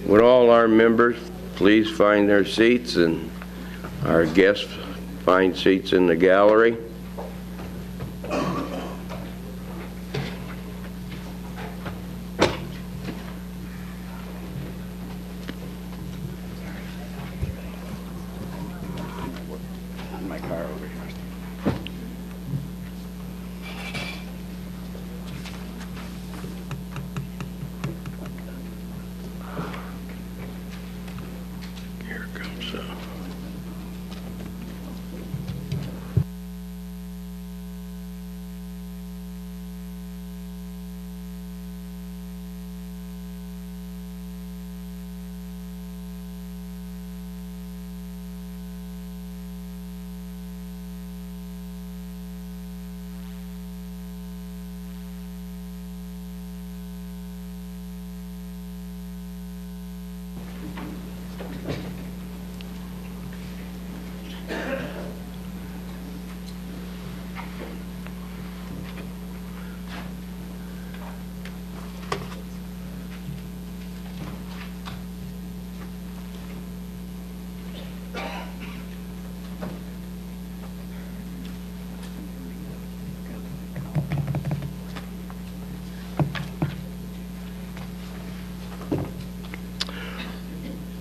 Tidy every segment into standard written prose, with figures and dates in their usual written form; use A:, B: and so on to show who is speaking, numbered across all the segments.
A: Would all our members please find their seats, and our guests find seats in the gallery.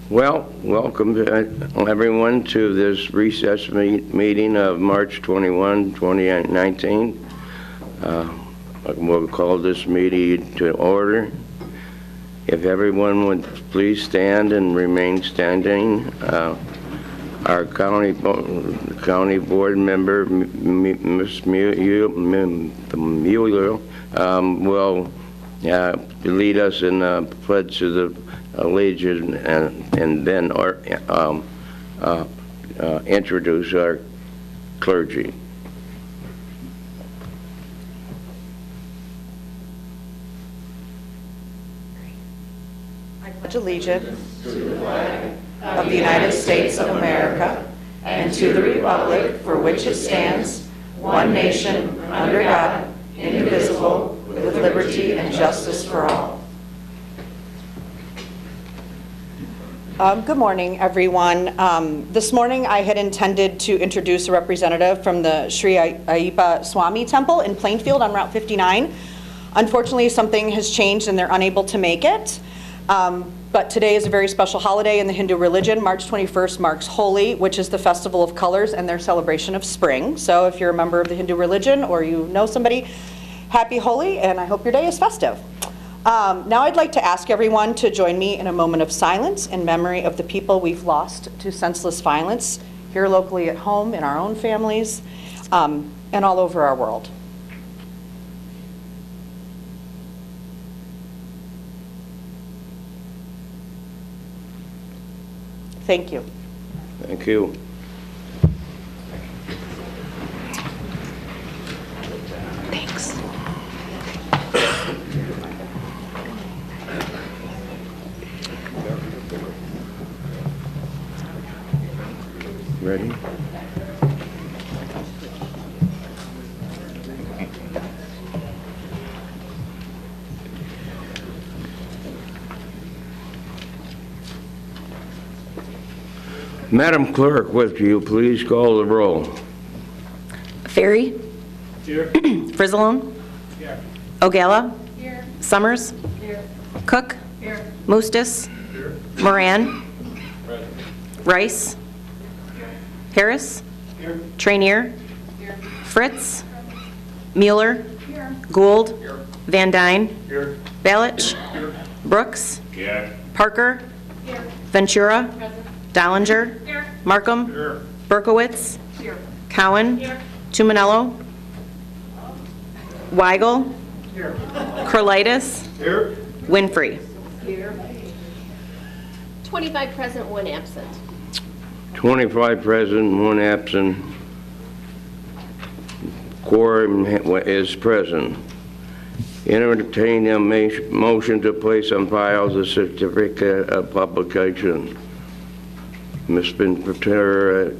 A: Well, welcome everyone to this recess meeting of March 21, 2019. We'll call this meeting to order. If everyone would please stand and remain standing. Our county board member, Ms. Mueller, will lead us in the pledge to the allegiance and then introduce our clergy.
B: I pledge allegiance to the flag of the United States of America and to the republic for which it stands, one nation, under God, indivisible, with liberty and justice for all. Good morning, everyone. This morning I had intended to introduce a representative from the Sri Ayyappa Swami Temple in Plainfield on Route 59. Unfortunately, something has changed and they're unable to make it. But today is a very special holiday in the Hindu religion. March 21st marks Holi, which is the festival of colors and their celebration of spring. So if you're a member of the Hindu religion or you know somebody, happy Holi, and I hope your day is festive. Now I'd like to ask everyone to join me in a moment of silence in memory of the people we've lost to senseless violence here locally at home, in our own families, and all over our world. Thank you.
A: Thank you.
B: Thanks.
A: Ready? Madam Clerk, would you please call the roll?
C: Ferry.
D: Here.
C: Frizzalone.
D: Here.
C: Ogala.
D: Here.
C: Summers.
D: Here.
C: Cook.
D: Here.
C: Mustis.
D: Here.
C: Moran.
D: Present.
C: Rice. Harris.
D: Here.
C: Trainier.
D: Here.
C: Fritz. Mueller.
D: Here.
C: Gould.
D: Here.
C: Van Dyne.
D: Here.
C: Balich.
D: Here.
C: Brooks.
D: Here.
C: Parker.
D: Here.
C: Ventura.
D: Present.
C: Dollinger.
D: Here.
C: Markham.
D: Here.
C: Berkowitz.
D: Here.
C: Cowan.
D: Here.
C: Tuminello. Weigel.
D: Here.
C: Curlitis.
D: Here.
C: Winfrey.
D: Here.
E: 25 present, 1 absent.
A: 25 present, 1 absent. Quorum is present. Entertain a motion to place on file the certificate of publication. Ms. Ventura,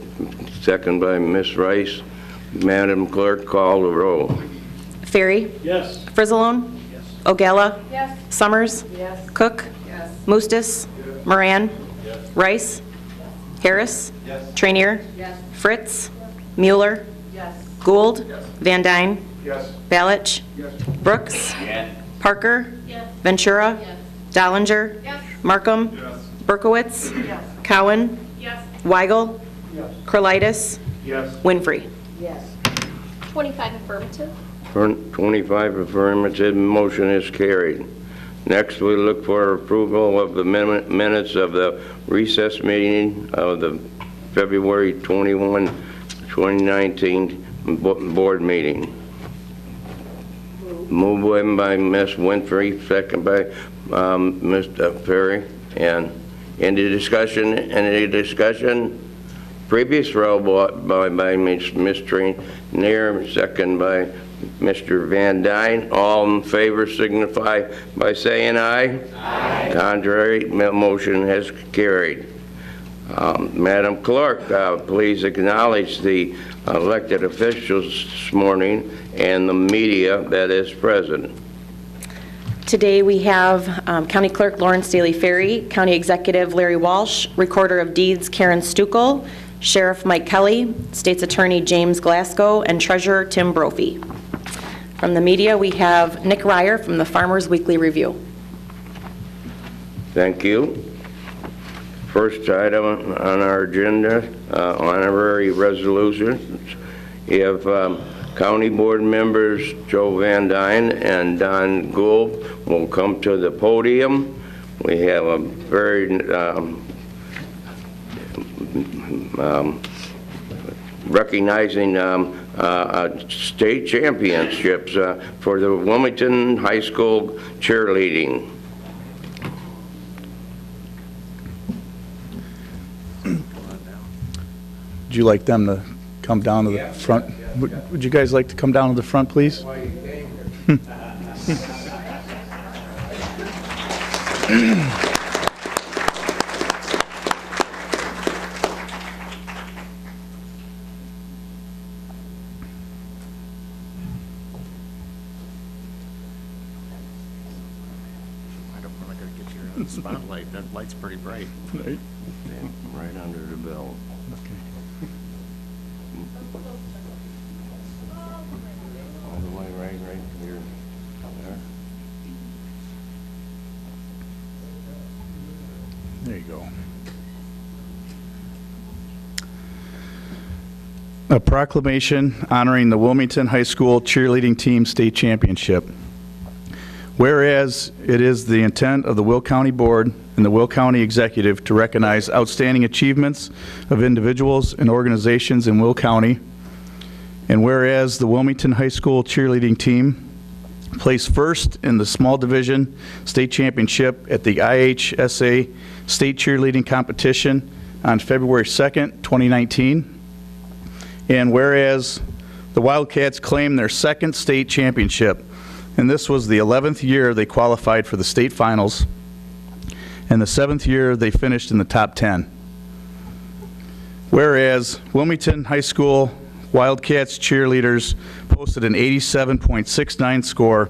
A: second by Ms. Rice. Madam Clerk, call the roll.
C: Ferry.
D: Yes.
C: Frizzalone.
D: Yes.
C: Ogala.
E: Yes.
C: Summers.
E: Yes.
C: Cook.
E: Yes.
C: Mustis.
D: Yes.
C: Moran? Rice? Harris? Trainier? Fritz? Mueller? Gould? Van Dyne? Balich? Brooks? Parker? Ventura? Dollinger? Markham? Berkowitz? Cowan? Weigel? Crolitis? Winfrey.
D: 25 affirmative.
A: 25 affirmative, motion is carried. Next, we look for approval of the minutes of the recess meeting of the February 21, 2019 board meeting. Moved by Ms. Winfrey, second by Mr. Ferry. And any discussion? Previous roll by Ms. Trainier, second by Mr. Van Dyne. All in favor signify by saying aye. Aye. Contrary, motion has carried. Madam Clerk, please acknowledge the elected officials this morning and the media that is present.
C: Today we have County Clerk Lawrence Daly Ferry, County Executive Larry Walsh, Recorder of Deeds Karen Stuckel, Sheriff Mike Kelly, State's Attorney James Glasgow, and Treasurer Tim Brophy. From the media, we have Nick Ryer from the Farmers Weekly Review.
A: Thank you. First item on our agenda, honorary resolutions. We have County Board members Joe Van Dyne and Don Gould will come to the podium. We have a very recognizing state championships for the Wilmington High School cheerleading.
E: Would you like them to come down to the front? Would you guys like to come down to the front, please?
F: I'm not going to get you in the spotlight. That light's pretty bright.
E: Right.
A: Right under the bell. All the way right here. There.
E: There you go. A proclamation honoring the Wilmington High School cheerleading team state championship. Whereas it is the intent of the Will County Board and the Will County Executive to recognize outstanding achievements of individuals and organizations in Will County, and whereas the Wilmington High School cheerleading team placed first in the small division state championship at the IHSA state cheerleading competition on February 2nd, 2019, and whereas the Wildcats claimed their second state championship, and this was the 11th year they qualified for the state finals, and the 7th year they finished in the top 10. Whereas Wilmington High School Wildcats cheerleaders posted an 87.69 score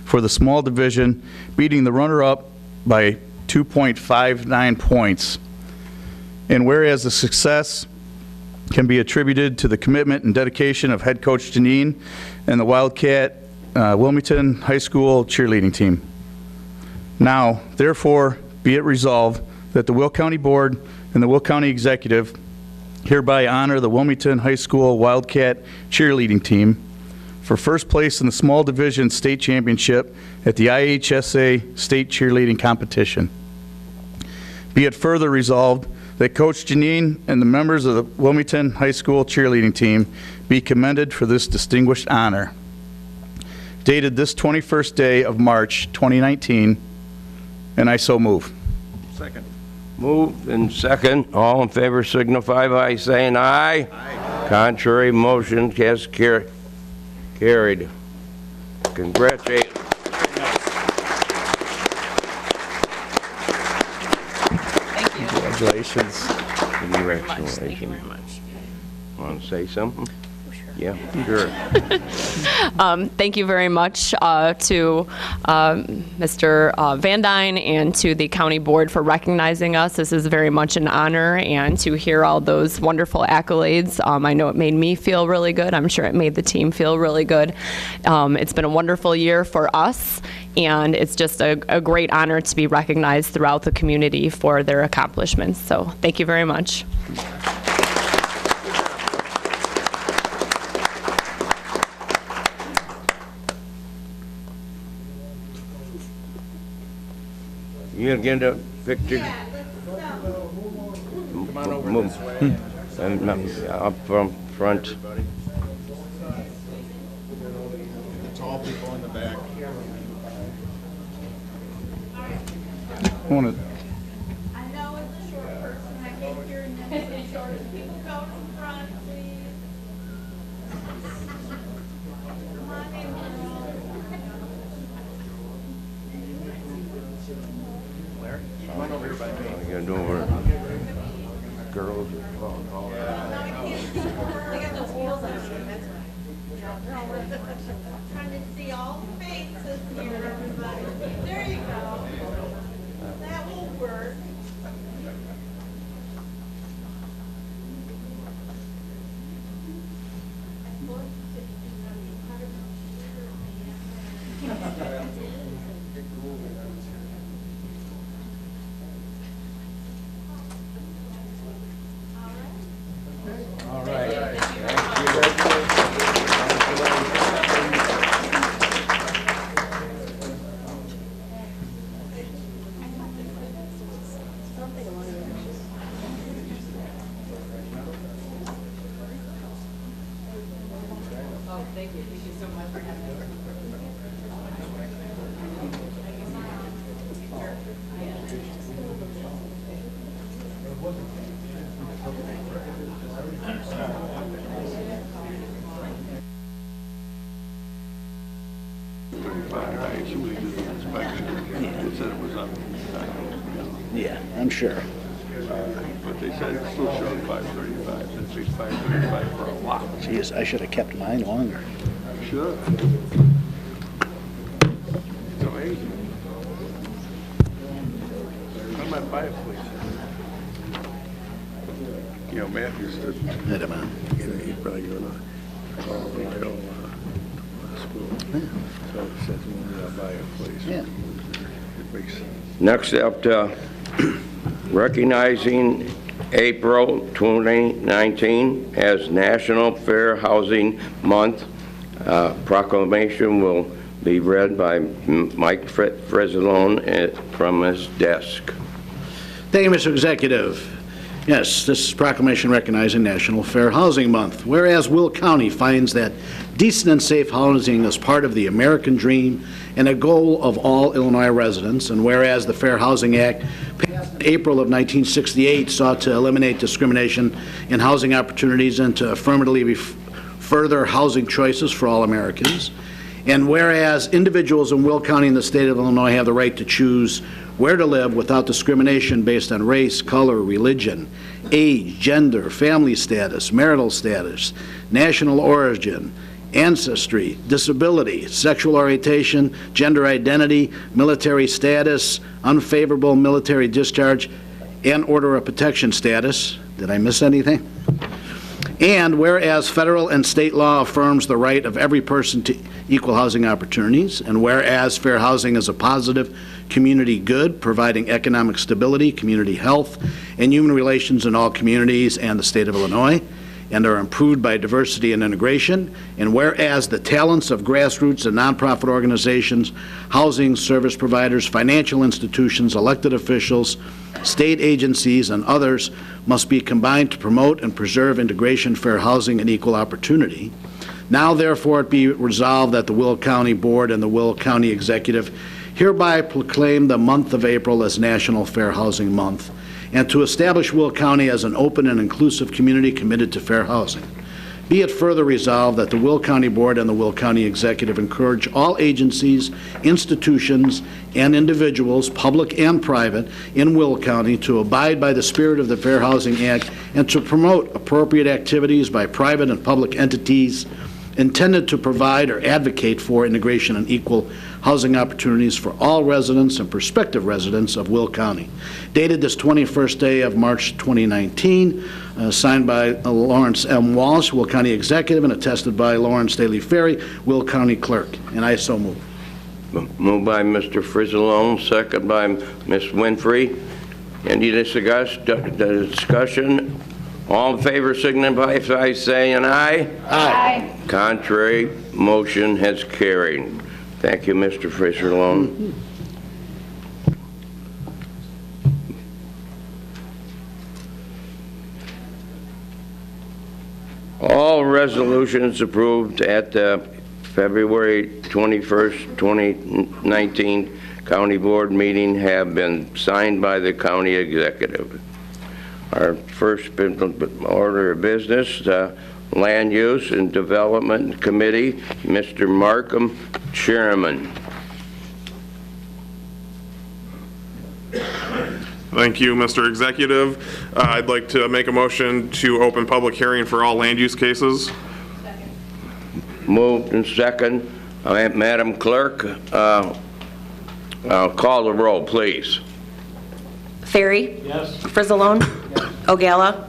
E: for the small division, beating the runner-up by 2.59 points. And whereas the success can be attributed to the commitment and dedication of head coach Janine and the Wildcat Wilmington High School cheerleading team. Now, therefore, be it resolved that the Will County Board and the Will County Executive hereby honor the Wilmington High School Wildcat cheerleading team for first place in the small division state championship at the IHSA state cheerleading competition. Be it further resolved that Coach Janine and the members of the Wilmington High School cheerleading team be commended for this distinguished honor. Dated this 21st day of March 2019, and I so move.
F: Second.
A: Moved and second. All in favor signify by saying aye. Aye. Contrary, motion has carried. Congratulations.
E: Congratulations.
A: Congratulations.
C: Thank you very much.
A: Want to say something? Yeah, sure.
G: Thank you very much to Mr. Van Dyne and to the County Board for recognizing us. This is very much an honor, and to hear all those wonderful accolades, I know it made me feel really good. I'm sure it made the team feel really good. It's been a wonderful year for us, and it's just a great honor to be recognized throughout the community for their accomplishments. So thank you very much.
A: You gonna get a picture?
F: Come on over this way.
A: Up from front.
F: Tall people in the back.
E: I want to
D: I know it's a short person, I can't hear you. Short people go to the front, please. Come on in, girl.
F: Come on over here by me.
A: You gonna do over girls or all that?
D: Trying to see all the faces here, everybody. There you go. That will work.
H: Yeah, I'm sure.
I: But they said it's still showing 535, at least 535 for a while.
H: Jeez, I should have kept mine longer.
I: Sure. It's amazing. I'm at fireplace. You know, Matthew stood,
H: Wait a minute.
I: he's probably going to call my own school. So it says when I buy a place.
H: Yeah.
I: It makes sense.
A: Next up, recognizing April 2019 as National Fair Housing Month. Proclamation will be read by Mike Fresalone from his desk.
H: Thank you, Mr. Executive. Yes, this is proclamation recognizing National Fair Housing Month. Whereas Will County finds that decent and safe housing is part of the American dream and a goal of all Illinois residents, and whereas the Fair Housing Act passed in April of 1968 sought to eliminate discrimination in housing opportunities and to affirmatively further housing choices for all Americans, and whereas individuals in Will County and the state of Illinois have the right to choose where to live without discrimination based on race, color, religion, age, gender, family status, marital status, national origin, ancestry, disability, sexual orientation, gender identity, military status, unfavorable military discharge, and order of protection status. Did I miss anything? And whereas federal and state law affirms the right of every person to equal housing opportunities, and whereas fair housing is a positive community good, providing economic stability, community health, and human relations in all communities and the state of Illinois, and are improved by diversity and integration, and whereas the talents of grassroots and nonprofit organizations, housing service providers, financial institutions, elected officials, state agencies, and others must be combined to promote and preserve integration, fair housing, and equal opportunity. Now, therefore, it be resolved that the Will County Board and the Will County Executive hereby proclaim the month of April as National Fair Housing Month, and to establish Will County as an open and inclusive community committed to fair housing. Be it further resolved that the Will County Board and the Will County Executive encourage all agencies, institutions, and individuals, public and private, in Will County to abide by the spirit of the Fair Housing Act and to promote appropriate activities by private and public entities intended to provide or advocate for integration and equal housing opportunities for all residents and prospective residents of Will County. Dated this 21st day of March 2019, signed by Lawrence M. Walsh, Will County Executive, and attested by Lawrence Staley Ferry, Will County Clerk. And I so move.
A: Moved by Mr. Frizzalone, second by Ms. Winfrey. Any discussion? All in favor signify by saying aye.
H: Aye.
A: Contrary, motion has carried. Thank you, Mr. Frizzalone. All resolutions approved at the February 21st, 2019 County Board meeting have been signed by the County Executive. Our first order of business, the Land Use and Development Committee, Mr. Markham, Chairman.
J: Thank you, Mr. Executive. I'd like to make a motion to open public hearing for all land use cases.
A: Moved and second. Madam Clerk, call the roll, please.
C: Ferry? Yes. Frizzalone? Yes. Ogala?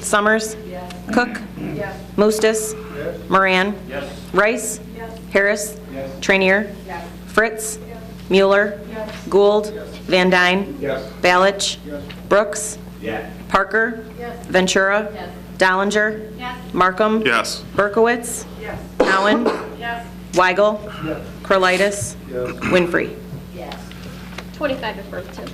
C: Summers? Yes. Cook? Yes. Mustis? Yes. Moran? Yes. Rice? Yes. Harris? Yes. Trainier? Yes. Fritz? Yes. Mueller? Yes. Gould? Yes. Van Dyne? Yes. Balich? Yes. Brooks? Yes. Parker? Yes. Ventura? Yes. Dollinger? Yes. Markham?
J: Yes.
C: Berkowitz? Yes. Cowan?
D: Yes.
C: Weigel? Yes. Curlitis?
I: Yes.
C: Winfrey?
D: Yes. 25 affirmative.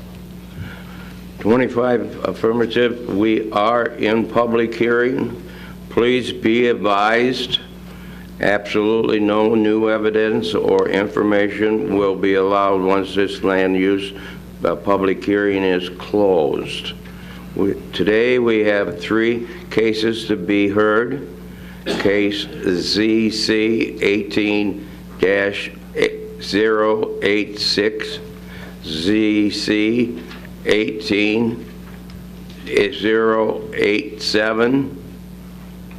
A: 25 affirmative. We are in public hearing. Please be advised, absolutely no new evidence or information will be allowed once this land use public hearing is closed. Today we have 3 cases to be heard. Case ZC 18-086, ZC 18-087,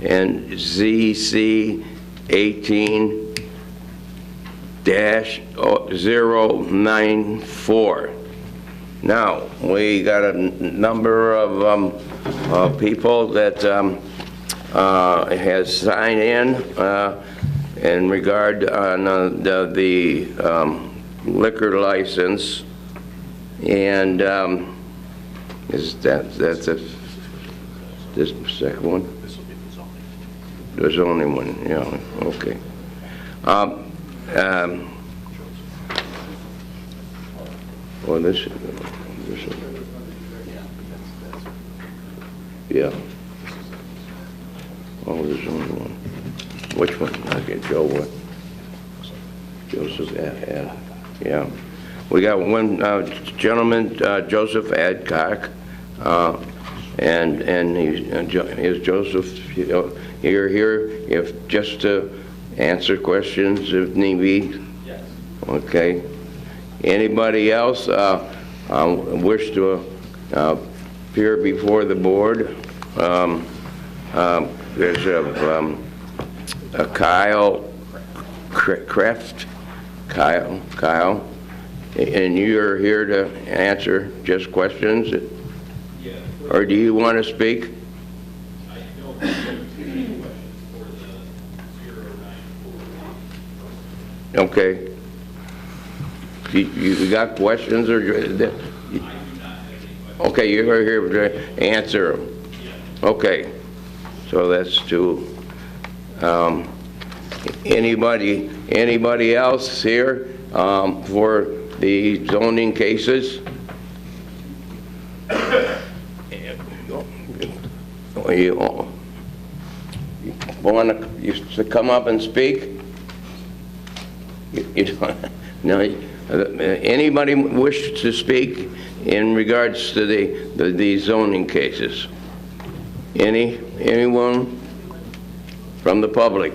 A: and ZC 18-094. Now, we got a number of people that has signed in regard on the liquor license, and is that's a this second one? There's only one, yeah, okay. Well, this yeah. Oh, there's only one. Which one? Okay, Joe, what? Joseph, yeah. We got one gentleman, Joseph Adcock, and is Joseph here if just to answer questions if need be? Yes. Okay. Anybody else wish to appear before the board? There's a Kyle Kraft. Kyle, and you're here to answer just questions? Yeah. Or do you want to speak? I don't have any questions for the 094. Okay. You got questions or? I do not have any questions. Okay, you're here to answer them. Yeah. Okay. So that's two. Anybody else here for the zoning cases? You want to come up and speak? You don't, no. Anybody wish to speak in regards to the zoning cases? Anyone? from the public?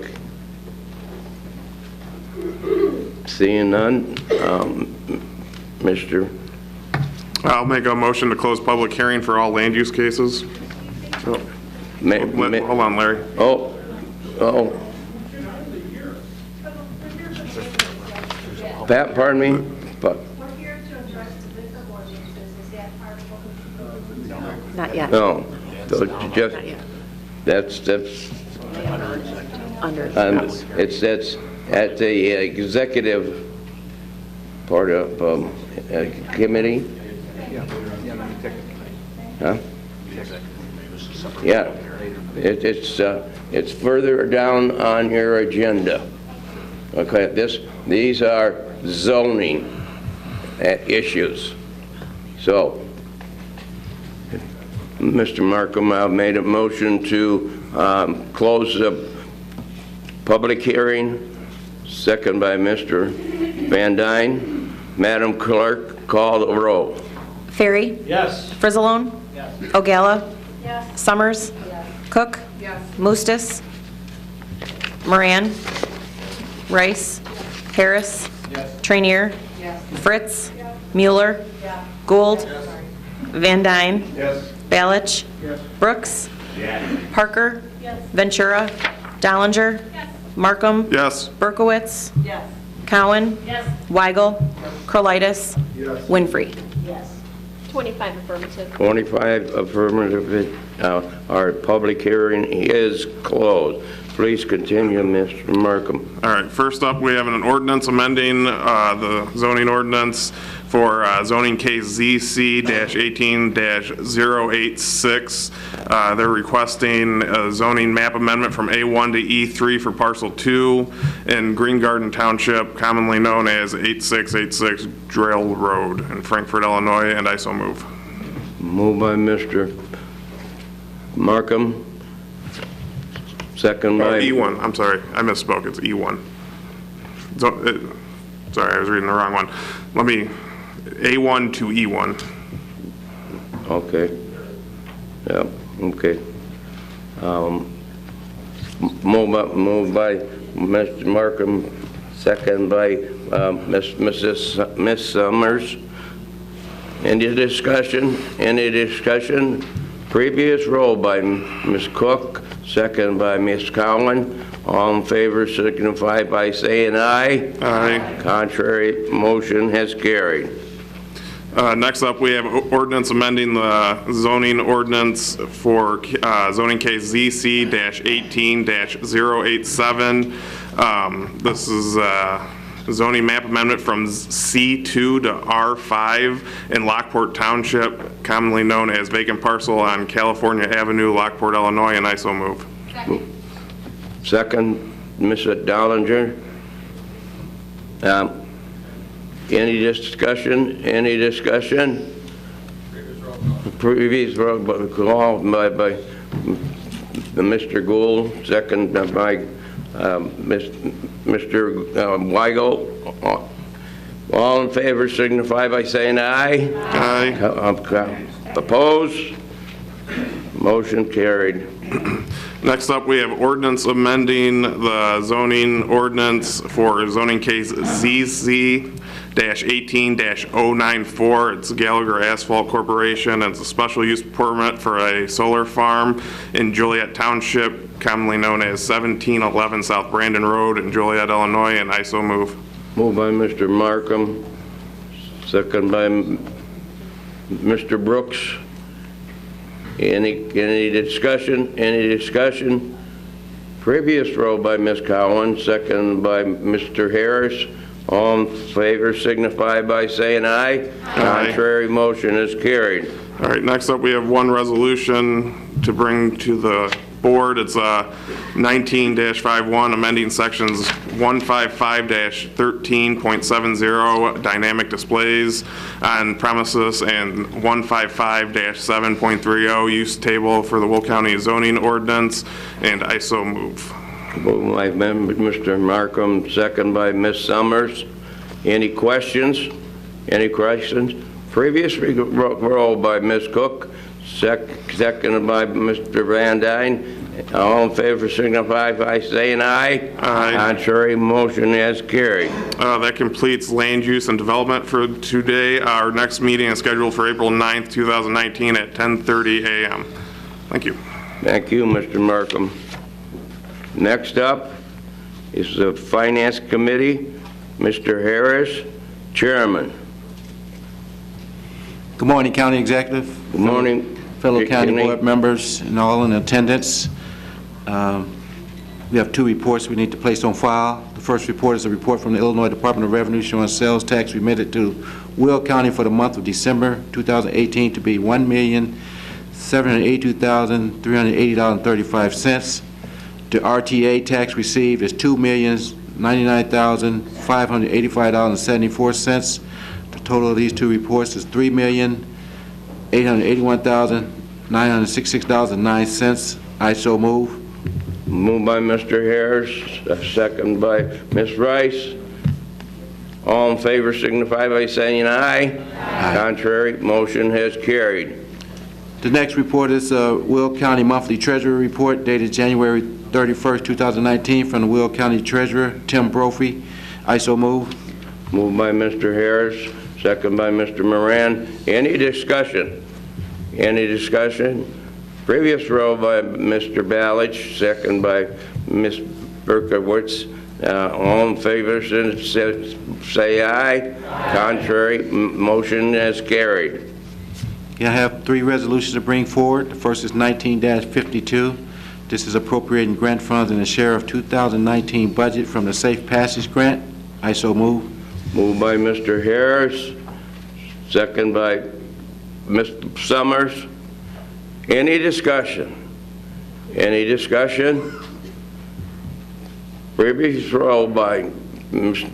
A: Seeing none, Mr.
J: I'll make a motion to close public hearing for all land use cases. Hold on, Larry.
A: Oh. Pat, pardon me? But,
D: We're here to address the liquor ordinances. Is that part of what we
C: Not yet.
A: no, so just,
C: Not yet.
A: that's,
C: Under.
A: that's at the executive part of committee? Huh? Yeah, it's further down on your agenda. Okay, these are zoning issues. So, Mr. Markham, I've made a motion to close the public hearing. Second by Mr. Van Dyne. Madam Clerk, call the roll.
C: Ferry?
F: Yes.
C: Frizzalone? Yes. Ogala? Yes. Summers? Yes. Cook? Yes. Mustis? Moran? Rice? Harris? Yes. Trainier? Yes. Fritz? Yes. Mueller? Yes. Gould? Yes. Van Dyne?
F: Yes.
C: Balich? Yes. Brooks? Yes. Parker? Yes. Ventura? Dollinger? Yes. Markham?
J: Yes.
C: Berkowitz? Yes. Cowan? Yes. Weigel? Crolitis?
F: Yes.
C: Winfrey?
D: 25 affirmative.
A: 25 affirmative. Our public hearing is closed. Please continue, Mr. Markham.
J: All right, first up, we have an ordinance amending the zoning ordinance for zoning case ZC-18-086. They're requesting a zoning map amendment from A1 to E3 for parcel 2 in Green Garden Township, commonly known as 8686 Drill Road in Frankfort, Illinois, and I so move.
A: Moved by Mr. Markham. Second by...
J: E1, I'm sorry, I misspoke, it's E1. Sorry, I was reading the wrong one. Let me, A1 to E1.
A: Okay. Yeah, okay. Moved by Mr. Markham, second by Miss Summers. Any discussion? Any discussion? Previous roll by Ms. Cook, second by Ms. Cowan. All in favor signify by saying aye.
J: Aye.
A: Contrary, motion has carried.
J: Next up, we have ordinance amending the zoning ordinance for zoning case ZC-18-087. This is zoning map amendment from C2 to R5 in Lockport Township, commonly known as vacant parcel on California Avenue, Lockport, Illinois, and I so move.
A: Second, Mr. Dollinger. Any discussion? Any discussion? Previous roll call by Mr. Gould, second by Mr. Weigel. All in favor signify by saying aye.
J: Aye.
A: Opposed? Motion carried.
J: Next up, we have ordinance amending the zoning ordinance for zoning case ZC-18-094. It's Gallagher Asphalt Corporation, and it's a special use permit for a solar farm in Joliet Township, commonly known as 1711 South Brandon Road in Joliet, Illinois, and I so move.
A: Moved by Mr. Markham, second by Mr. Brooks. Any discussion? Any discussion? Previous roll by Ms. Cowan, second by Mr. Harris. All in favor signify by saying aye.
J: Aye.
A: Contrary, motion is carried.
J: All right, next up, we have one resolution to bring to the board. It's 19-51, amending sections 155-13.70, dynamic displays on premises, and 155-7.30, use table for the Will County zoning ordinance, and I so move.
A: Moved by Mr. Markham, second by Ms. Summers. Any questions? Any questions? Previous roll by Ms. Cook, seconded by Mr. Van Dyne. All in favor signify by saying aye.
J: Aye.
A: Contrary, motion is carried.
J: That completes land use and development for today. Our next meeting is scheduled for April 9th, 2019 at 10:30 a.m. Thank you.
A: Thank you, Mr. Markham. Next up is the Finance Committee. Mr. Harris, Chairman.
K: Good morning, County Executive.
A: Good morning.
K: Fellow
A: Dick
K: county
A: Kinney.
K: board members and all in attendance. We have two reports we need to place on file. The first report is a report from the Illinois Department of Revenue showing sales tax remitted to Will County for the month of December 2018 to be $1,782,380.35. The RTA tax received is $2,099,585.74. The total of these two reports is $3,881,966.09. I so move.
A: Moved by Mr. Harris, second by Ms. Rice. All in favor signify by saying aye. Aye. Contrary, motion has carried.
K: The next report is Will County Monthly Treasurer Report dated January 31st, 2019 from the Will County Treasurer, Tim Brophy. I so move.
A: Moved by Mr. Harris, second by Mr. Moran. Any discussion? Any discussion? Previous roll by Mr. Balich, second by Ms. Berkowitz. All in favor, say aye. Aye. Contrary, motion is carried.
K: I have three resolutions to bring forward. The first is 19-52. This is appropriating grant funds in the share of 2019 budget from the Safe Passage Grant. I so move.
A: Moved by Mr. Harris, second by Mr. Summers. Any discussion? Any discussion? Previous roll by Ms.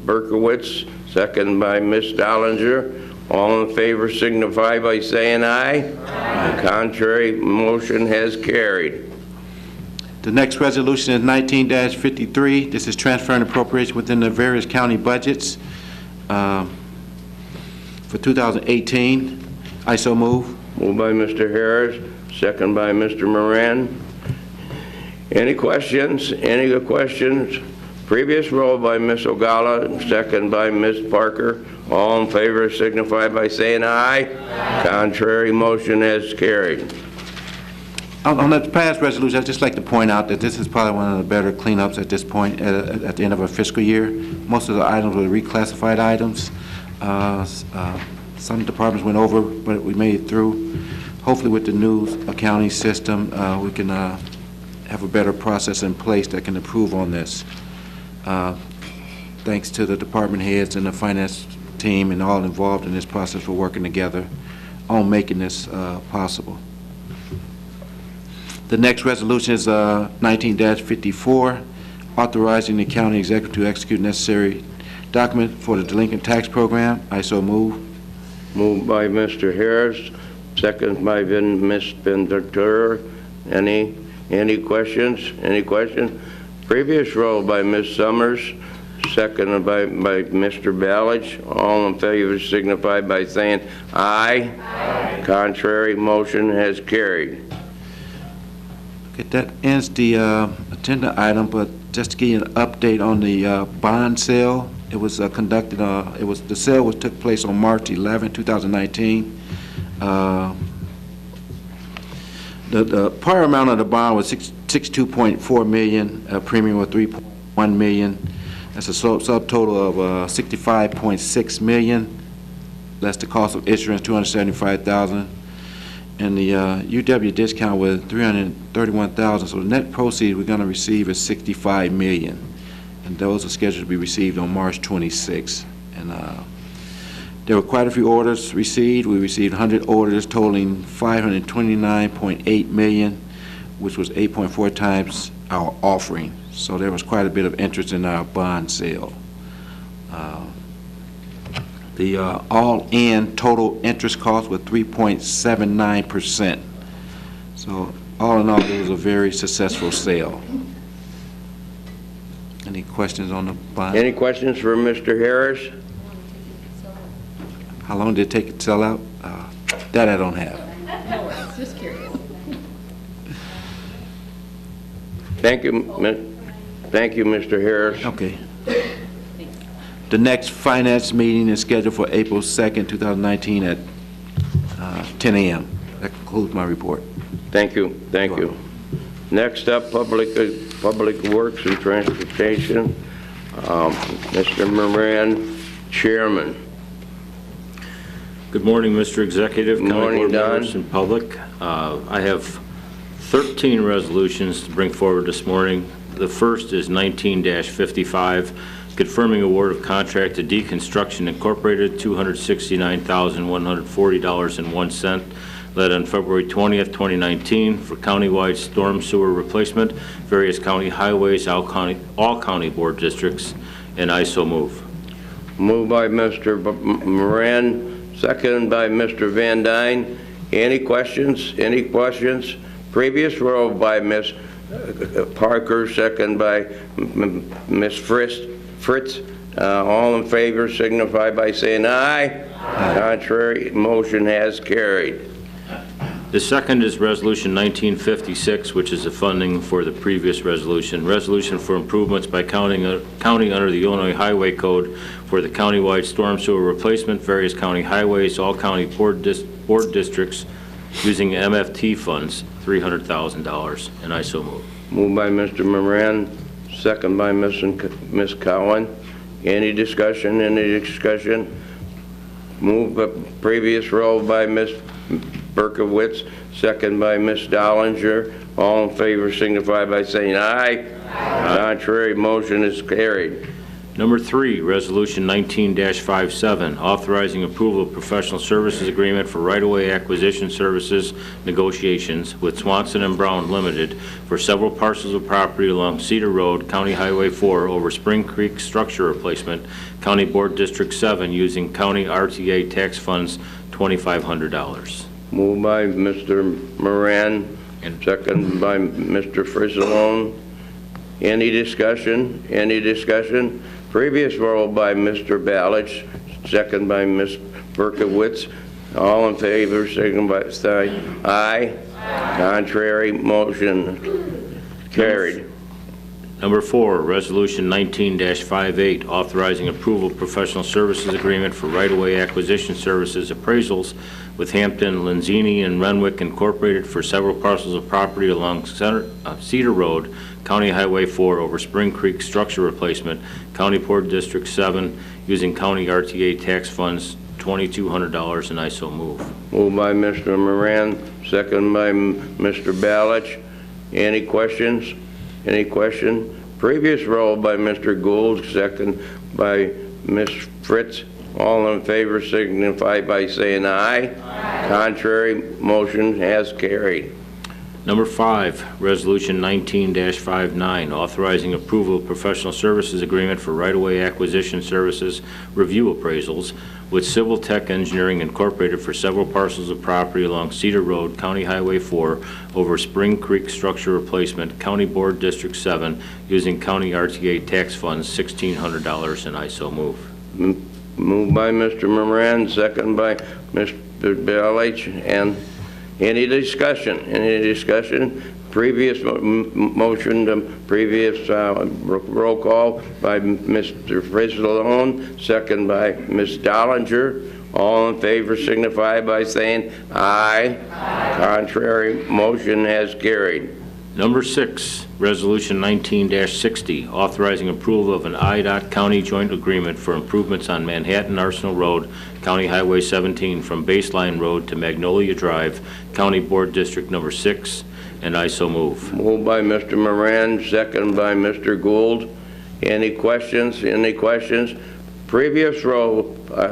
A: Berkowitz, second by Ms. Dollinger. All in favor signify by saying aye. Aye. Contrary, motion has carried.
K: The next resolution is 19-53. This is transferring appropriation within the various county budgets for 2018. I so move.
A: Moved by Mr. Harris, second by Mr. Moran. Any questions? Any questions? Previous roll by Ms. Ogala, second by Ms. Parker. All in favor signify by saying aye. Aye. Contrary, motion is carried.
K: On the past resolution, I'd just like to point out that this is probably one of the better cleanups at this point at the end of our fiscal year. Most of the items were reclassified items. Some departments went over, but we made it through. Hopefully with the new accounting system, we can have a better process in place that can improve on this. Thanks to the department heads and the finance team and all involved in this process for working together on making this possible. The next resolution is 19-54, authorizing the county executive to execute necessary document for the delinquent tax program. I so move.
A: Moved by Mr. Harris, second by Ms. Ventura. Any questions? Any questions? Previous roll by Ms. Summers, second by Mr. Balich. All in favor signify by saying aye. Aye. Contrary, motion has carried.
K: Okay, that ends the agenda item, but just to give you an update on the bond sale, it was conducted, the sale took place on March 11, 2019. The par amount of the bond was $62.4 million, premium was $3.1 million. That's a subtotal of $65.6 million. That's the cost of issuance, $275,000. And the UW discount was $331,000. So the net proceeds we're going to receive is $65 million. And those are scheduled to be received on March 26. And there were quite a few orders received. We received 100 orders totaling $529.8 million, which was 8.4 times our offering. So there was quite a bit of interest in our bond sale. The all-in total interest cost was 3.79%. So all in all, it was a very successful sale. Any questions on the bond?
A: Any questions for Mr. Harris?
K: How long did it take it to sell out? That I don't have.
D: No worries, just curious.
A: Thank you, Mr. Harris.
K: Okay. The next finance meeting is scheduled for April 2nd, 2019 at 10 a.m. That concludes my report.
A: Thank you. Next up, Public Works and Transportation. Mr. Moran, Chairman.
L: Good morning, Mr. Executive,
A: Good
L: County
A: morning,
L: Board
A: Don.
L: members, and public. I have 13 resolutions to bring forward this morning. The first is 19-55, confirming award of contract to Deconstruction Incorporated, $269,140.01, led on February 20th, 2019, for countywide storm sewer replacement, various county highways, all county board districts, and I so move.
A: Moved by Mr. Moran, second by Mr. Van Dyne. Any questions? Previous roll by Ms. Parker, second by Ms. Fritz. All in favor signify by saying aye. Contrary, motion has carried.
L: The second is Resolution 1956, which is the funding for the previous resolution. Resolution for improvements by county under the Illinois Highway Code for the countywide storm sewer replacement, various county highways, all county board districts using MFT funds, $300,000, and I so move.
A: Moved by Mr. Moran, second by Ms. Cowan. Any discussion? Moved by previous roll by Ms. Berkowitz, second by Ms. Dollinger. All in favor signify by saying aye. Contrary, motion is carried.
L: Number 3, Resolution 19-57, authorizing approval of professional services agreement for right-of-way acquisition services negotiations with Swanson & Brown Limited for several parcels of property along Cedar Road, County Highway 4, over Spring Creek structure replacement, County Board District 7, using county RTA tax funds, $2,500.
A: Moved by Mr. Moran, and second by Mr. Frizzalone. Any discussion? Previous roll by Mr. Balich, second by Ms. Berkowitz. All in favor, signify by saying aye. Contrary, motion carried.
L: Number 4, Resolution 19-58, authorizing approval of professional services agreement for right-of-way acquisition services appraisals with Hampton, Lenzini, and Renwick Incorporated for several parcels of property along Cedar Road, County Highway 4, over Spring Creek structure replacement, County Board District 7, using county RTA tax funds, $2,200, and I so move.
A: Moved by Mr. Moran, second by Mr. Balich. Any questions? Previous roll by Mr. Gould, second by Ms. Fritz. All in favor signify by saying aye. Contrary, motion has carried.
L: Number 5, Resolution 19-59, authorizing approval of professional services agreement for right-of-way acquisition services review appraisals with Civil Tech Engineering Incorporated for several parcels of property along Cedar Road, County Highway 4, over Spring Creek structure replacement, County Board District 7, using county RTA tax funds, $1,600, and I so move.
A: Moved by Mr. Moran, second by Mr. Balich. And any discussion? Previous motion, previous roll call by Mr. Frizzalone, second by Ms. Dollinger. All in favor signify by saying aye. Contrary, motion has carried.
L: Number 6, Resolution 19-60, authorizing approval of an IDOT County joint agreement for improvements on Manhattan Arsenal Road, County Highway 17, from Baseline Road to Magnolia Drive, County Board District Number 6, and I so move.
A: Moved by Mr. Moran, second by Mr. Gould. Any questions? Previous roll by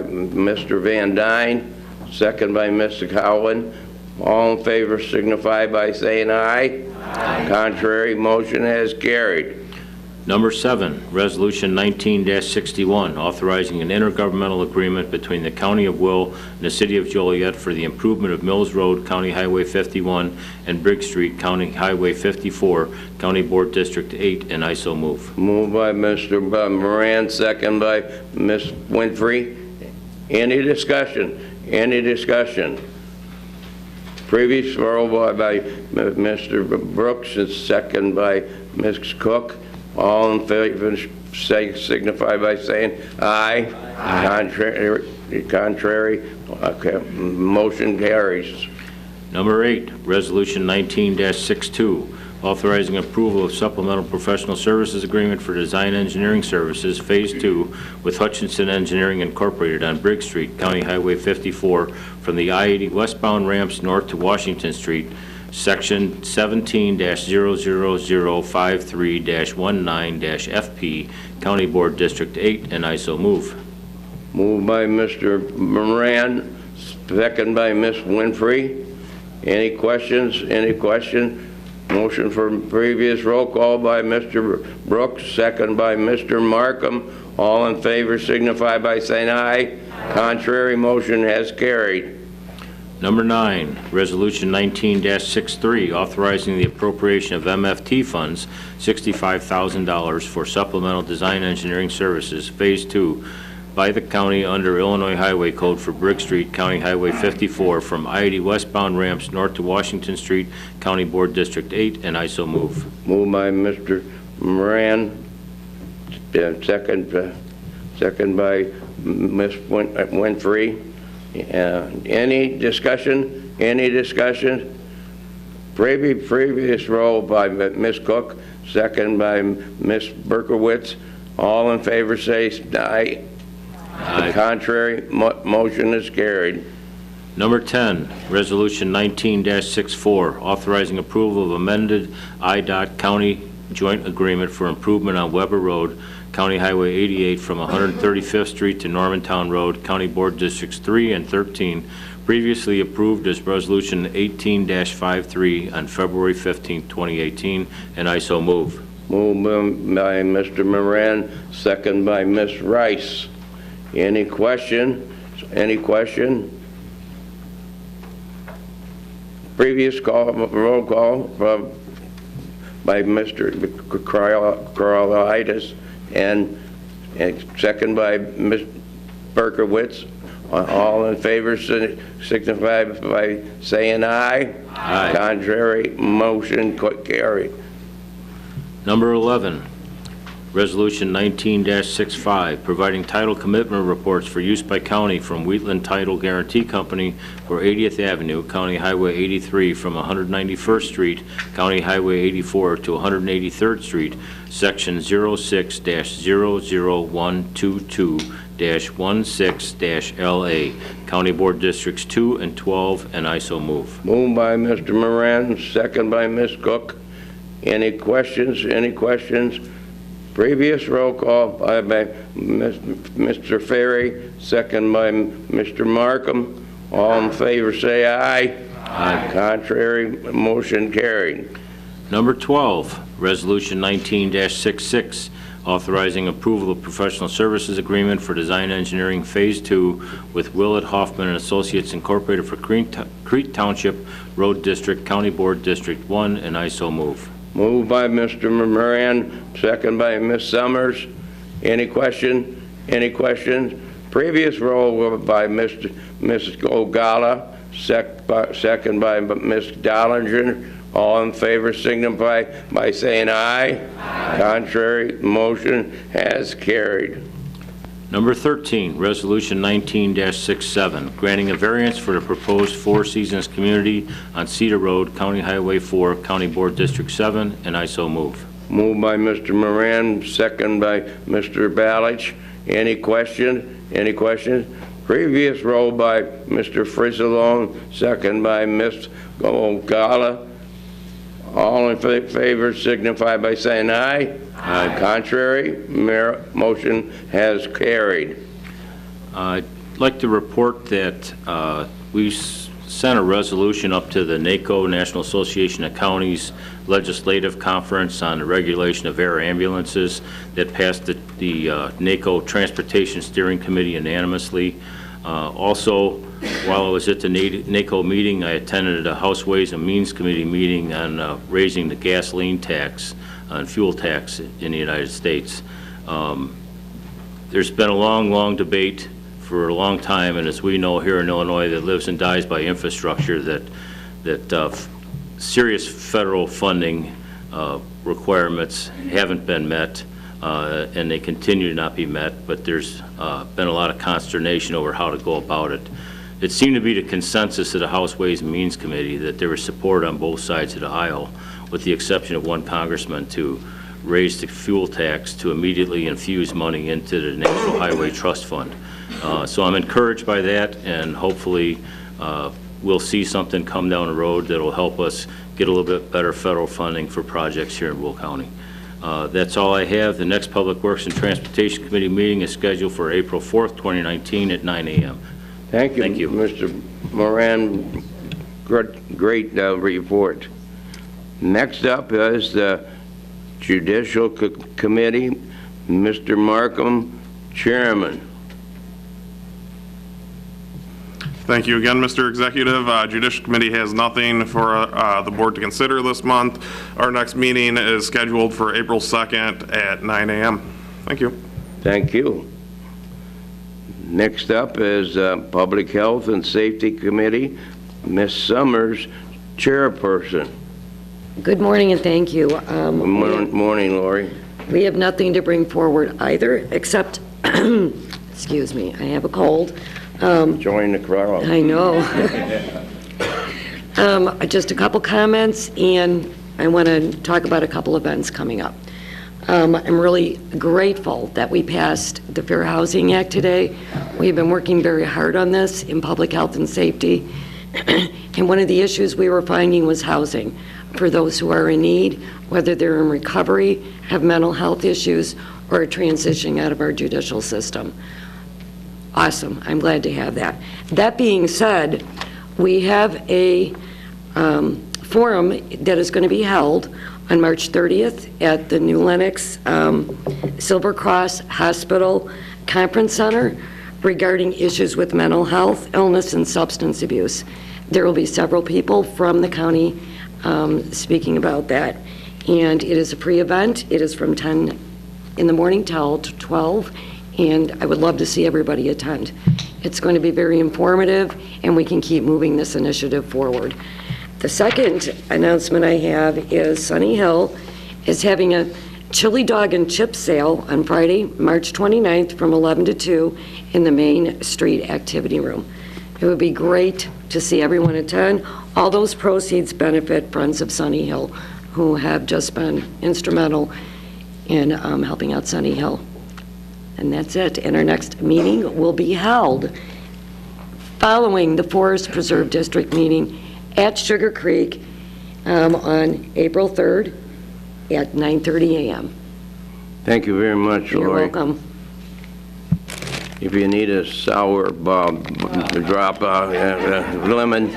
A: Mr. Van Dyne, second by Mr. Cowan. All in favor signify by saying aye. Contrary, motion has carried.
L: Number 7, Resolution 19-61, authorizing an intergovernmental agreement between the County of Will and the City of Joliet for the improvement of Mills Road, County Highway 51, and Briggs Street, County Highway 54, County Board District 8, and I so move.
A: Moved by Mr. Moran, second by Ms. Winfrey. Any discussion? Previous roll by Mr. Brooks and second by Ms. Cook. All in favor signify by saying aye. Contrary. Okay. Motion carries.
L: Number 8, Resolution 19-62, authorizing approval of supplemental professional services agreement for design engineering services, Phase 2, with Hutchinson Engineering Incorporated on Briggs Street, County Highway 54, from the I-80 westbound ramps north to Washington Street, Section 17-00053-19-FP, County Board District 8, and I so move.
A: Moved by Mr. Moran, second by Ms. Winfrey. Any questions? Any questions? Motion for previous roll call by Mr. Brooks, second by Mr. Markham. All in favor signify by saying aye. Contrary, motion has carried.
L: Number 9, Resolution 19-63, authorizing the appropriation of MFT funds, $65,000 for supplemental design engineering services, Phase 2, by the county under Illinois Highway Code for Briggs Street, County Highway 54, from I-80 westbound ramps north to Washington Street, County Board District 8, and I so move.
A: Moved by Mr. Moran, second by Ms. Winfrey. Any discussion? Any discussion? Previous roll by Ms. Cook, second by Ms. Berkowitz. All in favor say aye.
L: Aye.
A: Contrary, motion is carried.
L: Number 10, Resolution 19-64, authorizing approval of amended IDOT County Joint Agreement for Improvement on Weber Road, County Highway 88 from 135th Street to Normantown Road, County Board Districts 3 and 13, previously approved as Resolution 18-53 on February 15, 2018, and I so move.
A: Moved by Mr. Moran, second by Ms. Rice. Any question? Any question? Previous call, roll call by Mr. Karolitis and second by Ms. Berkowitz. All in favor signify by saying aye.
L: Aye.
A: Contrary, motion carried.
L: Number 11, Resolution 19-65, providing title commitment reports for use by county from Wheatland Title Guarantee Company for 80th Avenue, County Highway 83 from 191st Street, County Highway 84 to 183rd Street, Section 06-00122-16-LA, County Board Districts 2 and 12, and I so move.
A: Moved by Mr. Moran, second by Ms. Cook. Any questions? Any questions? Previous roll call by Mr. Ferry, second by Mr. Markham. All in favor say aye.
L: Aye.
A: Contrary, motion carried.
L: Number 12, Resolution 19-66, authorizing approval of professional services agreement for design engineering Phase 2 with Willett Hoffman and Associates Incorporated for Crete Township Road District, County Board District 1, and I so move.
A: Moved by Mr. Moran, second by Ms. Summers. Any question? Any questions? Previous roll by Ms. Ogala, second by Ms. Dollinger. All in favor signify by saying aye. Aye. Contrary, motion has carried.
L: Number 13, Resolution 19-67, granting a variance for the proposed Four Seasons community on Cedar Road, County Highway 4, County Board District 7, and I so move.
A: Moved by Mr. Moran, second by Mr. Balich. Any question? Any questions? Previous roll by Mr. Frizzalone, second by Ms. Ogala. All in favor signify by saying aye.
L: Aye.
A: Contrary, motion has carried.
L: I'd like to report that we sent a resolution up to the NACO, National Association of Counties Legislative Conference on the regulation of air ambulances that passed the NACO Transportation Steering Committee unanimously. Also, while I was at the NACO meeting, I attended a House Ways and Means Committee meeting on raising the gasoline tax and fuel tax in the United States. There's been a long debate for a long time, and as we know here in Illinois, that lives and dies by infrastructure, that that serious federal funding requirements haven't been met, and they continue to not be met, but there's been a lot of consternation over how to go about it. It seemed to be the consensus of the House Ways and Means Committee that there was support on both sides of the aisle, with the exception of one congressman, to raise the fuel tax to immediately infuse money into the National Highway Trust Fund. So I'm encouraged by that, and hopefully we'll see something come down the road that will help us get a little bit better federal funding for projects here in Will County. That's all I have. The next Public Works and Transportation Committee meeting is scheduled for April 4th, 2019 at 9 a.m.
A: Thank you,
L: Thank you.
A: Mr. Moran. Great report. Next up is the Judicial Committee. Mr. Markham, Chairman.
J: Thank you again, Mr. Executive. Judicial Committee has nothing for the board to consider this month. Our next meeting is scheduled for April 2nd at 9 a.m. Thank you.
A: Thank you. Next up is Public Health and Safety Committee. Ms. Summers, Chairperson.
M: Good morning and thank you.
A: Good morning, Lori.
M: We have nothing to bring forward either, except, excuse me, I have a cold.
A: Join the crowd.
M: I know. Just a couple comments, and I want to talk about a couple events coming up. I'm really grateful that we passed the Fair Housing Act today. We've been working very hard on this in public health and safety, and one of the issues we were finding was housing for those who are in need, whether they're in recovery, have mental health issues, or are transitioning out of our judicial system. Awesome. I'm glad to have that. That being said, we have a forum that is going to be held on March 30th at the New Lenox Silver Cross Hospital Conference Center regarding issues with mental health, illness, and substance abuse. There will be several people from the county speaking about that. And it is a pre-event. It is from 10 in the morning till 12, and I would love to see everybody attend. It's going to be very informative, and we can keep moving this initiative forward. The second announcement I have is Sunny Hill is having a chili dog and chip sale on Friday, March 29th from 11 to 2 in the Main Street Activity Room. It would be great to see everyone attend. All those proceeds benefit Friends of Sunny Hill, who have just been instrumental in helping out Sunny Hill. And that's it. And our next meeting will be held following the Forest Preserve District meeting at Sugar Creek on April 3rd at 9:30 a.m.
A: Thank you very much, Lori.
M: You're welcome.
A: If you need a sour drop lemon,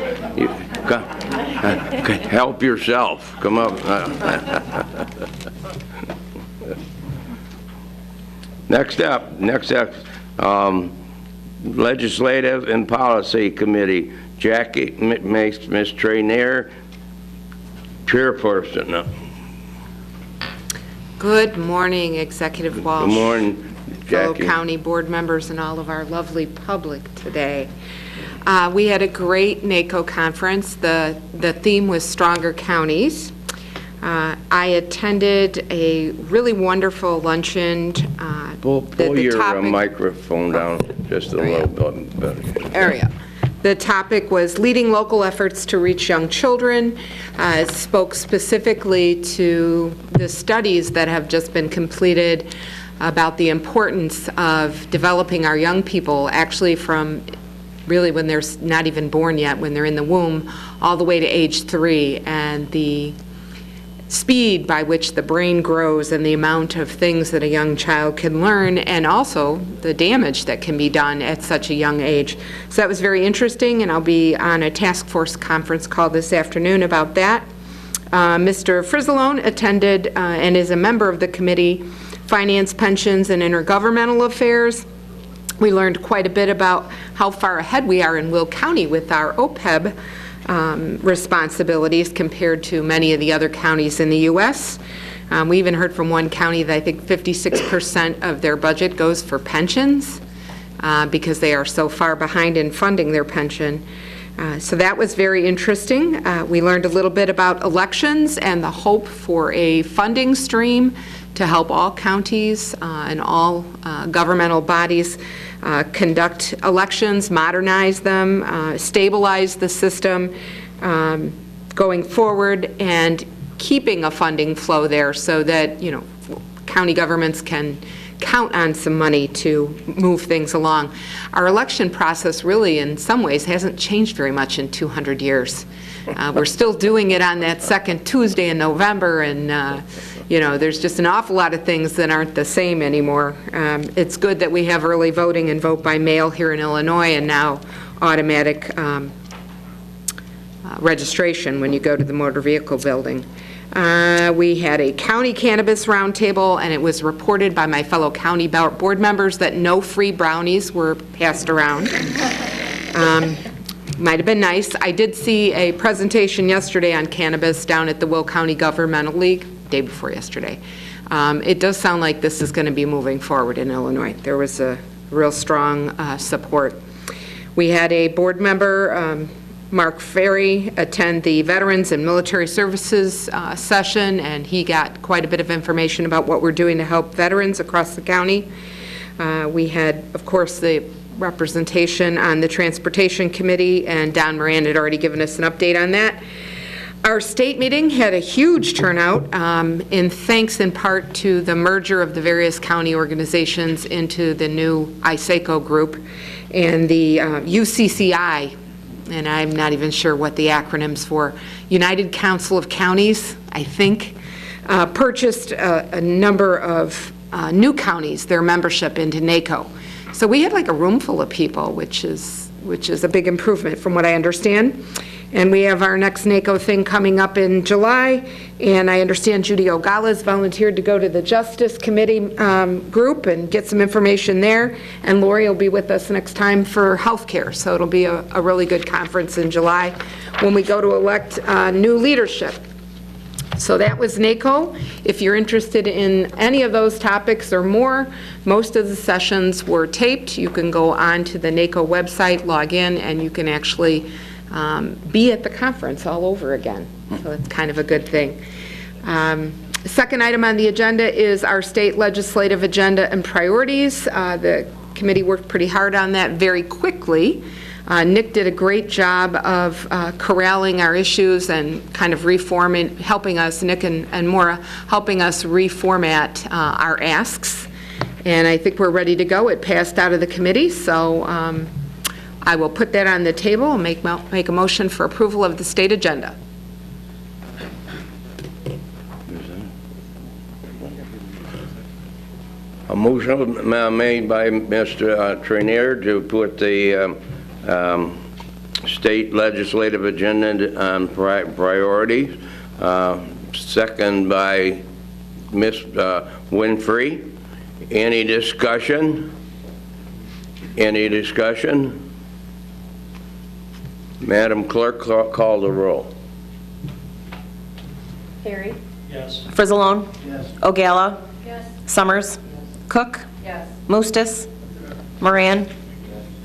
A: help yourself. Come up. Next up, Legislative and Policy Committee. Jackie makes Ms. Traynere chairperson.
N: Good morning, Executive Walsh.
A: Good morning,
N: fellow
A: Jackie.
N: county board members and all of our lovely public today. We had a great NACO conference. The theme was Stronger Counties. I attended a really wonderful luncheon.
A: Pull your microphone down just a little bit.
N: Area. The topic was leading local efforts to reach young children. It spoke specifically to the studies that have just been completed about the importance of developing our young people, actually from really when they're not even born yet, when they're in the womb, all the way to age 3, and the speed by which the brain grows and the amount of things that a young child can learn, and also the damage that can be done at such a young age. So that was very interesting, and I'll be on a task force conference call this afternoon about that. Mr. Frizzalone attended and is a member of the committee, Finance, Pensions, and Intergovernmental Affairs. We learned quite a bit about how far ahead we are in Will County with our OPEB responsibilities compared to many of the other counties in the U.S. We even heard from one county that I think 56% of their budget goes for pensions because they are so far behind in funding their pension. So that was very interesting. We learned a little bit about elections and the hope for a funding stream to help all counties and all governmental bodies conduct elections, modernize them, stabilize the system going forward, and keeping a funding flow there so that, you know, county governments can count on some money to move things along. Our election process really, in some ways, hasn't changed very much in 200 years. We're still doing it on that second Tuesday in November, and you know, there's just an awful lot of things that aren't the same anymore. It's good that we have early voting and vote by mail here in Illinois, and now automatic registration when you go to the motor vehicle building. We had a county cannabis roundtable, and it was reported by my fellow county board members that no free brownies were passed around. Might have been nice. I did see a presentation yesterday on cannabis down at the Will County Governmental League, day before yesterday. It does sound like this is going to be moving forward in Illinois. There was a real strong support. We had a board member, Mark Ferry, attend the Veterans and Military Services session, and he got quite a bit of information about what we're doing to help veterans across the county. We had, of course, the representation on the Transportation Committee, and Don Moran had already given us an update on that. Our state meeting had a huge turnout, in thanks in part to the merger of the various county organizations into the new ISACO group, and the UCCI, and I'm not even sure what the acronym's for, United Council of Counties, I think, purchased a number of new counties, their membership into NACO. So we had like a room full of people, which is a big improvement from what I understand. And we have our next NACO thing coming up in July, and I understand Judy Ogala's volunteered to go to the Justice Committee group and get some information there, and Lori will be with us next time for healthcare, so it'll be a really good conference in July when we go to elect new leadership. So that was NACO. If you're interested in any of those topics or more, most of the sessions were taped. You can go on to the NACO website, log in, and you can actually be at the conference all over again. So it's kind of a good thing. Second item on the agenda is our state legislative agenda and priorities. The committee worked pretty hard on that very quickly. Nick did a great job of corralling our issues and kind of reforming, helping us, Nick and Maura, helping us reformat our asks. And I think we're ready to go. It passed out of the committee, so I will put that on the table and make a motion for approval of the state agenda.
A: A motion made by Mr. Trainier to put the state legislative agenda on priorities. Second by Ms. Winfrey. Any discussion? Any discussion? Madam Clerk, call the roll.
C: Perry?
I: Yes.
C: Frizzalone?
I: Yes.
C: Ogala?
D: Yes.
C: Summers? Cook?
D: Yes.
C: Mostis? Moran?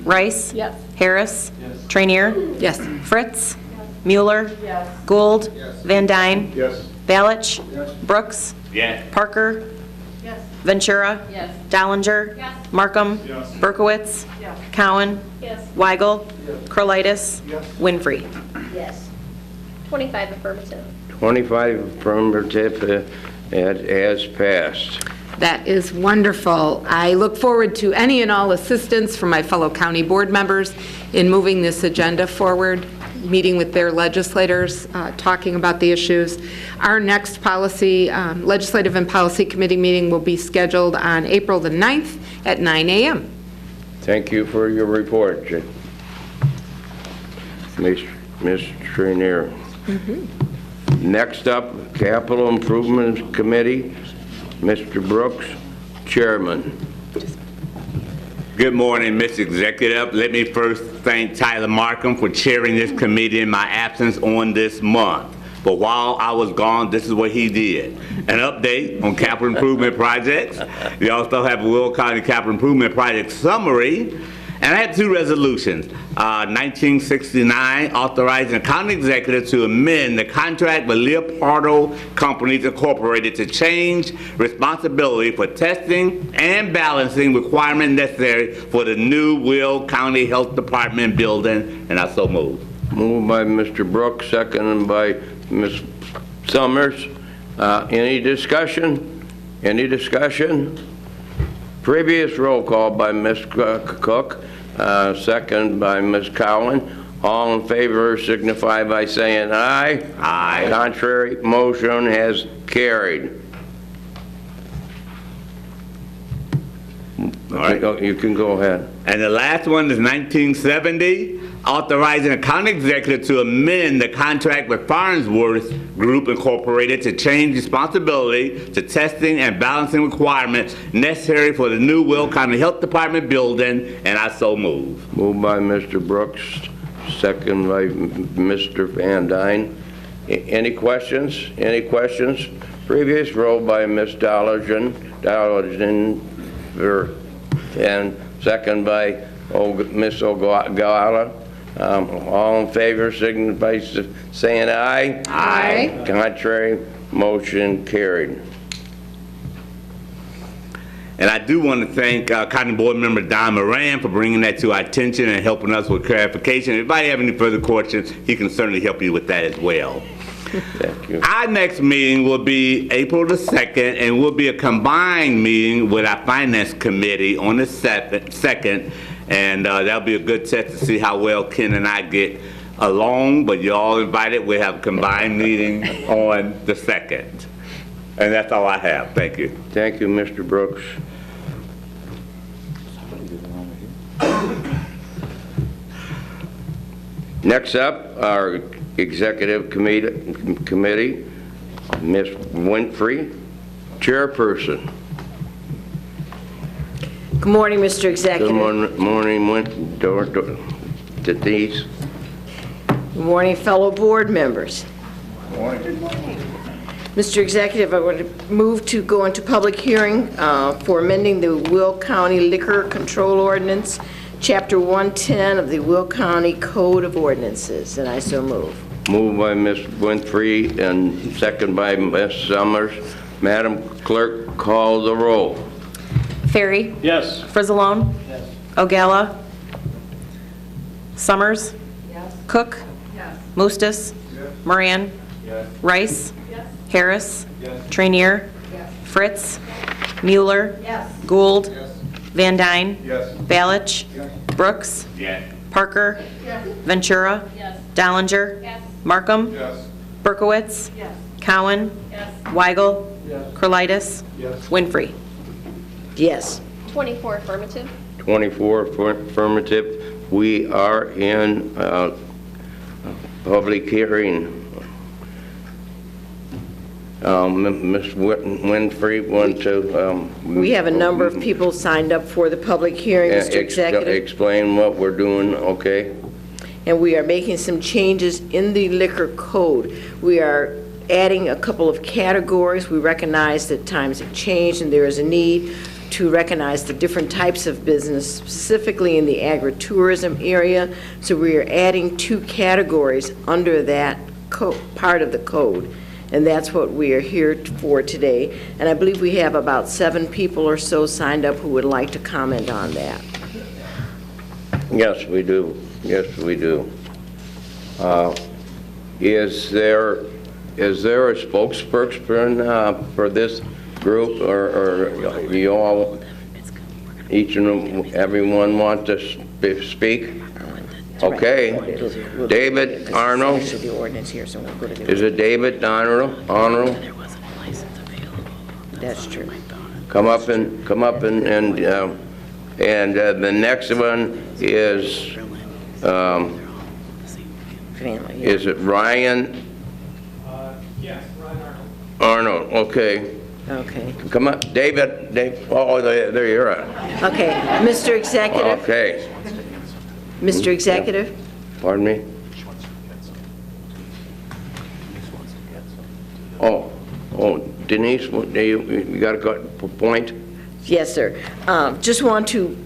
C: Rice?
D: Yes.
C: Harris?
I: Yes.
C: Trainier?
N: Yes.
C: Fritz? Mueller?
D: Yes.
C: Gould?
I: Yes.
C: Van Dyne?
I: Yes.
C: Balich?
I: Yes.
C: Brooks?
L: Yeah.
C: Parker?
D: Yes.
C: Ventura?
D: Yes.
C: Dollinger?
D: Yes.
C: Markham?
I: Yes.
C: Berkowitz?
D: Yes.
C: Cowan?
D: Yes.
C: Weigel?
I: Yes.
C: Curlitis?
I: Yes.
C: Winfrey?
D: Yes. 25 affirmative.
A: 25 affirmative as passed.
N: That is wonderful. I look forward to any and all assistance from my fellow county board members in moving this agenda forward, meeting with their legislators, talking about the issues. Our next policy, legislative and policy committee meeting will be scheduled on April the 9th at 9 a.m.
A: Thank you for your report, Ms. Trainier. Next up, Capital Improvement Committee, Mr. Brooks, Chairman.
O: Good morning, Mr. Executive. Let me first thank Tyler Markham for chairing this committee in my absence on this month. But while I was gone, this is what he did. An update on capital improvement projects. We also have a Will County Capital Improvement Project summary And I have two resolutions. 1969, authorizing the county executive to amend the contract with Leopardo Companies Incorporated to change responsibility for testing and balancing requirements necessary for the new Will County Health Department building, and I so move.
A: Moved by Mr. Brooks, seconded by Ms. Summers. Any discussion? Any discussion? Previous roll call by Ms. Cook, second by Ms. Cowan. All in favor signify by saying aye.
O: Aye.
A: Contrary, motion has carried.
O: All right.
A: You can go ahead.
O: And the last one is 1970, authorizing the county executive to amend the contract with Farnsworth Group Incorporated to change responsibility to testing and balancing requirements necessary for the new Will County Health Department building, and I so move.
A: Moved by Mr. Brooks, second by Mr. Van Dyne. Any questions? Any questions? Previous roll by Ms. Dollard, and second by Ms. O'Gala. All in favor signify by saying aye.
M: Aye.
A: Contrary, motion carried.
O: And I do want to thank County Board Member Don Moran for bringing that to our attention and helping us with clarification. If anybody have any further questions, he can certainly help you with that as well.
A: Thank you.
O: Our next meeting will be April the 2nd, and will be a combined meeting with our Finance Committee on the 2nd, and that'll be a good test to see how well Ken and I get along, but you're all invited. We have a combined meeting on the 2nd. And that's all I have. Thank you.
A: Thank you, Mr. Brooks. Next up, our Executive Committee, Ms. Winfrey, Chairperson.
P: Good morning, Mr. Executive.
A: Good morning, Denise.
P: Good morning, fellow board members.
A: Good morning.
P: Mr. Executive, I want to move to go into public hearing for amending the Will County Liquor Control Ordinance, Chapter 110 of the Will County Code of Ordinances, and I so move.
A: Moved by Ms. Winfrey and second by Ms. Summers. Madam Clerk, call the roll.
C: Ferry.
F: Yes.
C: Frizzalone. Yes. O'Gala. Summers.
D: Yes.
C: Cook.
D: Yes.
C: Mustis.
F: Yes.
C: Moran.
F: Yes.
C: Rice.
D: Yes.
C: Harris.
F: Yes.
C: Trainier.
D: Yes.
C: Fritz. Mueller.
D: Yes.
C: Gould.
F: Yes.
C: Van Dyne.
F: Yes.
C: Balich.
F: Yes.
C: Brooks.
O: Yes.
C: Parker.
D: Yes.
C: Ventura.
D: Yes.
C: Dollinger.
D: Yes.
C: Markham.
F: Yes.
D: Yes.
C: Berkowitz. Cowan.
D: Yes.
C: Weigel.
F: Yes.
C: Krolitis.
F: Yes.
C: Winfrey.
P: Yes.
D: 24 affirmative.
A: 24 affirmative. We are in public hearing. Ms. Winfrey, want to...
P: We have a number of people signed up for the public hearing, Mr. Executive,
A: Explain what we're doing, okay?
P: and we are making some changes in the liquor code. We are adding a couple of categories. We recognize that times have changed and there is a need to recognize the different types of business, specifically in the agritourism area. So we are adding 2 categories under that part of the code, and that's what we are here for today. And I believe we have about 7 people or so signed up who would like to comment on that.
A: Yes, we do. Yes, we do. Is there a spokesperson for this group, or you all, each and everyone want to speak? Okay. David Arnold? Is it David Arnold?
P: That's true.
A: Come up and the next one is, is it Ryan?
F: Yes, Ryan Arnold.
A: Arnold, okay.
P: Okay.
A: Come up, David, oh, there you're at.
P: Okay, Mr. Executive.
A: Okay.
P: Mr. Executive.
A: Pardon me? Oh, Denise, you got a point?
P: Yes, sir. Just want to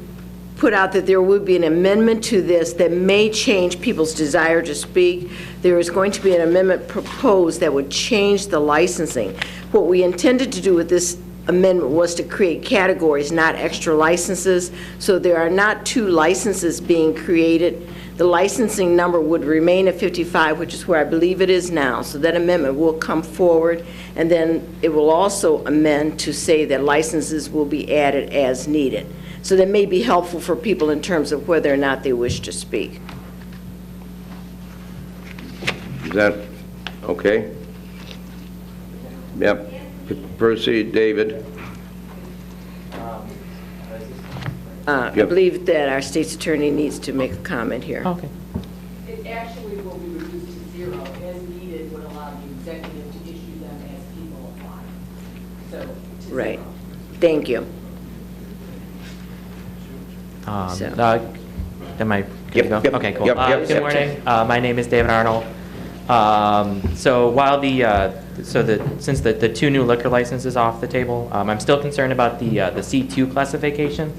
P: put out that there would be an amendment to this that may change people's desire to speak. There is going to be an amendment proposed that would change the licensing. What we intended to do with this amendment was to create categories, not extra licenses. So there are not 2 licenses being created. The licensing number would remain at 55, which is where I believe it is now. So that amendment will come forward, and then it will also amend to say that licenses will be added as needed. So that may be helpful for people in terms of whether or not they wish to speak.
A: Is that okay? Yep. Proceed, David.
P: I believe that our state's attorney needs to make a comment here.
Q: Okay.
R: It actually will be reduced to 0. As needed would allow the executive to issue them as people apply. So, to
P: Right.
R: 0.
P: Thank you.
Q: Am I good to go?
A: Yep,
Q: Okay, cool.
A: yep,
Q: Good morning. My name is David Arnold. So while since the 2 new liquor licenses off the table, I'm still concerned about the C2 classification.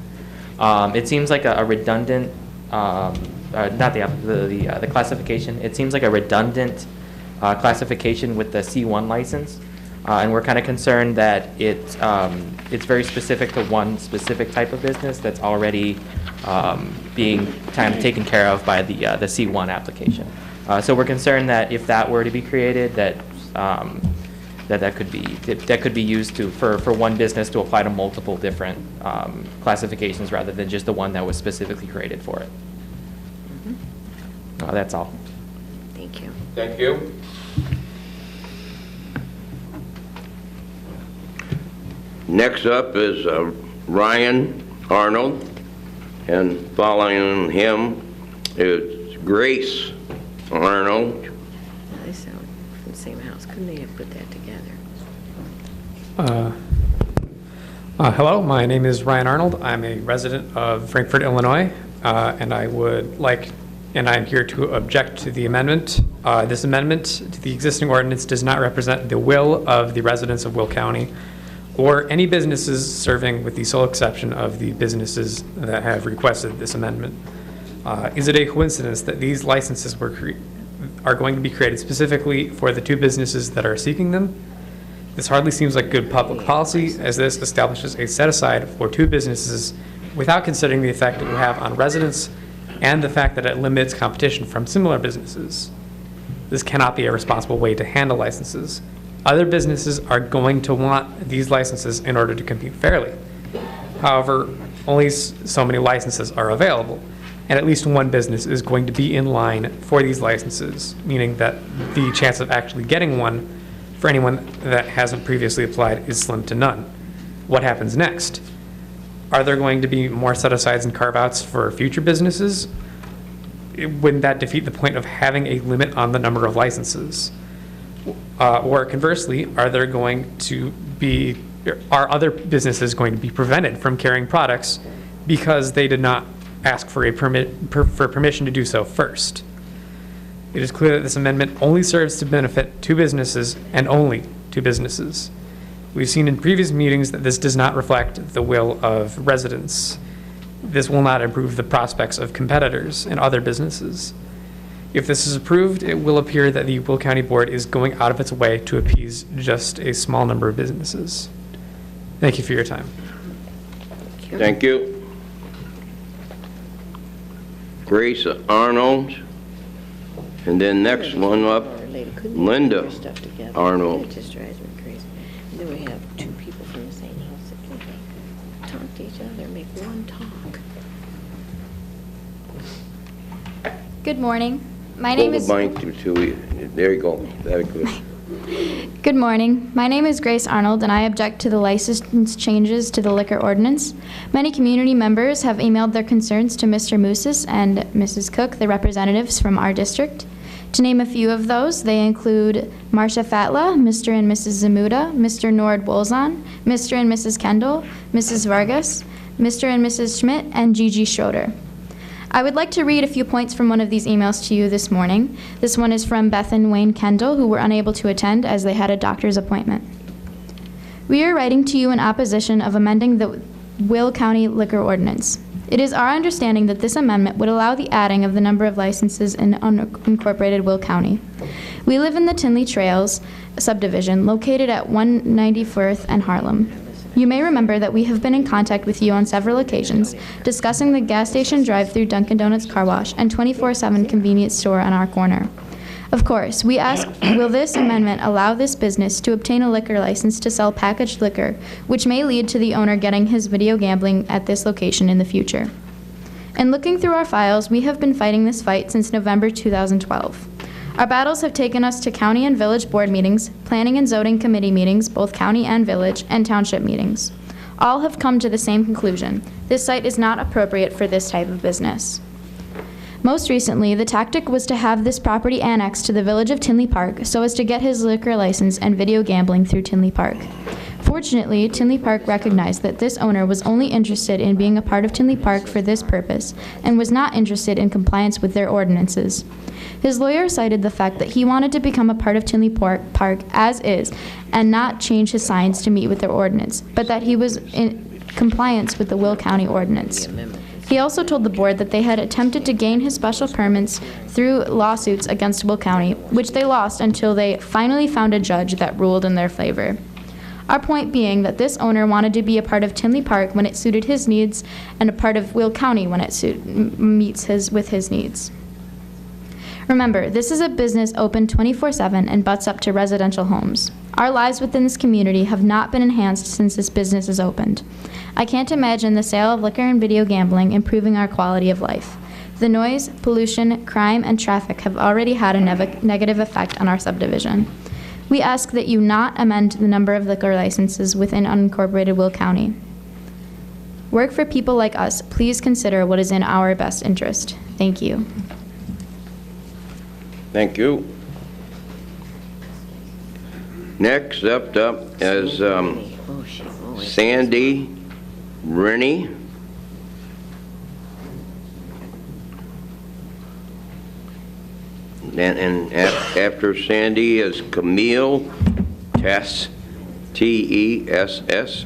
Q: It seems like a redundant, not the classification. It seems like a redundant classification with the C1 license, and we're kind of concerned that it's very specific to one specific type of business that's already being kind of taken care of by the C1 application. So we're concerned that if that were to be created, that could be used for one business to apply to multiple different classifications rather than just the one that was specifically created for it. That's all.
P: Thank you.
A: Thank you. Next up is Ryan Arnold, and following him is Grace Arnold.
P: They sound from the same house. Couldn't they have put that together?
S: Hello, my name is Ryan Arnold. I'm a resident of Frankfort, Illinois, and I'm here to object to the amendment. This amendment to the existing ordinance does not represent the will of the residents of Will County or any businesses serving, with the sole exception of the businesses that have requested this amendment. Is it a coincidence that these licenses are going to be created specifically for the 2 businesses that are seeking them? This hardly seems like good public policy, as this establishes a set-aside for 2 businesses without considering the effect it will have on residents and the fact that it limits competition from similar businesses. This cannot be a responsible way to handle licenses. Other businesses are going to want these licenses in order to compete fairly. However, only so many licenses are available, and at least one business is going to be in line for these licenses, meaning that the chance of actually getting one for anyone that hasn't previously applied is slim to none. What happens next? Are there going to be more set-asides and carve-outs for future businesses? Wouldn't that defeat the point of having a limit on the number of licenses? Or conversely, are other businesses going to be prevented from carrying products because they did not ask for permission to do so first? It is clear that this amendment only serves to benefit 2 businesses and only 2 businesses. We've seen in previous meetings that this does not reflect the will of residents. This will not improve the prospects of competitors and other businesses. If this is approved, it will appear that the Will County Board is going out of its way to appease just a small number of businesses. Thank you for your time.
A: Thank you. Grace Arnold. And then next one up, Linda Arnold.
P: It just drives me crazy. And then we have 2 people from the same house that can't talk to each other, make one talk.
T: Good morning. My name is...
A: There you go. Very good.
T: Good morning. My name is Grace Arnold, and I object to the license changes to the liquor ordinance. Many community members have emailed their concerns to Mr. Moussis and Mrs. Cook, the representatives from our district. To name a few of those, they include Marcia Fatla, Mr. and Mrs. Zamuda, Mr. Nord Wolzon, Mr. and Mrs. Kendall, Mrs. Vargas, Mr. and Mrs. Schmidt, and Gigi Schroeder. I would like to read a few points from one of these emails to you this morning. This one is from Beth and Wayne Kendall, who were unable to attend as they had a doctor's appointment. We are writing to you in opposition of amending the Will County Liquor Ordinance. It is our understanding that this amendment would allow the adding of the number of licenses in unincorporated Will County. We live in the Tinley Trails subdivision located at 194th and Harlem. You may remember that we have been in contact with you on several occasions discussing the gas station drive-through Dunkin' Donuts car wash and 24/7 convenience store on our corner. Of course, we ask, will this amendment allow this business to obtain a liquor license to sell packaged liquor, which may lead to the owner getting his video gambling at this location in the future? In looking through our files, we have been fighting this fight since November 2012. Our battles have taken us to county and village board meetings, planning and zoning committee meetings, both county and village, and township meetings. All have come to the same conclusion. This site is not appropriate for this type of business. Most recently, the tactic was to have this property annexed to the village of Tinley Park so as to get his liquor license and video gambling through Tinley Park. Fortunately, Tinley Park recognized that this owner was only interested in being a part of Tinley Park for this purpose and was not interested in compliance with their ordinances. His lawyer cited the fact that he wanted to become a part of Tinley Park as is and not change his signs to meet with their ordinance, but that he was in compliance with the Will County ordinance. He also told the board that they had attempted to gain his special permits through lawsuits against Will County, which they lost until they finally found a judge that ruled in their favor. Our point being that this owner wanted to be a part of Tinley Park when it suited his needs and a part of Will County when it meets with his needs. Remember, this is a business open 24/7 and butts up to residential homes. Our lives within this community have not been enhanced since this business is opened. I can't imagine the sale of liquor and video gambling improving our quality of life. The noise, pollution, crime, and traffic have already had a negative effect on our subdivision. We ask that you not amend the number of liquor licenses within unincorporated Will County. Work for people like us. Please consider what is in our best interest. Thank you.
A: Thank you. Next up is Sandy Rennie. And after Sandy is Camille Tess, Tess.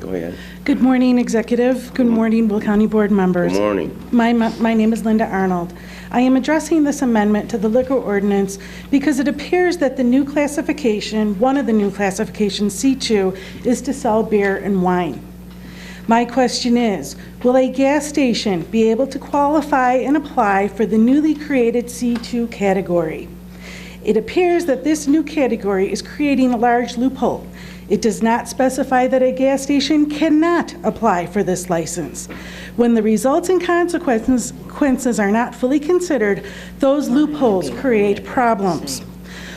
A: Go ahead.
U: Good morning, Executive. Good morning, Will County Board members.
A: Good morning.
U: My name is Linda Arnold. I am addressing this amendment to the liquor ordinance because it appears that the new classification, one of the new classifications, C2, is to sell beer and wine. My question is, will a gas station be able to qualify and apply for the newly created C2 category? It appears that this new category is creating a large loophole. It does not specify that a gas station cannot apply for this license. When the results and consequences are not fully considered, those loopholes create problems.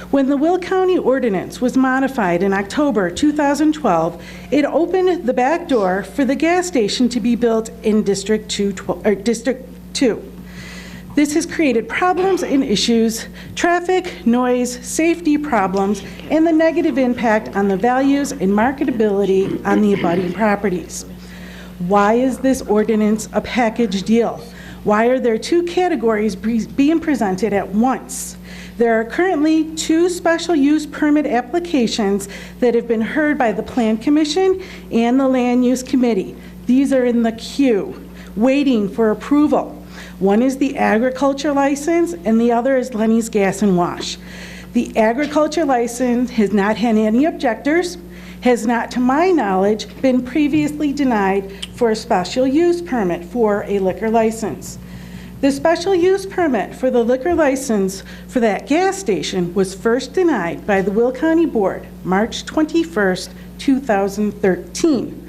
U: When the Will County ordinance was modified in October 2012, it opened the back door for the gas station to be built in District 2. This has created problems and issues, traffic, noise, safety problems, and the negative impact on the values and marketability on the abutting properties. Why is this ordinance a package deal? Why are there two categories being presented at once? There are currently two special use permit applications that have been heard by the Plan Commission and the Land Use Committee. These are in the queue, waiting for approval. One is the agriculture license, and the other is Lenny's Gas and Wash. The agriculture license has not had any objectors, has not, to my knowledge, been previously denied for a special use permit for a liquor license. The special use permit for the liquor license for that gas station was first denied by the Will County Board, March 21st, 2013.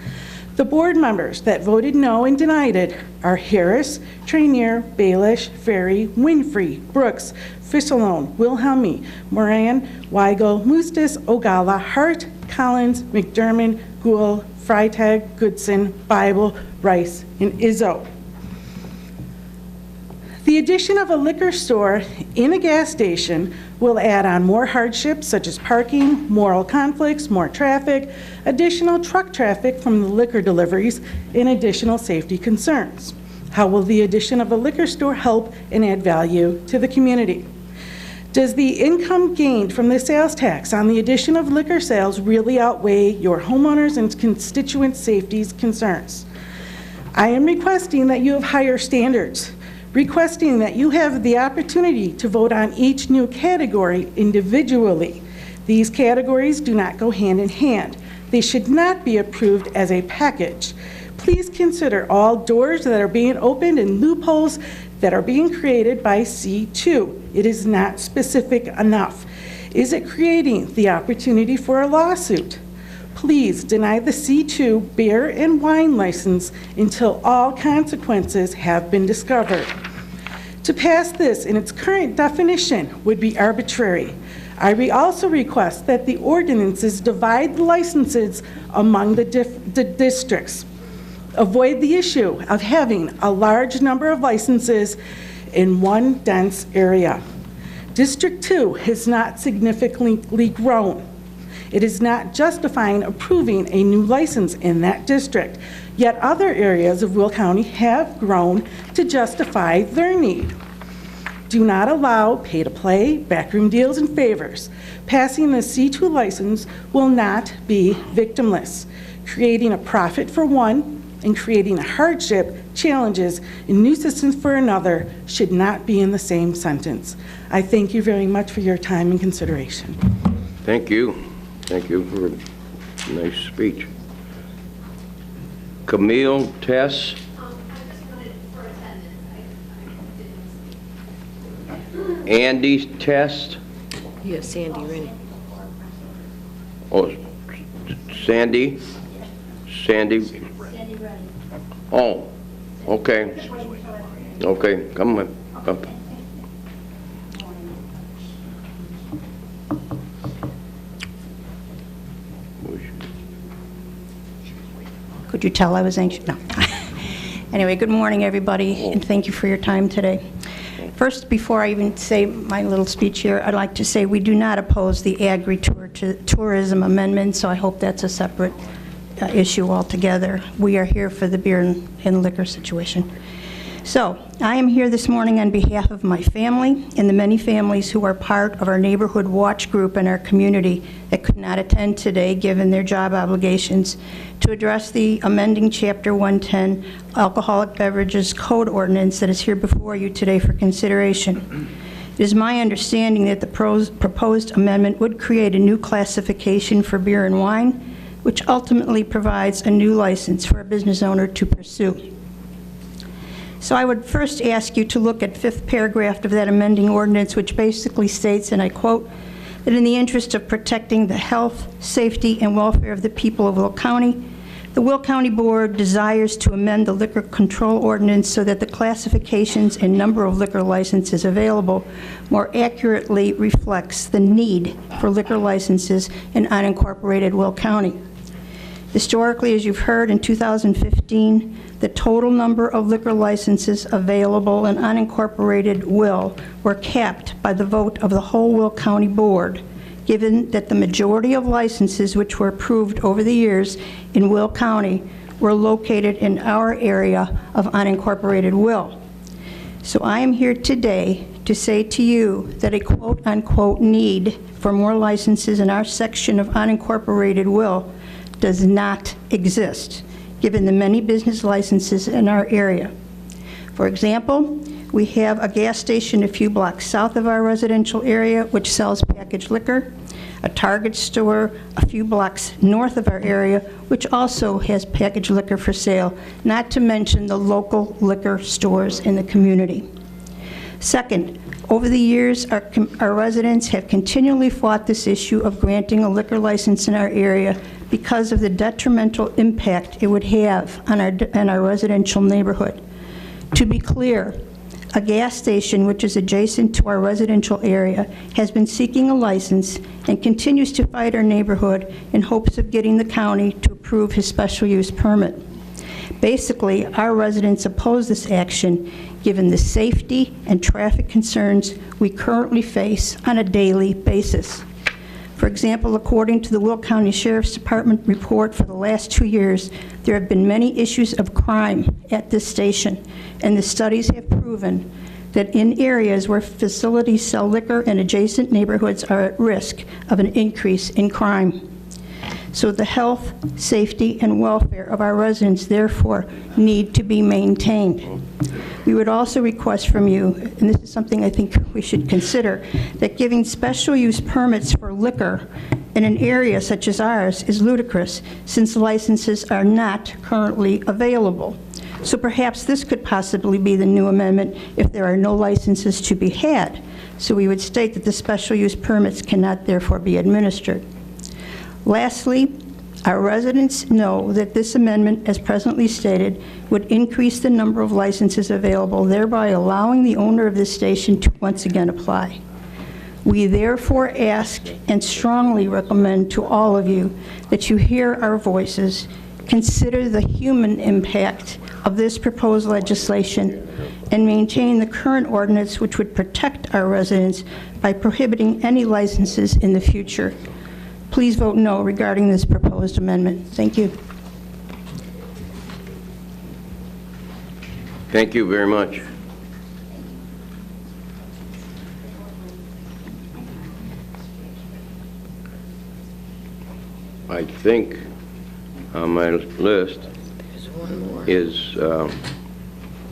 U: The board members that voted no and denied it are Harris, Trainier, Baelish, Ferry, Winfrey, Brooks, Fischelone, Wilhelmi, Moran, Weigel, Mustis, Ogala, Hart, Collins, McDermott, Gould, Freitag, Goodson, Bible, Rice, and Izzo. The addition of a liquor store in a gas station will add on more hardships such as parking, moral conflicts, more traffic, additional truck traffic from the liquor deliveries, and additional safety concerns. How will the addition of a liquor store help and add value to the community? Does the income gained from the sales tax on the addition of liquor sales really outweigh your homeowners and constituent safety concerns? I am requesting that you have higher standards, requesting that you have the opportunity to vote on each new category individually. These categories do not go hand in hand. They should not be approved as a package. Please consider all doors that are being opened and loopholes that are being created by C2. It is not specific enough. Is it creating the opportunity for a lawsuit? Please deny the C2 beer and wine license until all consequences have been discovered. To pass this in its current definition would be arbitrary. I also request that the ordinances divide the licenses among the districts. Avoid the issue of having a large number of licenses in one dense area. District 2 has not significantly grown. It is not justifying approving a new license in that district, yet other areas of Will County have grown to justify their need. Do not allow pay-to-play, backroom deals, and favors. Passing the C2 license will not be victimless. Creating a profit for one and creating a hardship, challenges, and nuisance for another should not be in the same sentence. I thank you very much for your time and consideration.
A: Thank you. Thank you for a nice speech. Camille Tess. Andy Test.
P: Yes, Sandy Rennie.
A: Oh, Sandy? Sandy? Oh, okay. Okay, come on, up.
B: Could you tell I was anxious? No. Anyway, good morning, everybody, and thank you for your time today. First, before I even say my little speech here, I'd like to say we do not oppose the agri-tourism amendment, so I hope that's a separate issue altogether. We are here for the beer and liquor situation. So, I am here this morning on behalf of my family and the many families who are part of our neighborhood watch group in our community that could not attend today given their job obligations to address the amending Chapter 110 Alcoholic Beverages Code Ordinance that is here before you today for consideration. It is my understanding that the proposed amendment would create a new classification for beer and wine, which ultimately provides a new license for a business owner to pursue. So I would first ask you to look at 5th paragraph of that amending ordinance, which basically states, and I quote, that in the interest of protecting the health, safety, and welfare of the people of Will County, the Will County Board desires to amend the liquor control ordinance so that the classifications and number of liquor licenses available more accurately reflects the need for liquor licenses in unincorporated Will County. Historically, as you've heard, in 2015, the total number of liquor licenses available in unincorporated Will were capped by the vote of the whole Will County Board, given that the majority of licenses which were approved over the years in Will County were located in our area of unincorporated Will. So I am here today to say to you that a quote-unquote need for more licenses in our section of unincorporated Will does not exist, given the many business licenses in our area. For example, we have a gas station a few blocks south of our residential area which sells packaged liquor, a Target store a few blocks north of our area which also has packaged liquor for sale, not to mention the local liquor stores in the community. Second, over the years, our residents have continually fought this issue of granting a liquor license in our area because of the detrimental impact it would have on our residential neighborhood. To be clear, a gas station which is adjacent to our residential area has been seeking a license and continues to fight our neighborhood in hopes of getting the county to approve his special use permit. Basically, our residents oppose this action given the safety and traffic concerns we currently face on a daily basis. For example, according to the Will County Sheriff's Department report for the last 2 years, there have been many issues of crime at this station, and the studies have proven that in areas where facilities sell liquor and adjacent neighborhoods are at risk of an increase in crime. So the health, safety, and welfare of our residents therefore need to be maintained. We would also request from you, and this is something I think we should consider, that giving special use permits for liquor in an area such as ours is ludicrous, since licenses are not currently available. So perhaps this could possibly be the new amendment if there are no licenses to be had. So we would state that the special use permits cannot therefore be administered. Lastly, our residents know that this amendment, as presently stated, would increase the number of licenses available, thereby allowing the owner of this station to once again apply. We therefore ask and strongly recommend to all of you that you hear our voices, consider the human impact of this proposed legislation, and maintain the current ordinance which would protect our residents by prohibiting any licenses in the future. Please vote no regarding this proposed amendment. Thank you.
A: Thank you very much. I think on my list is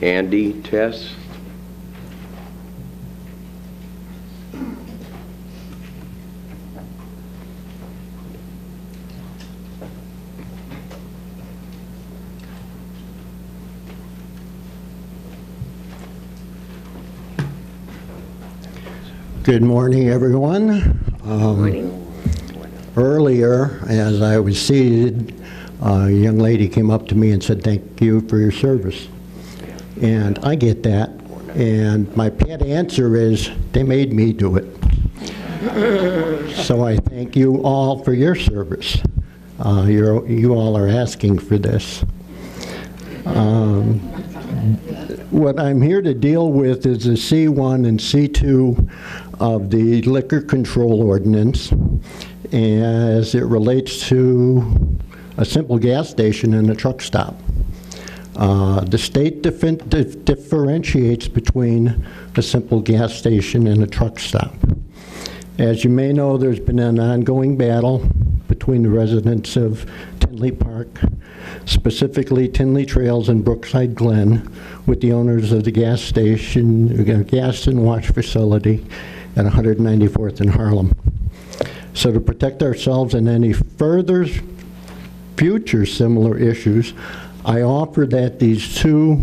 A: Andy Tess.
G: Good morning, everyone. Earlier, as I was seated, a young lady came up to me and said, "Thank you for your service." And I get that. And my pat answer is, they made me do it. So I thank you all for your service. You all are asking for this. What I'm here to deal with is the C1 and C2 of the Liquor Control Ordinance as it relates to a simple gas station and a truck stop. The state differentiates between a simple gas station and a truck stop. As you may know, there's been an ongoing battle between the residents of Tinley Park, specifically Tinley Trails and Brookside Glen, with the owners of the gas station, gas and wash facility at 194th and Harlem. So to protect ourselves and any further future similar issues, I offer that these two,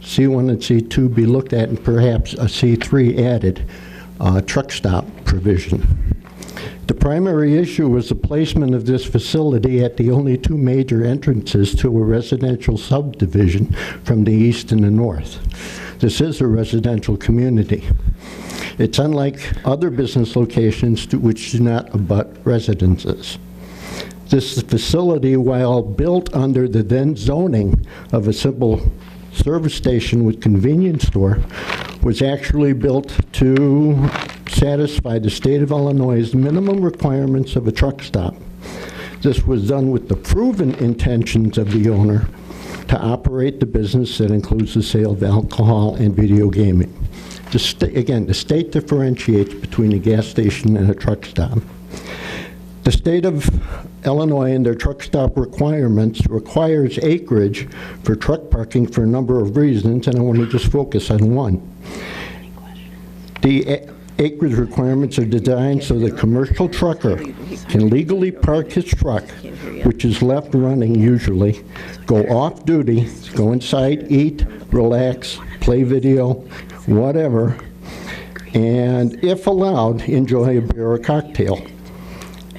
G: C1 and C2, be looked at and perhaps a C3 added, truck stop provision. The primary issue was the placement of this facility at the only two major entrances to a residential subdivision from the east and the north. This is a residential community. It's unlike other business locations which do not abut residences. This facility, while built under the then zoning of a simple service station with convenience store, was actually built to satisfy the state of Illinois' minimum requirements of a truck stop. This was done with the proven intentions of the owner to operate the business that includes the sale of alcohol and video gaming. Again, the state differentiates between a gas station and a truck stop. The state of Illinois and their truck stop requirements requires acreage for truck parking for a number of reasons, and I want to just focus on one. The acreage requirements are designed so the commercial trucker can legally park his truck, which is left running usually, go off duty, go inside, eat, relax, play video, whatever, and if allowed, enjoy a beer or cocktail.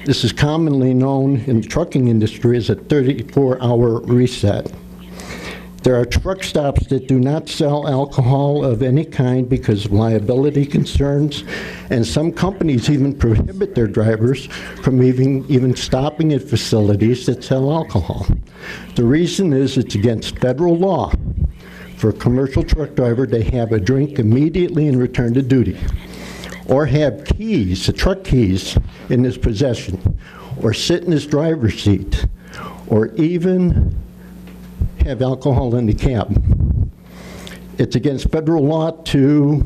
G: This is commonly known in the trucking industry as a 34-hour reset. There are truck stops that do not sell alcohol of any kind because of liability concerns, and some companies even prohibit their drivers from even stopping at facilities that sell alcohol. The reason is it's against federal law for a commercial truck driver to have a drink immediately and return to duty, or have keys, truck keys, in his possession, or sit in his driver's seat, or even have alcohol in the cab. It's against federal law to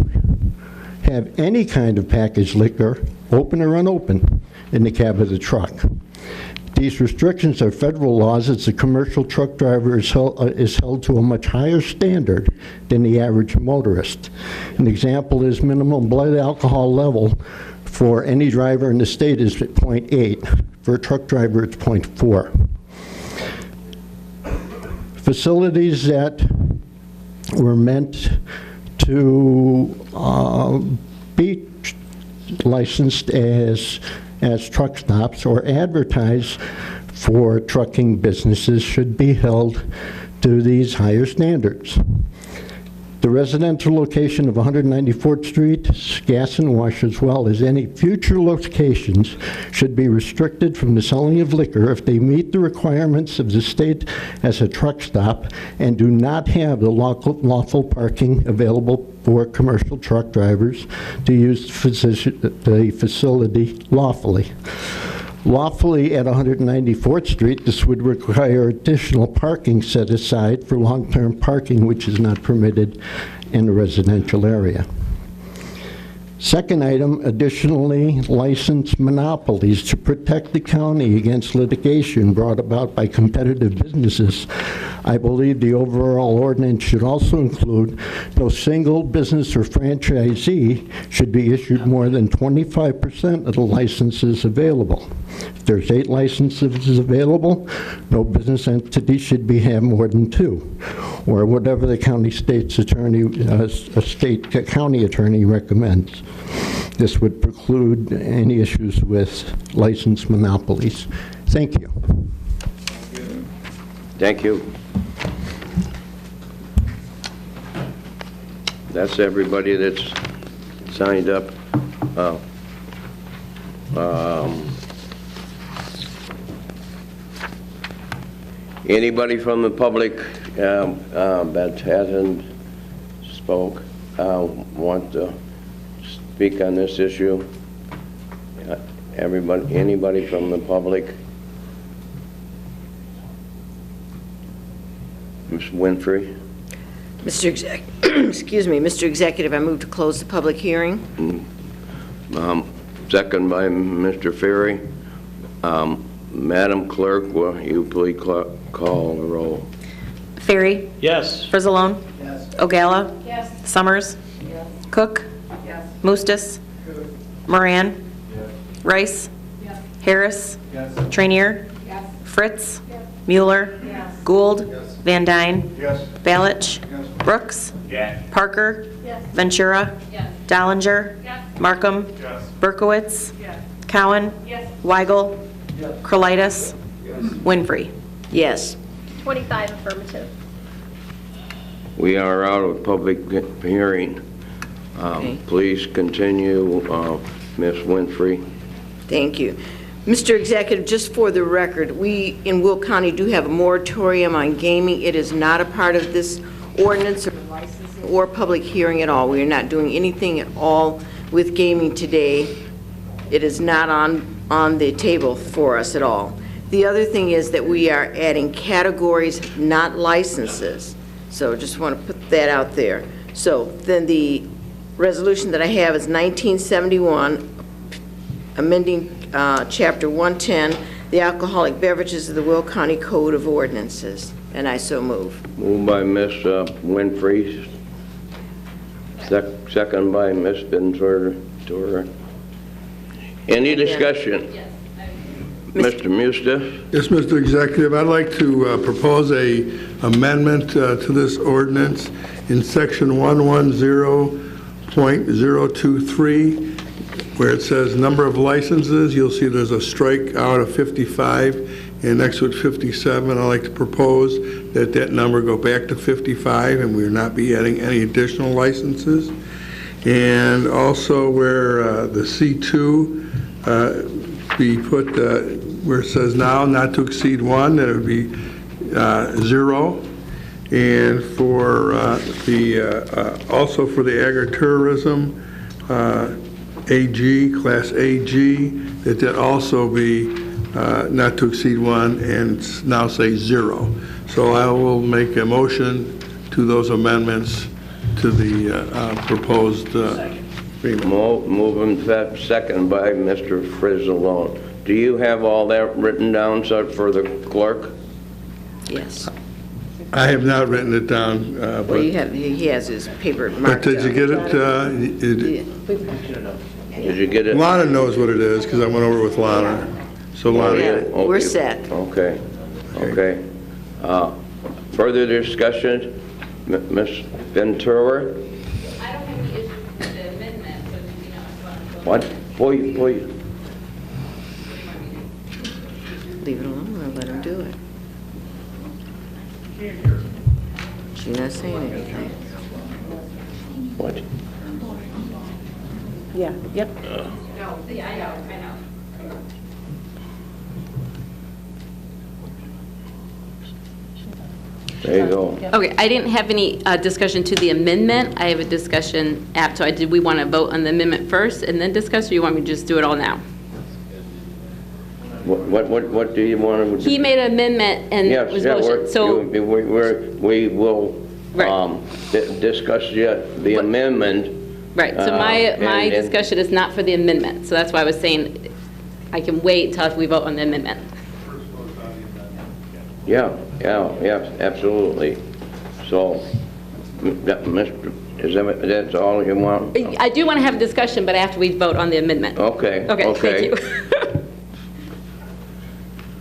G: have any kind of packaged liquor, open or unopened, in the cab of the truck. These restrictions are federal laws as the commercial truck driver is held to a much higher standard than the average motorist. An example is minimum blood alcohol level for any driver in the state is at 0.8. For a truck driver, it's 0.4. Facilities that were meant to be licensed as truck stops or advertise for trucking businesses should be held to these higher standards. The residential location of 194th Street, gas and wash, as well as any future locations, should be restricted from the selling of liquor if they meet the requirements of the state as a truck stop and do not have the lawful parking available for commercial truck drivers to use the facility lawfully. Lawfully at 194th Street, this would require additional parking set aside for long-term parking, which is not permitted in the residential area. Second item, additionally, license monopolies to protect the county against litigation brought about by competitive businesses. I believe the overall ordinance should also include no single business or franchisee should be issued more than 25% of the licenses available. If there's 8 licenses available, no business entity should have more than 2, or whatever the county county attorney recommends. This would preclude any issues with license monopolies. Thank you.
A: Thank you. That's everybody that's signed up. Anybody from the public that hasn't spoke want to speak on this issue? Anybody from the public? Ms. Winfrey?
P: Excuse me, Mr. Executive, I move to close the public hearing.
A: Second by Mr. Ferry. Madam Clerk, will you please call the roll?
C: Ferry?
I: Yes.
C: Frizzalone?
I: Yes.
C: Ogala?
R: Yes.
C: Summers?
R: Yes.
C: Cook?
R: Yes.
C: Mustis? Moran?
I: Yes.
C: Rice?
R: Yes.
C: Harris?
I: Yes.
C: Trainier?
R: Yes.
C: Fritz?
R: Yes.
C: Mueller?
R: Yes.
C: Gould?
I: Yes.
C: Van Dyne?
I: Yes.
C: Balich?
I: Yes.
C: Brooks?
I: Yes.
C: Parker?
R: Yes.
C: Ventura?
R: Yes.
C: Dollinger?
R: Yes.
C: Markham?
I: Yes.
C: Berkowitz?
R: Yes.
C: Cowan?
R: Yes.
C: Weigel?
I: Yes.
C: Krolitis?
I: Yes.
C: Winfrey?
P: Yes.
R: 25 affirmative.
A: We are out of public hearing.
P: Okay.
A: Please continue, Ms. Winfrey.
P: Thank you. Mr. Executive, just for the record, we in Will County do have a moratorium on gaming. It is not a part of this ordinance or licensing or public hearing at all. We are not doing anything at all with gaming today. It is not on the table for us at all. The other thing is that we are adding categories, not licenses. So just want to put that out there. So then the resolution that I have is 1971, amending Chapter 110, the alcoholic beverages of the Will County Code of Ordinances, and I so move.
A: Moved by Ms. Winfrey, second by Ms. Ventura. Any discussion?
R: Yes.
A: Mr. Musta?
I: Yes, Mr. Executive, I'd like to propose a amendment to this ordinance in section 110.023, where it says number of licenses. You'll see there's a strike out of 55 and next to it 57. I'd like to propose that that number go back to 55 and we will not be adding any additional licenses. And also where the C2 be put where it says now not to exceed 1, that it would be 0. And for also for the agritourism AG, Class AG, that also be not to exceed 1 and now say 0. So I will make a motion to those amendments to the proposed agreement.
A: Moving second by Mr. Frizzalone. Do you have all that written down for the clerk?
P: Yes.
I: I have not written it down,
P: Well,
I: but
P: he has his paper
I: but
P: marked
I: did you
P: down.
I: get it?
A: Did you get it?
I: Lana knows what it is, because I went over with Lana. So Lana,
A: Okay.
P: We're set.
A: Okay, okay. Further discussion? Ms. Ventura?
D: I don't have any issues with the amendment, but
A: What? Please.
P: Leave it alone or let him do it. She's not saying anything.
A: What?
C: Yeah, yep.
D: No, yeah, I know.
A: There you go.
C: Okay, I didn't have any discussion to the amendment. I have a discussion after. Did we want to vote on the amendment first and then discuss, or you want me to just do it all now?
A: What do you want to?
C: He made an amendment and
A: Yes,
C: was
A: yeah,
C: motion, so,
A: we will discuss yet the amendment.
C: right, so my
A: and-
C: discussion is not for the amendment, so that's why I was saying I can wait until we vote on the amendment.
A: Yeah, absolutely. So, Mr., that's all you want?
C: I do want to have a discussion, but after we vote on the amendment.
A: Okay.
C: Okay, thank you.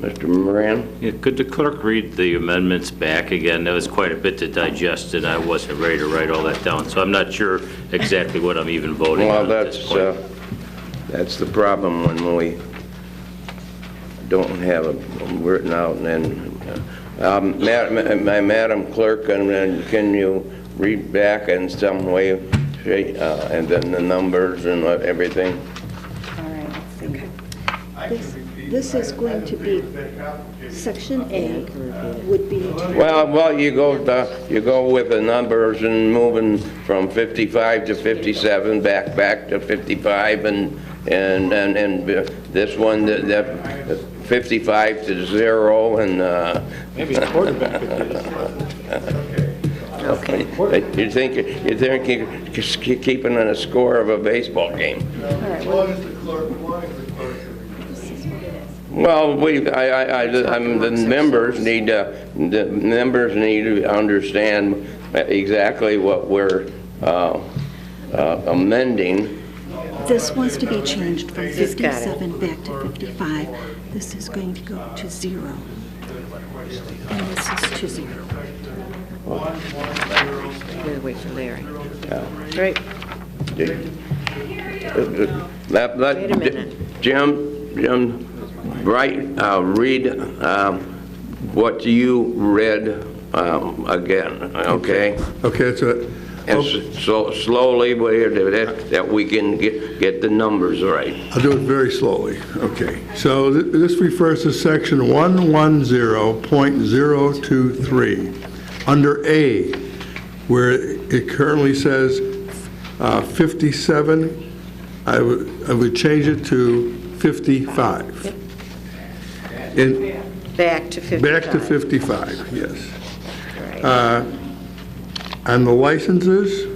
A: Mr. Moran?
L: Yeah, could the clerk read the amendments back again? There was quite a bit to digest, and I wasn't ready to write all that down, so I'm not sure exactly what I'm even voting
A: Well,
L: on at this point.
A: that's the problem when we don't have it written out. And then, Madam Clerk, and can you read back in some way, and then the numbers and everything?
E: All right, let's see. This is going to be, Section A would be...
A: Well, you go with the numbers and moving from 55 to 57, back to 55, and this one, that 55 to 0, and
F: Maybe a quarterback could do
A: okay. You think you're keeping on a score of a baseball game?
E: As long as the clerk,
A: Well, the members need to understand exactly what we're amending.
E: This was to be changed from 57 back to 55. This is going to go to 0. And this is to 0.
P: We'll wait for Larry.
A: Right.
P: Wait a minute.
A: Jim, read what you read again, okay?
I: okay, so
A: And so slowly, that we can get the numbers right.
I: I'll do it very slowly. Okay, so this refers to section 110.023, under A, where it currently says 57, I would change it to 55.
P: Back to 55.
I: Back to 55, yes. On the licenses,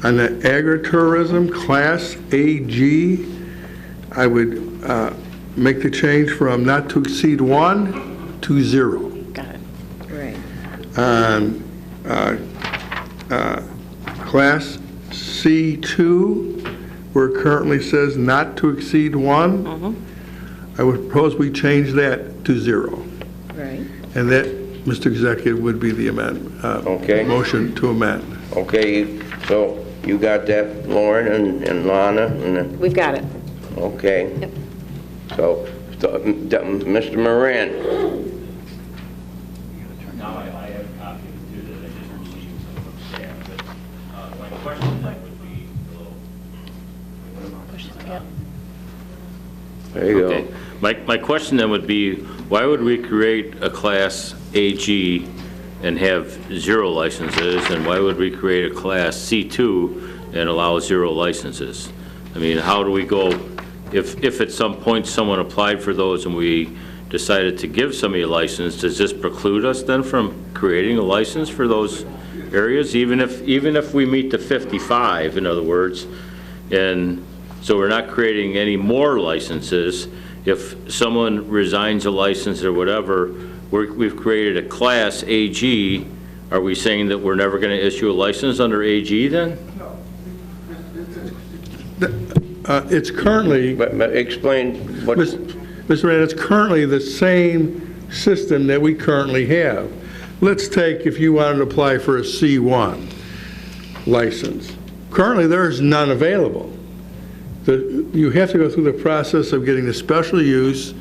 I: on the agritourism Class AG, I would make the change from not to exceed 1 to 0.
P: Got it. Right.
I: On Class C2, where it currently says not to exceed 1, I would propose we change that to 0.
P: Right.
I: And that, Mr. Executive, would be the amendment.
A: Okay.
I: Motion to amend.
A: Okay, so you got that, Lauren and Lana?
C: We've got it.
A: Okay.
C: Yep.
A: So, Mr. Moran?
L: Now I have copies too that I just received from staff, but my question then would be,
A: There you
L: okay.
A: go.
L: My question then would be, why would we create a Class AG and have 0 licenses, and why would we create a Class C2 and allow 0 licenses? I mean, how do we go, if at some point someone applied for those and we decided to give somebody a license, does this preclude us then from creating a license for those areas, even if we meet the 55, in other words? And so we're not creating any more licenses, if someone resigns a license or whatever, we've created a class AG, are we saying that we're never going to issue a license under AG then?
I: It's currently...
A: Explain what...
I: Mr. Rand, it's currently the same system that we currently have. Let's take, if you wanted to apply for a C1 license. Currently, there's none available. You have to go through the process of getting the special use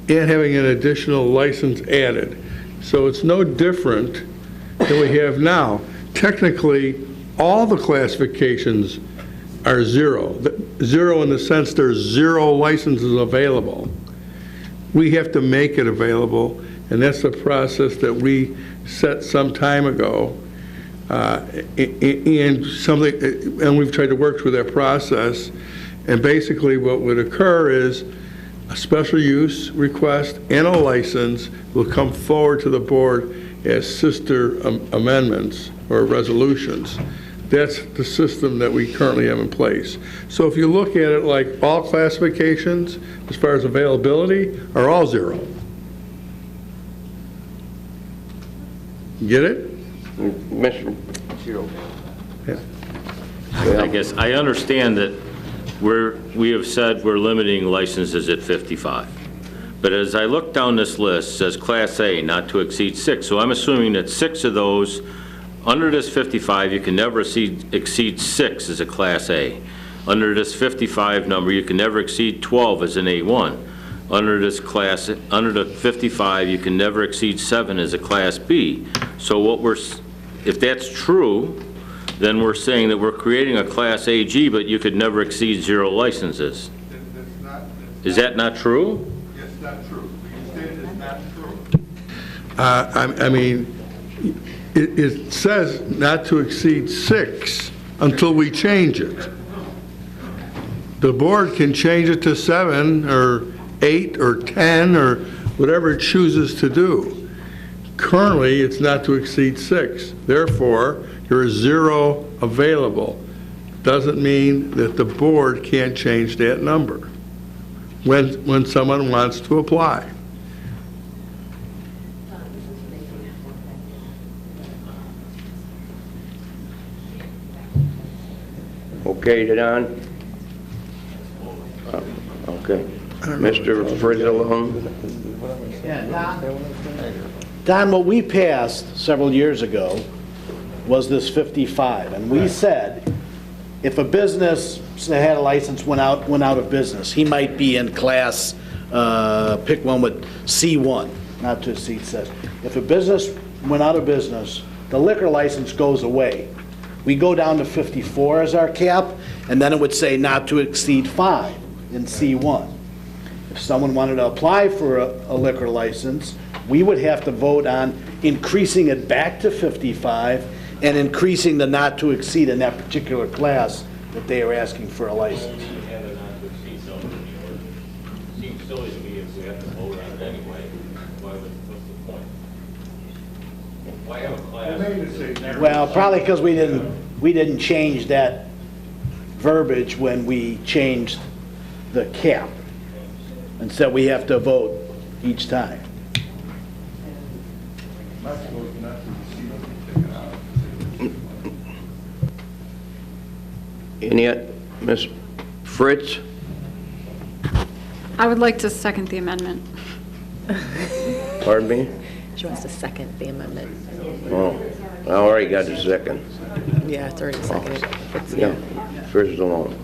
I: and having an additional license added. So it's no different than we have now. Technically, all the classifications are zero. Zero in the sense there's 0 licenses available. We have to make it available, and that's the process that we set some time ago. And we've tried to work through that process. And basically what would occur is a special use request and a license will come forward to the board as sister amendments or resolutions. That's the system that we currently have in place. So if you look at it like all classifications, as far as availability, are all 0. Get it?
A: Mr.
I: Yeah.
L: I guess I understand that we have said we're limiting licenses at 55. But as I look down this list, it says Class A, not to exceed 6. So I'm assuming that 6 of those, under this 55, you can never exceed 6 as a Class A. Under this 55 number, you can never exceed 12 as an A1. Under this class, under the 55, you can never exceed 7 as a Class B. So if that's true, then we're saying that we're creating a Class AG, but you could never exceed 0 licenses. Is that not true?
I: It's not true. You stated it's not true. I mean, it says not to exceed 6 until we change it. The board can change it to 7 or 8 or 10 or whatever it chooses to do. Currently, it's not to exceed 6. Therefore, there is 0 available. Doesn't mean that the board can't change that number when someone wants to apply.
A: Okay, Don? Okay. Mr. Frizzalone?
H: Yeah, Don, what we passed several years ago was this 55, and we said if a business that had a license went out of business, he might be in class, pick one with C1, not to exceed 6. If a business went out of business, the liquor license goes away. We go down to 54 as our cap, and then it would say not to exceed 5 in C1. If someone wanted to apply for a liquor license, we would have to vote on increasing it back to 55 and increasing the not to exceed in that particular class that they are asking for a license.
L: Seems silly to me if we have to vote on it anyway. What's the point? Why have a class?
H: Well, probably because we didn't change that verbiage when we changed the cap. And so we have to vote each time.
A: Any, Ms. Fritz?
V: I would like to second the amendment.
A: Pardon me?
C: She wants to second the amendment.
A: Oh, I already got a second.
C: Yeah, it's already seconded.
A: Yeah, Frizzalone.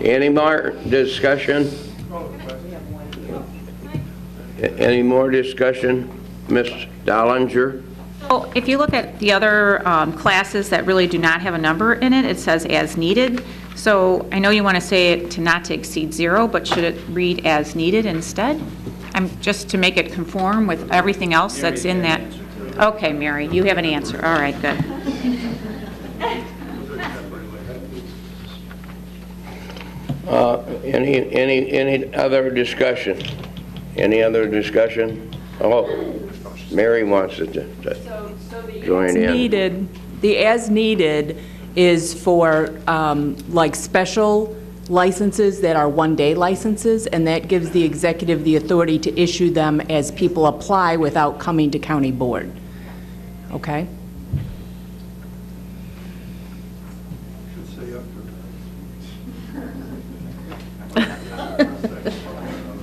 A: Any more discussion? Any more discussion? Ms. Dollinger?
W: Well, if you look at the other classes that really do not have a number in it, it says as needed. So I know you want to say it to not to exceed 0, but should it read as needed instead? Just to make it conform with everything else that's in that. Okay, Mary, you have an answer. All right, good.
A: Any other discussion? Any other discussion? Oh, Mary wants to join in.
R: The as needed is for like special licenses that are one-day licenses, and that gives the executive the authority to issue them as people apply without coming to county board. Okay?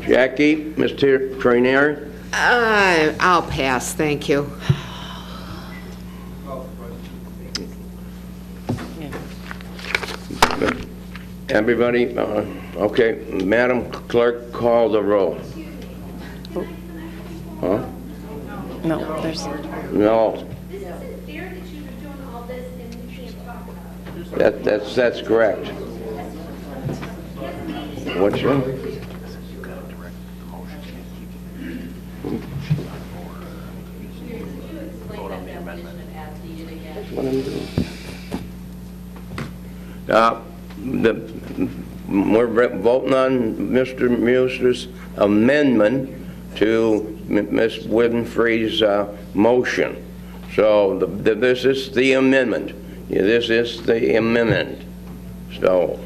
A: Jackie, Mr. Trainier?
N: I'll pass, thank you.
A: Everybody, okay, Madam Clerk, call the roll. Huh?
C: No, there's...
A: No. That's correct. What's that? That's what I'm doing. We're voting on Mr. Muser's amendment to Ms. Winfrey's motion. So this is the amendment. Yeah, this is the amendment. So,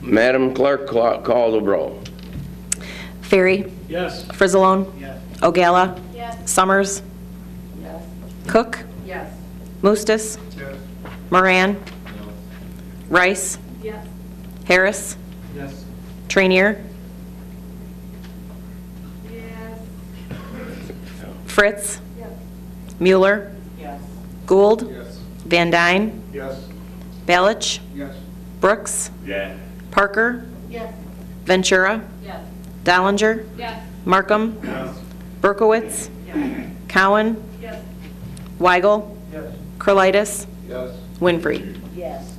A: Madam Clerk, call the roll.
C: Ferry?
H: Yes.
C: Frizzalone?
H: Yes.
C: Ogala?
R: Yes.
C: Summers?
R: Yes.
C: Cook?
R: Yes.
C: Mustis?
H: Yes.
C: Moran? Rice?
R: Yes.
C: Harris?
H: Yes.
C: Trainier?
R: Yes.
C: Fritz?
R: Yes.
C: Mueller?
R: Yes.
C: Gould?
H: Yes.
C: Van Dyne?
H: Yes.
C: Balich?
H: Yes.
C: Brooks?
O: Yeah.
C: Parker?
R: Yes.
C: Ventura?
R: Yes.
C: Dollinger?
R: Yes.
C: Markham?
H: Yes.
C: Berkowitz?
R: Yes.
C: Cowan?
R: Yes.
C: Weigel?
H: Yes.
C: Kurlitis?
H: Yes.
C: Winfrey?
R: Yes.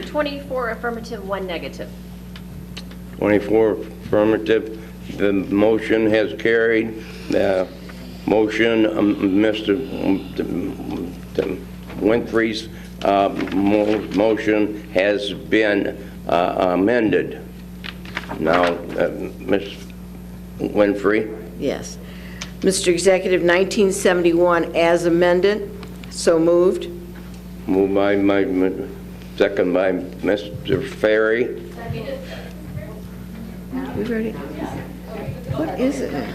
J: 24 affirmative, 1 negative.
A: 24 affirmative. The motion has carried. The motion, Mr. Winfrey's motion has been amended. Now, Ms. Winfrey?
P: Yes. Mr. Executive, 1971 as amended, so moved.
A: Moved by second by Mr. Ferry.
P: We ready? What is it now?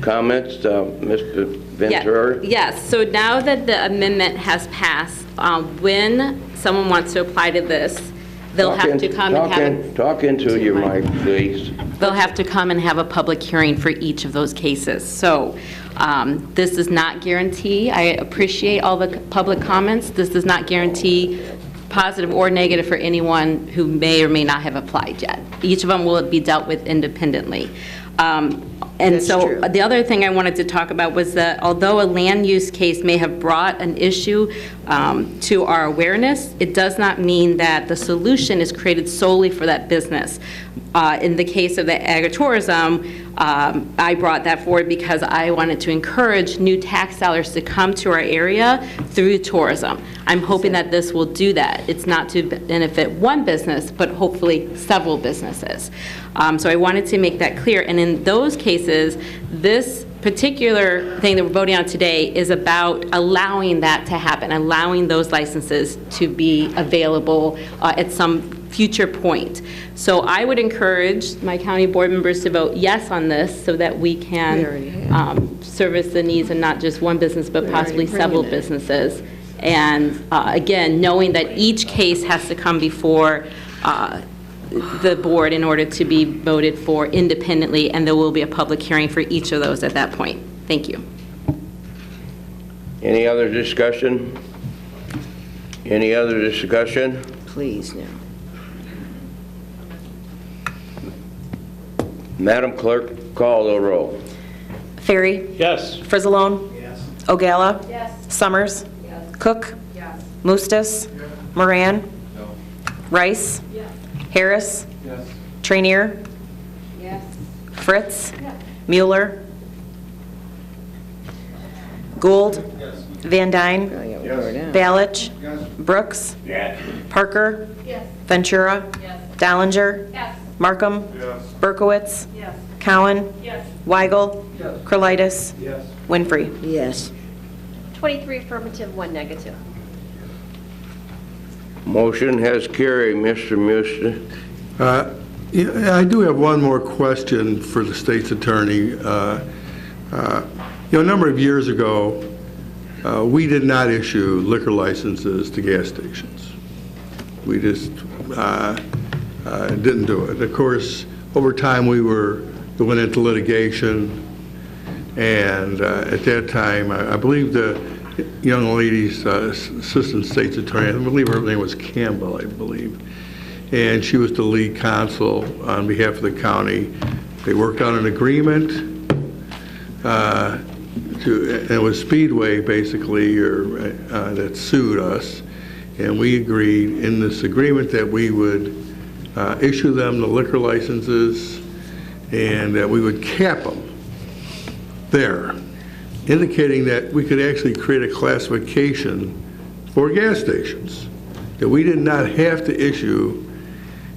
A: Comments, Mr. Ventura?
K: Yes, so now that the amendment has passed, when someone wants to apply to this, they'll have to come and have...
A: Talk into your mic, please.
K: They'll have to come and have a public hearing for each of those cases. So this does not guarantee, I appreciate all the public comments, this does not guarantee positive or negative for anyone who may or may not have applied yet. Each of them will be dealt with independently. The other thing I wanted to talk about was that although a land use case may have brought an issue to our awareness, it does not mean that the solution is created solely for that business. In the case of the agritourism, I brought that forward because I wanted to encourage new tax dollars to come to our area through tourism. I'm hoping that this will do that. It's not to benefit one business, but hopefully several businesses. So I wanted to make that clear. And in those cases, this particular thing that we're voting on today is about allowing that to happen, allowing those licenses to be available at some future point. So I would encourage my county board members to vote yes on this so that we can service the needs of not just one business, but possibly several businesses. And again, knowing that each case has to come before the board in order to be voted for independently, and there will be a public hearing for each of those at that point. Thank you.
A: Any other discussion? Any other discussion?
P: Please, now.
A: Madam Clerk, call the roll.
C: Ferry?
H: Yes.
C: Frizzalone?
H: Yes.
C: Ogala?
R: Yes.
C: Summers?
R: Yes.
C: Cook?
R: Yes.
C: Mustis? Moran?
H: No.
C: Rice?
R: Yes.
C: Harris?
H: Yes.
C: Trainier?
R: Yes.
C: Fritz?
R: Yes.
C: Mueller? Gould?
H: Yes.
C: Van Dyne?
H: Yes.
C: Balich?
H: Yes.
C: Brooks?
O: Yes.
C: Parker?
R: Yes.
C: Ventura?
R: Yes.
C: Dollinger?
R: Yes.
C: Markham?
H: Yes.
C: Berkowitz?
R: Yes.
C: Cowan?
R: Yes.
C: Weigel? Curlitis. Winfrey.
P: Yes.
J: 23 affirmative, 1 negative.
A: Motion has carried, Mr. Muster.
I: Yeah, I do have one more question for the state's attorney. A number of years ago, we did not issue liquor licenses to gas stations. We just didn't do it. Of course, over time, we went into litigation, and at that time, I believe the young lady's assistant state's attorney, I believe her name was Campbell, I believe, and she was the lead counsel on behalf of the county. They worked out an agreement, and it was Speedway, basically, that sued us, and we agreed in this agreement that we would issue them the liquor licenses and that we would cap them there, indicating that we could actually create a classification for gas stations, that we did not have to issue,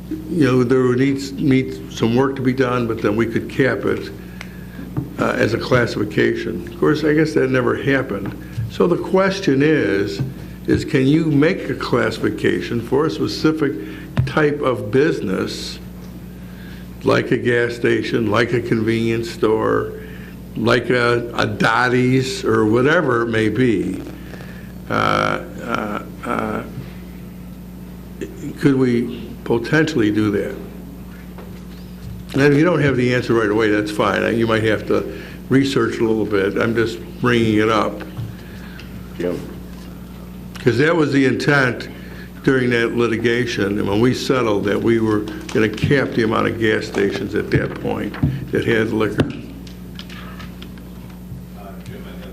I: there would need some work to be done, but then we could cap it as a classification. Of course, I guess that never happened. So the question is can you make a classification for a specific type of business, like a gas station, like a convenience store, like a Dottie's, or whatever it may be? Could we potentially do that? And if you don't have the answer right away, that's fine. You might have to research a little bit. I'm just bringing it up. Because that was the intent during that litigation, and when we settled that we were going to cap the amount of gas stations at that point that had liquor.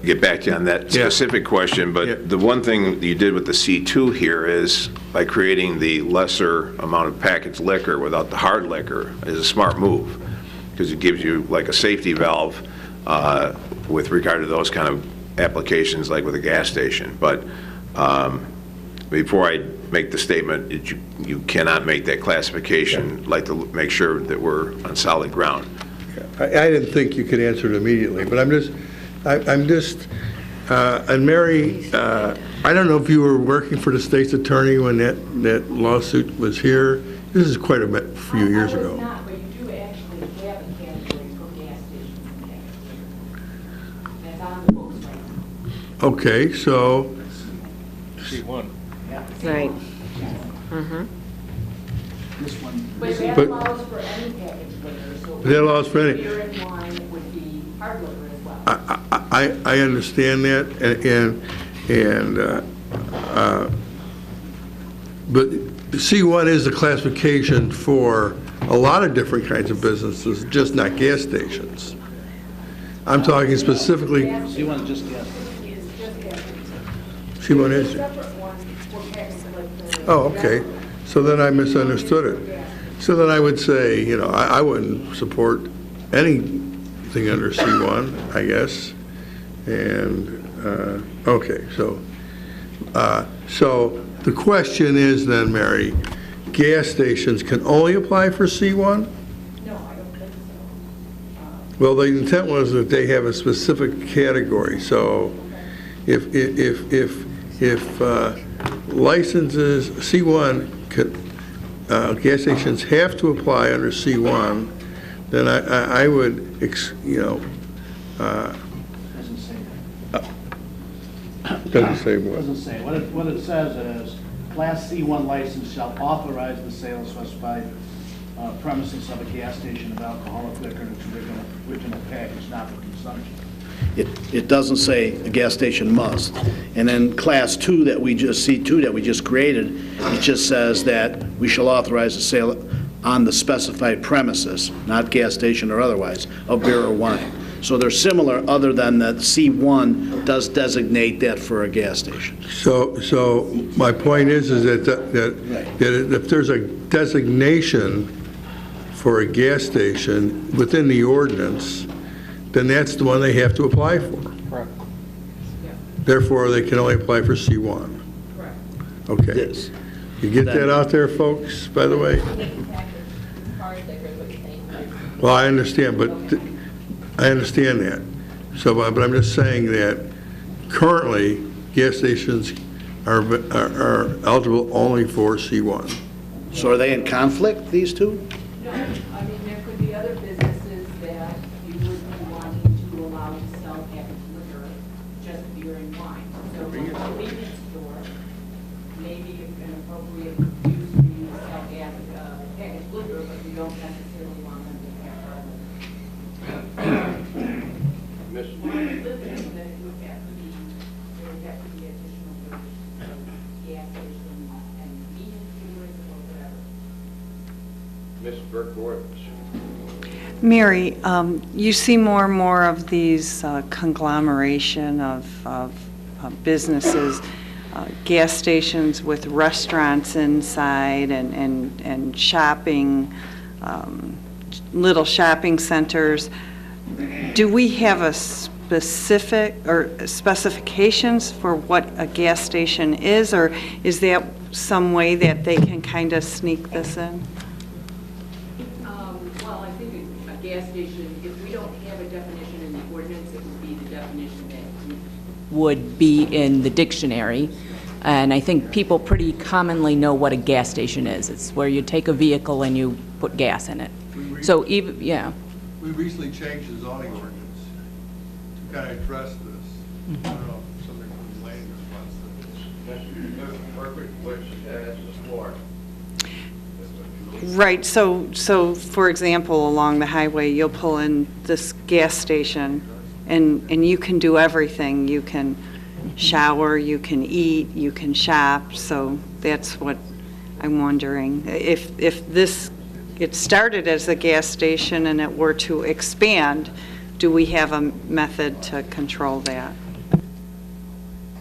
M: Get back to you on that specific question, but the one thing you did with the C2 here is by creating the lesser amount of packaged liquor without the hard liquor is a smart move, because it gives you like a safety valve with regard to those kind of applications like with a gas station. But before I make the statement, you cannot make that classification. I'd like to make sure that we're on solid ground.
I: I didn't think you could answer it immediately, but I'm just, and Mary, I don't know if you were working for the state's attorney when that lawsuit was here. This is quite a few years ago.
R: Not, but you do actually have a category for gas stations and that's on the books right now.
I: Okay, so.
F: C1.
P: Right.
R: But that
I: But-
R: allows for any packaged liquor, so
I: That allows for any-
R: beer and wine would be hard liquor as well.
I: I understand that, but C1 is a classification for a lot of different kinds of businesses, just not gas stations. I'm talking specifically.
H: C1 just gas.
I: C1 is. Oh, okay. So then I misunderstood it. So then I would say, I wouldn't support anything under C1, I guess. And, okay, so the question is then, Mary, gas stations can only apply for C1?
R: No, I don't think so.
I: Well, the intent was that they have a specific category. So if licenses, C1, gas stations have to apply under C1, then I would, doesn't say what?
H: Doesn't say. What it says is, Class C1 license shall authorize the sale of specified premises of a gas station of alcoholic liquor in its original package, not for consumption. It doesn't say a gas station must. And then Class 2 that we just, C2 that we just created, it just says that we shall authorize the sale on the specified premises, not gas station or otherwise, of beer or wine. So they're similar, other than that C1 does designate that for a gas station.
I: So my point is that if there's a designation for a gas station within the ordinance, then that's the one they have to apply for.
F: Correct.
I: Therefore, they can only apply for C1.
R: Correct.
I: Okay.
H: Yes.
I: You get that out there, folks, by the way? Well, I understand, but I understand that. So, but I'm just saying that currently, gas stations are eligible only for C1.
H: So are they in conflict, these two?
R: No, I mean, there could be other businesses that you would be wanting to allow to sell packaged liquor, just beer and wine. So a convenience store, maybe an appropriate use for you to sell packaged liquor, but you don't necessarily want them to have
A: Miss-
R: There would have to be additional gas stations and convenience stores or whatever.
A: Ms. Berkowitz.
Q: Mary, you see more and more of these conglomeration of businesses, gas stations with restaurants inside and shopping, little shopping centers. Do we have a specific or specifications for what a gas station is, or is that some way that they can kind of sneak this in?
R: Well, I think a gas station, if we don't have a definition in the ordinance, it would be the definition that would be in the dictionary. And I think people pretty commonly know what a gas station is. It's where you take a vehicle and you put gas in it. So even, yeah.
I: We recently changed the zoning ordinance to kind of address this. I don't know if somebody from the land response to this.
Q: Right, so for example, along the highway, you'll pull in this gas station, and you can do everything. You can shower, you can eat, you can shop, so that's what I'm wondering. If this, it started as a gas station and it were to expand, do we have a method to control that?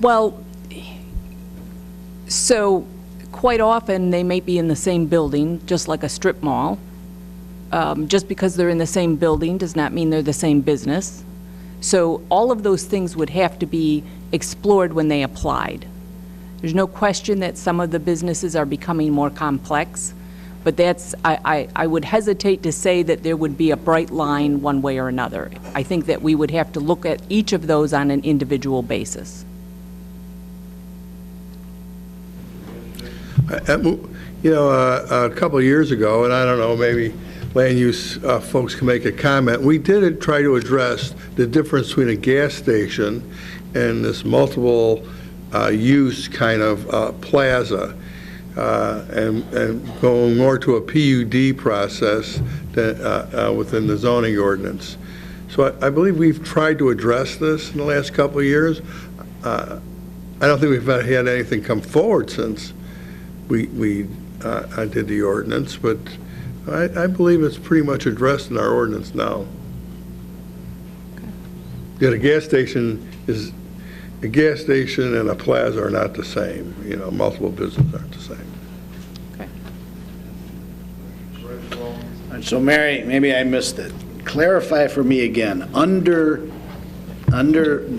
R: Well, so quite often they may be in the same building, just like a strip mall. Just because they're in the same building does not mean they're the same business. So all of those things would have to be explored when they applied. There's no question that some of the businesses are becoming more complex, but that's, I would hesitate to say that there would be a bright line one way or another. I think that we would have to look at each of those on an individual basis.
I: You know, a couple of years ago, and I don't know, maybe land use folks can make a comment, we did try to address the difference between a gas station and this multiple use kind of plaza, and going more to a PUD process within the zoning ordinance. So I believe we've tried to address this in the last couple of years. I don't think we've had anything come forward since we did the ordinance, but I believe it's pretty much addressed in our ordinance now. Yeah, a gas station and a plaza are not the same. You know, multiple businesses aren't the same.
H: So Mary, maybe I missed it. Clarify for me again. Under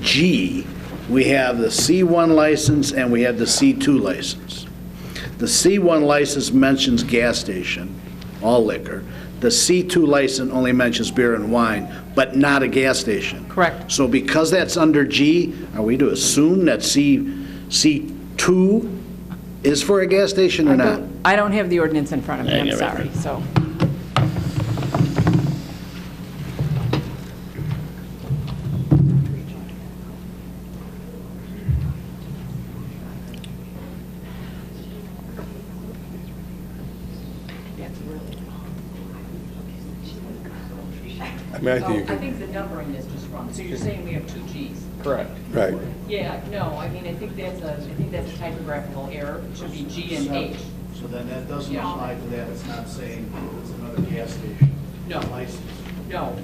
H: G, we have the C1 license and we have the C2 license. The C1 license mentions gas station, all liquor. The C2 license only mentions beer and wine, but not a gas station.
R: Correct.
H: So because that's under G, are we to assume that C2 is for a gas station or not?
R: I don't have the ordinance in front of me,
H: Yeah,
R: I'm
H: right
R: sorry,
H: there.
R: so.
I: I mean, I think you
R: I think the numbering is just wrong. So you're saying we have two Gs?
I: Correct. Right.
R: Yeah, no, I mean, I think that's a typographical error. It should be G and H.
H: So then that doesn't
R: Yeah.
H: apply to that. It's not saying it's another gas station.
R: No.
H: License.
R: No.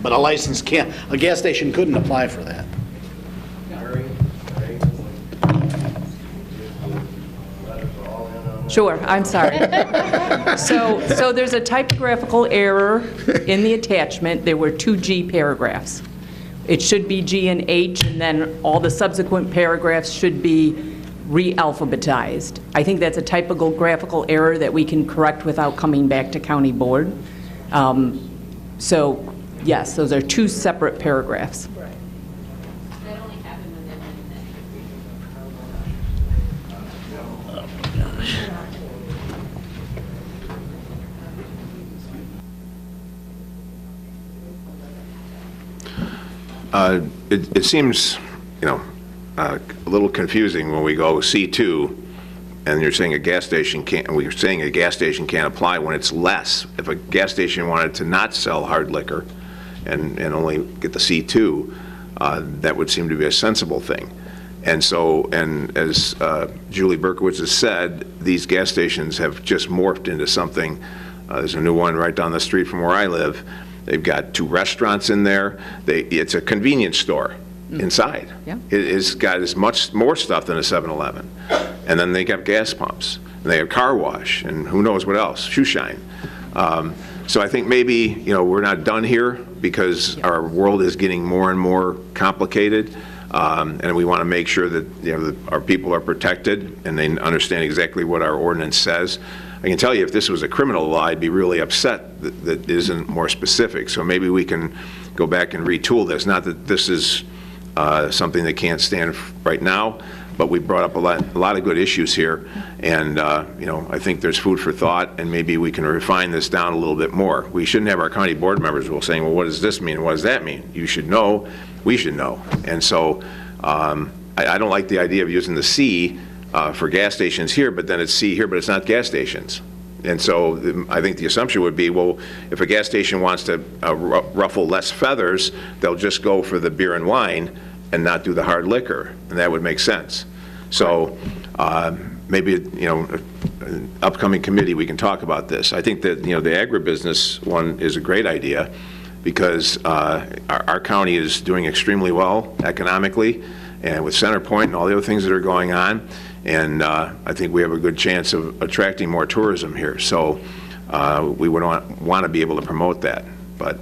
H: But a license can't, a gas station couldn't apply for that.
R: Sure, I'm sorry. So there's a typographical error in the attachment. There were two G paragraphs. It should be G and H, and then all the subsequent paragraphs should be re-alphabetized. I think that's a typographical error that we can correct without coming back to county board. So, yes, those are two separate paragraphs.
M: It seems, a little confusing when we go C2, and you're saying a gas station can't, we're saying a gas station can't apply when it's less. If a gas station wanted to not sell hard liquor and only get the C2, that would seem to be a sensible thing. And so, and as Julie Berkowitz has said, these gas stations have just morphed into something. There's a new one right down the street from where I live. They've got 2 restaurants in there. It's a convenience store inside.
R: Yeah.
M: It's got as much more stuff than a 7-Eleven. And then they got gas pumps, and they have car wash, and who knows what else, shoe shine. So I think maybe, we're not done here because our world is getting more and more complicated. And we want to make sure that, that our people are protected and they understand exactly what our ordinance says. I can tell you if this was a criminal law, I'd be really upset that it isn't more specific. So maybe we can go back and retool this. Not that this is something that can't stand right now, but we brought up a lot of good issues here. And, I think there's food for thought, and maybe we can refine this down a little bit more. We shouldn't have our county board members saying, well, what does this mean? What does that mean? You should know. We should know. And so I don't like the idea of using the C for gas stations here, but then it's C here, but it's not gas stations. And so I think the assumption would be, well, if a gas station wants to ruffle less feathers, they'll just go for the beer and wine and not do the hard liquor, and that would make sense. So maybe, an upcoming committee, we can talk about this. I think that, the agribusiness one is a great idea because our county is doing extremely well economically, and with CenterPoint and all the other things that are going on. And I think we have a good chance of attracting more tourism here. So we would want to be able to promote that. But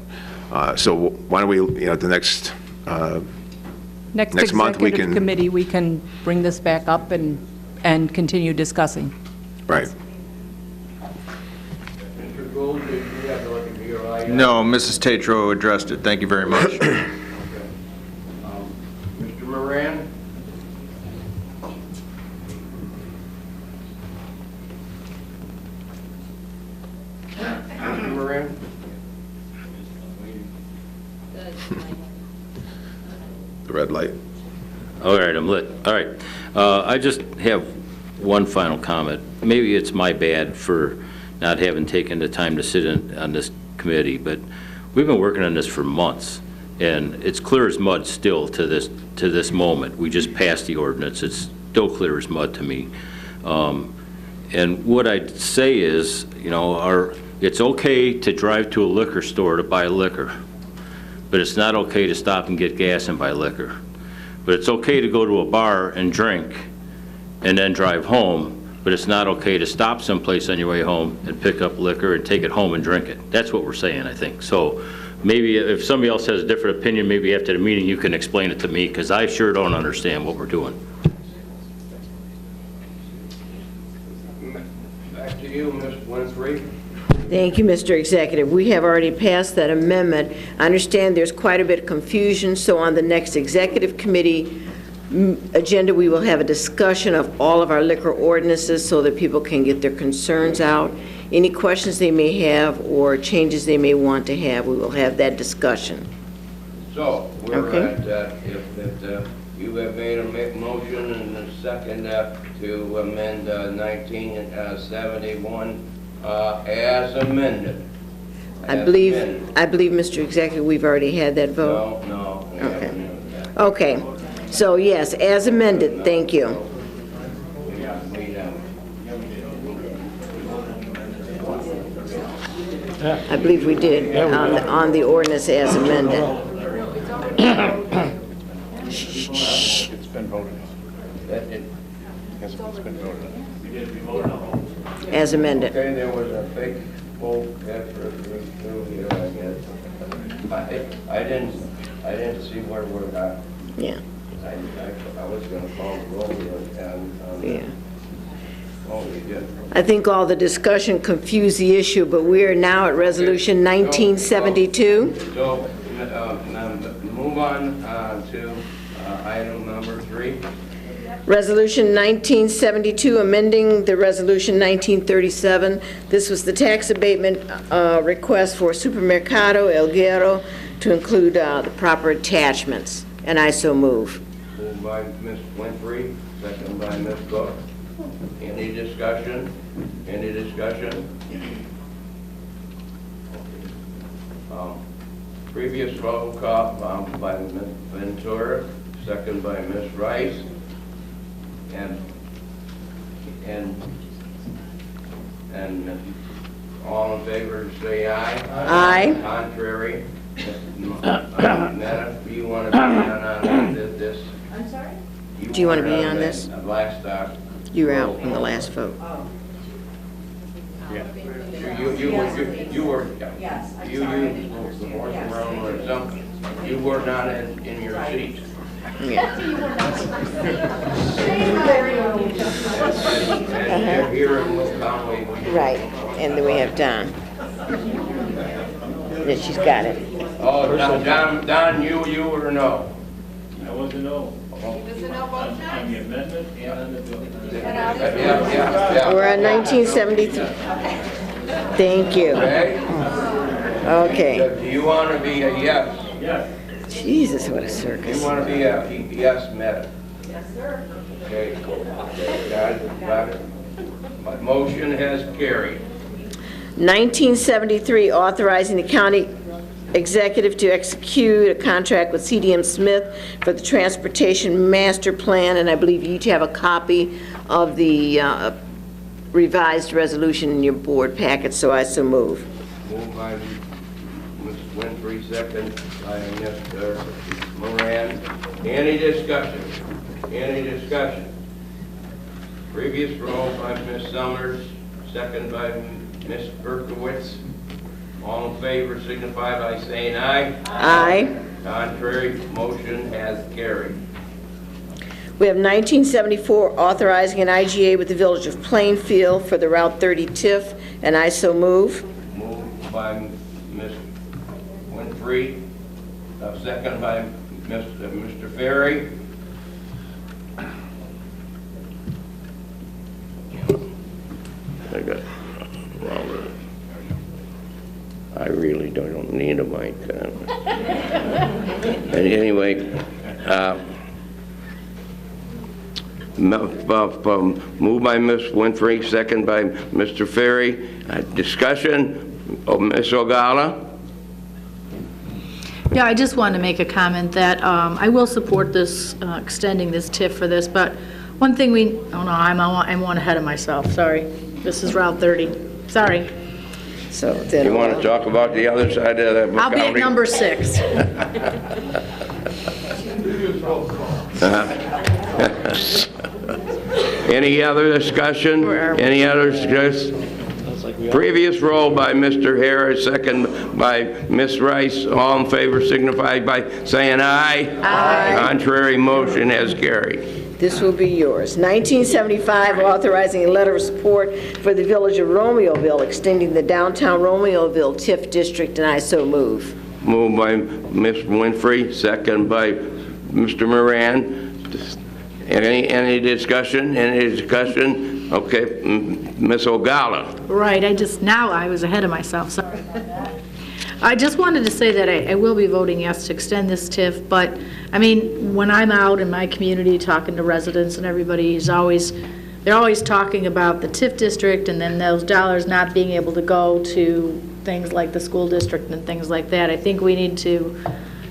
M: so why don't we, at the next month we can.
R: Committee, we can bring this back up and continue discussing.
M: Right.
A: Mr. Gould, did you have to look at your eye?
F: No, Mrs. Tatro addressed it. Thank you very much.
A: Okay. Mr. Moran? Mr. Moran?
M: The red light.
L: All right, I'm lit. All right. I just have one final comment. Maybe it's my bad for not having taken the time to sit on this committee, but we've been working on this for months, and it's clear as mud still to this moment. We just passed the ordinance. It's still clear as mud to me. And what I'd say is, it's okay to drive to a liquor store to buy liquor, but it's not okay to stop and get gas and buy liquor. But it's okay to go to a bar and drink and then drive home, but it's not okay to stop someplace on your way home and pick up liquor and take it home and drink it. That's what we're saying, I think. So maybe if somebody else has a different opinion, maybe after the meeting you can explain it to me, because I sure don't understand what we're doing.
A: Back to you, Ms. Winfrey.
P: Thank you, Mr. Executive. We have already passed that amendment. I understand there's quite a bit of confusion, so on the next Executive Committee agenda, we will have a discussion of all of our liquor ordinances so that people can get their concerns out. Any questions they may have or changes they may want to have, we will have that discussion.
A: So, we're
P: Okay.
A: at, if you have made a motion and a second to amend 1971 as amended.
P: I believe, Mr. Executive, we've already had that vote.
A: No.
P: Okay. Okay. So, yes, as amended. Thank you. I believe we did on the ordinance as amended.
F: It's been voted on. Yes, it's been voted on.
P: As amended.
A: Okay, there was a fake vote after through here, I guess. I didn't see where we're at.
P: Yeah.
A: I was going to call the roll and
P: Yeah. I think all the discussion confused the issue, but we are now at Resolution 1972.
A: So, now move on to item number 3.
P: Resolution 1972, amending the Resolution 1937. This was the tax abatement request for Supermercado El Guerrero to include the proper attachments, and I so move.
A: Moved by Ms. Winfrey, second by Ms. Cook. Any discussion? Any discussion? Previous roll call by Ms. Ventura, second by Ms. Rice. And all in favor, say aye.
P: Aye.
A: Contrary? Netta, do you want to be on this?
P: I'm sorry? Do you want to be on this?
A: Last,
P: You were out in the last vote.
A: yeah. You were, yes, you were around or something. You were not in your seat.
P: Yeah.
A: And here in Will Conway.
P: Right, and then we have Don. Yeah, she's got it.
A: Oh, Don, you were no?
L: I was a no.
A: On
L: the amendment and on the bill.
A: Yeah.
P: We're on 1973. Thank you. Okay.
A: Do you want to be a yes?
L: Yes.
P: Jesus, what a
A: Do
P: circus.
A: you want to be a yes, Meta?
D: Yes, sir.
A: Okay. Got it. My motion has carried.
P: 1973, authorizing the county executive to execute a contract with CDM Smith for the transportation master plan, and I believe you each have a copy of the revised resolution in your board packet, so I so move.
A: Moved by Ms. Winfrey, second by Mr. Moran. Any discussion? Any discussion? Previous roll by Ms. Summers, second by Ms. Berkowitz. All in favor signify by saying aye.
P: Aye.
A: Contrary, motion has carried.
P: We have 1974, authorizing an IGA with the Village of Plainfield for the Route 30 TIF, and I so move.
A: Moved by Ms. Winfrey, second by Mr. Ferry. I got Robert. I really don't need a mic. Anyway, moved by Ms. Winfrey, second by Mr. Ferry. Discussion. Ms. Ogala?
S: Yeah, I just wanted to make a comment that I will support this, extending this TIF for this, but one thing oh no, I'm one ahead of myself, sorry. This is Route 30, sorry.
P: So then
A: You want to talk about the other side of the county?
S: I'll be at number 6.
A: Any other discussion? Any other discussion? Previous roll by Mr. Harris, second by Ms. Rice. All in favor signify by saying aye.
P: Aye.
A: Contrary, motion has carried.
P: This will be yours. 1975, authorizing a letter of support for the Village of Romeoville, extending the downtown Romeoville TIF district, and I so move.
A: Moved by Ms. Winfrey, second by Mr. Moran. Any discussion? Any discussion? Okay, Ms. Ogala.
S: Right, I was ahead of myself, sorry. I just wanted to say that I will be voting yes to extend this TIF, but, I mean, when I'm out in my community talking to residents and everybody, they're always talking about the TIF district and then those dollars not being able to go to things like the school district and things like that. I think we need to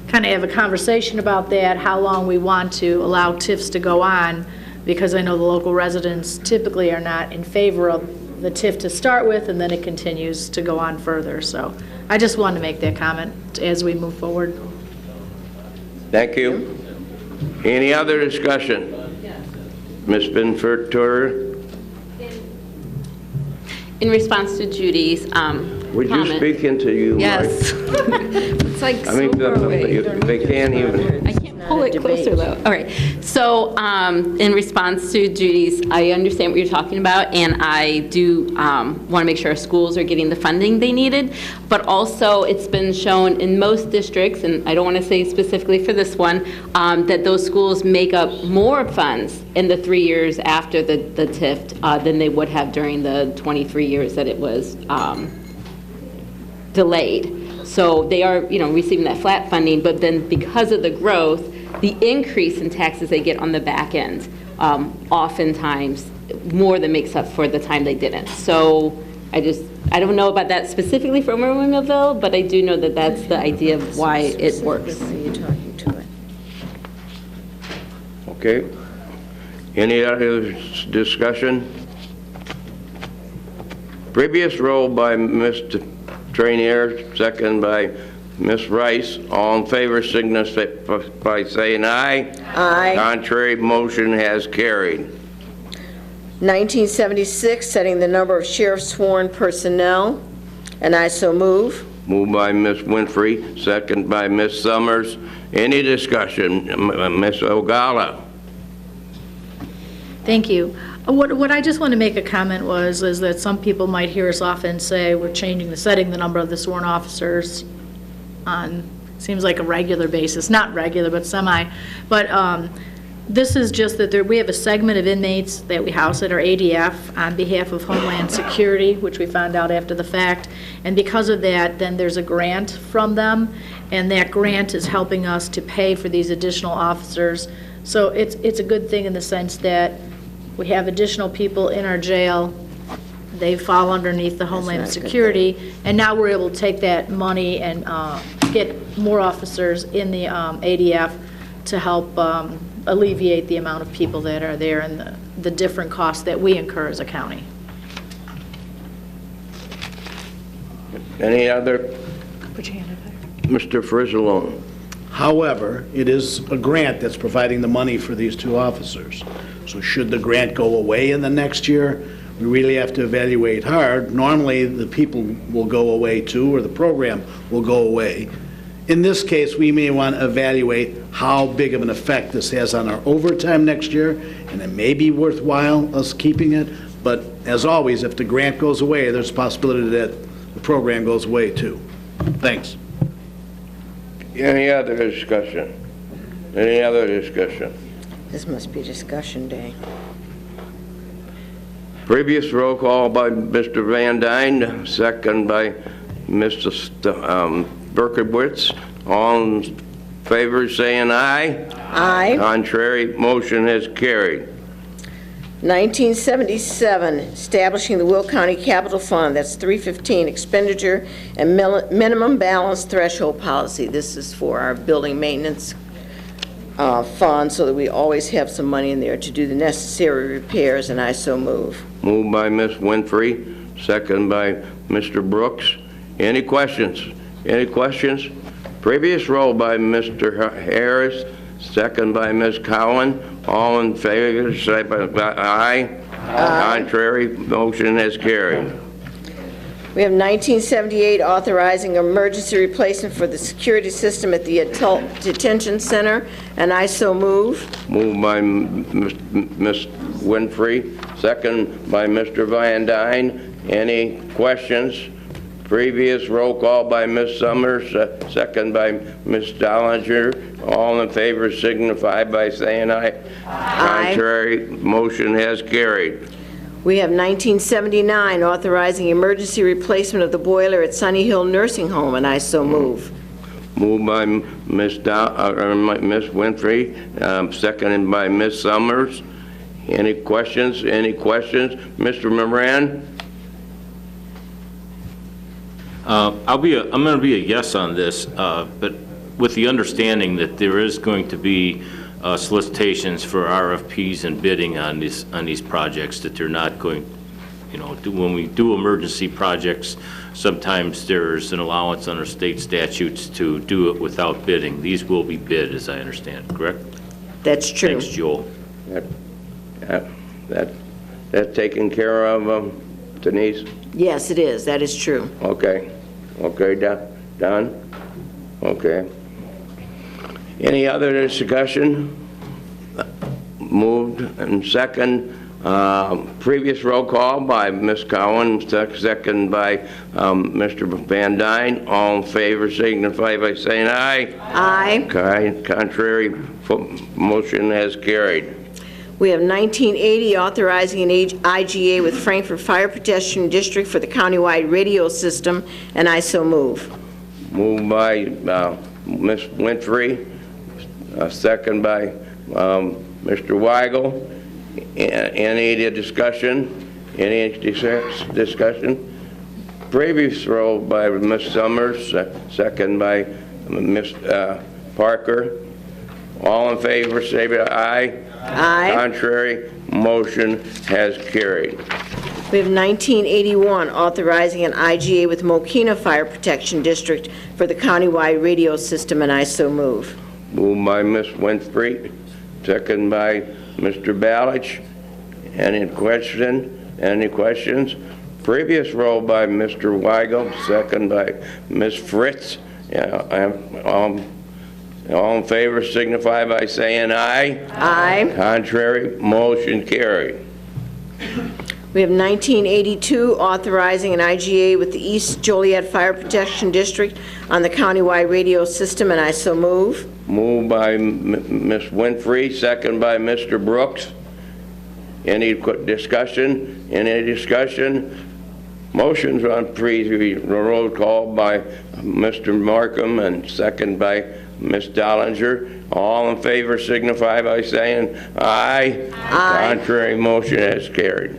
S: kind of have a conversation about that, how long we want to allow TIFs to go on, because I know the local residents typically are not in favor of the TIF to start with, and then it continues to go on further. So I just wanted to make that comment as we move forward.
A: Thank you. Any other discussion? Ms. Benford?
K: In response to Judy's
A: Would you
K: comment.
A: speak into you?
K: Yes. It's like
A: I mean,
K: so far away.
A: they can't even.
K: I can't pull it
P: the
K: bit closer,
P: debate.
K: though. All right. So in response to Judy's, I understand what you're talking about, and I do want to make sure our schools are getting the funding they needed. But also, it's been shown in most districts, and I don't want to say specifically for this one, that those schools make up more funds in the 3 years after the TIF than they would have during the 23 years that it was delayed. So they are, receiving that flat funding, but then because of the growth, the increase in taxes they get on the back end, oftentimes more than makes up for the time they didn't. So I don't know about that specifically for Millville, but I do know that that's the idea of why it works.
P: You're talking to it.
A: Okay. Any other discussion? Previous roll by Mr. Trainier, second by Ms. Rice. All in favor signify by saying aye.
P: Aye.
A: Contrary, motion has carried.
P: 1976, setting the number of sheriff sworn personnel, and I so move.
A: Moved by Ms. Winfrey, second by Ms. Summers. Any discussion? Ms. Ogala.
S: Thank you. What I just want to make a comment is that some people might hear us often say we're setting the number of the sworn officers on, seems like a regular basis, not regular, but semi. But this is just that we have a segment of inmates that we house at our ADF on behalf of Homeland Security, which we found out after the fact. And because of that, then there's a grant from them, and that grant is helping us to pay for these additional officers. So it's a good thing in the sense that we have additional people in our jail. They fall underneath the Homeland Security, and now we're able to take that money and get more officers in the ADF to help alleviate the amount of people that are there and the different costs that we incur as a county.
A: Any other? Mr. Frizzalone.
H: However, it is a grant that's providing the money for these two officers. So should the grant go away in the next year, we really have to evaluate hard. Normally, the people will go away too, or the program will go away. In this case, we may want to evaluate how big of an effect this has on our overtime next year, and it may be worthwhile us keeping it. But as always, if the grant goes away, there's a possibility that the program goes away too. Thanks.
A: Any other discussion? Any other discussion?
P: This must be discussion day.
A: Previous roll call by Mr. Van Dyne, second by Mr. Berkowitz. All in favor saying aye.
P: Aye.
A: Contrary, motion has carried.
P: 1977, establishing the Will County Capital Fund, that's 315, expenditure and minimum balance threshold policy. This is for our building maintenance fund, so that we always have some money in there to do the necessary repairs, and I so move.
A: Moved by Ms. Winfrey, second by Mr. Brooks. Any questions? Any questions? Previous roll by Mr. Harris, second by Ms. Cowan. All in favor, say by aye. Aye. Contrary, motion has carried.
P: We have 1978, authorizing emergency replacement for the security system at the adult detention center, and I so move.
A: Moved by Ms. Winfrey, second by Mr. Van Dyne. Any questions? Previous roll call by Ms. Summers, second by Ms. Dollinger. All in favor signify by saying aye.
P: Aye.
A: Contrary, motion has carried.
P: We have 1979, authorizing emergency replacement of the boiler at Sunny Hill Nursing Home, and I so move.
A: Moved by Ms. Winfrey, seconded by Ms. Summers. Any questions? Any questions? Mr. Moran?
L: I'm going to be a yes on this, but with the understanding that there is going to be solicitations for RFPs and bidding on these projects, that they're not going, when we do emergency projects, sometimes there's an allowance under state statutes to do it without bidding. These will be bid, as I understand, correct?
P: That's true.
L: Thanks, Joel.
A: That's taken care of, Denise?
P: Yes, it is. That is true.
A: Okay. Okay, Don? Okay. Any other discussion? Moved and second. Previous roll call by Ms. Cowan, second by Mr. Van Dyne. All in favor signify by saying aye.
P: Aye.
A: Contrary, motion has carried.
P: We have 1980, authorizing an IGA with Frankfurt Fire Protection District for the countywide radio system, and I so move.
A: Moved by Ms. Winfrey, second by Mr. Weigel. Any discussion? Any discussion? Previous roll by Ms. Summers, second by Ms. Parker. All in favor, say aye.
P: Aye.
A: Contrary, motion has carried.
P: We have 1981, authorizing an IGA with Mokina Fire Protection District for the countywide radio system, and I so move.
A: Moved by Ms. Winfrey, second by Mr. Balich. Any questions? Previous roll by Mr. Weigel, second by Ms. Fritz. All in favor signify by saying aye.
P: Aye.
A: Contrary, motion carried.
P: We have 1982, authorizing an IGA with the East Joliet Fire Protection District on the countywide radio system, and I so move.
A: Moved by Ms. Winfrey, second by Mr. Brooks. Any discussion? Any discussion? Motions on roll call by Mr. Markham and second by Ms. Dollinger. All in favor signify by saying aye.
P: Aye.
A: Contrary, motion has carried.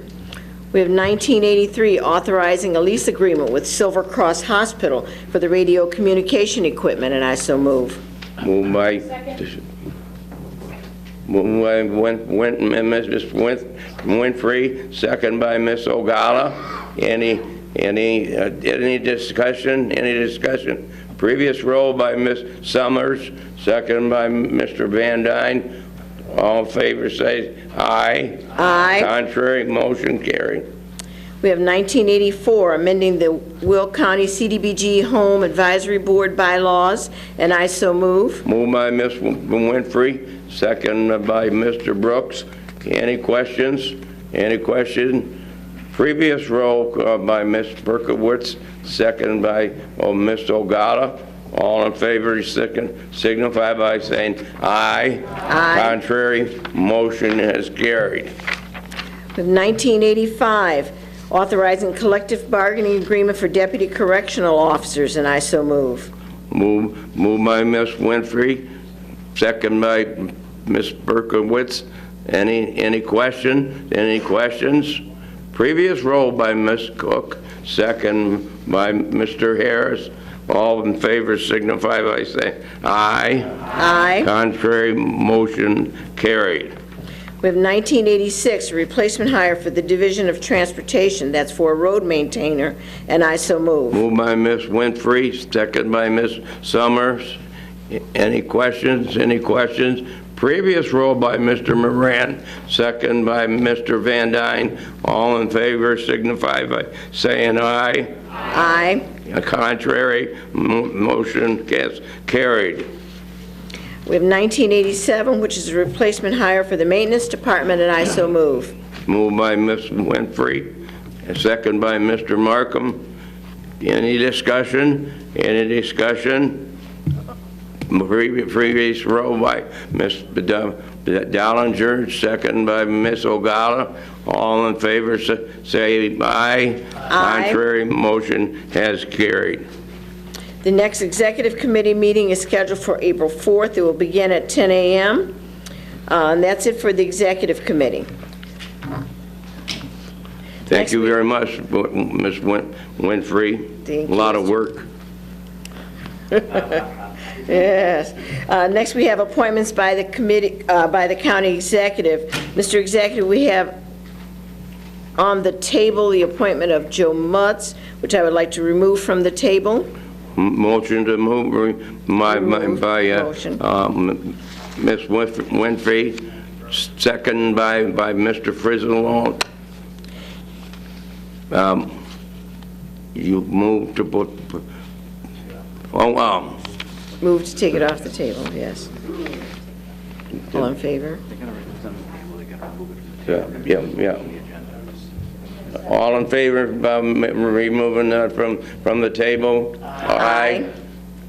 P: We have 1983, authorizing a lease agreement with Silver Cross Hospital for the radio communication equipment, and I so move.
A: Moved by Ms. Winfrey, second by Ms. Ogala. Any discussion? Any discussion? Previous roll by Ms. Summers, second by Mr. Van Dyne. All in favor say aye.
P: Aye.
A: Contrary, motion carried.
P: We have 1984, amending the Will County CDBG Home Advisory Board bylaws, and I so move.
A: Moved by Ms. Winfrey, second by Mr. Brooks. Any questions? Any questions? Previous roll by Ms. Berkowitz, second by Ms. Ogata. All in favor signify by saying aye.
P: Aye.
A: Contrary, motion has carried.
P: We have 1985, authorizing collective bargaining agreement for deputy correctional officers, and I so move.
A: Moved by Ms. Winfrey, second by Ms. Berkowitz. Any questions? Any questions? Previous roll by Ms. Cook, second by Mr. Harris. All in favor signify by saying aye.
P: Aye.
A: Contrary, motion carried.
P: We have 1986, a replacement hire for the Division of Transportation, that's for a road maintainer, and I so move.
A: Moved by Ms. Winfrey, second by Ms. Summers. Any questions? Any questions? Previous roll by Mr. Moran, second by Mr. Van Dyne. All in favor signify by saying aye.
P: Aye.
A: Contrary, motion gets carried.
P: We have 1987, which is a replacement hire for the Maintenance Department, and I so move.
A: Moved by Ms. Winfrey, and second by Mr. Markham. Any discussion? Any discussion? Previous roll by Ms. Dollinger, second by Ms. Ogala. All in favor say aye.
P: Aye.
A: Contrary, motion has carried.
P: The next Executive Committee meeting is scheduled for April 4th. It will begin at 10 a.m. And that's it for the Executive Committee.
A: Thank you very much, Ms. Winfrey.
P: Thank
A: A lot of work.
P: Yes. Next, we have appointments by the committee, by the county executive. Mr. Executive, we have on the table the appointment of Joe Mutz, which I would like to remove from the table.
A: Motion to move by Ms. Winfrey, second by Mr. Frizzle. You move to put,
P: Move to take it off the table, yes. All in favor?
A: Yeah. All in favor of removing that from the table? Aye.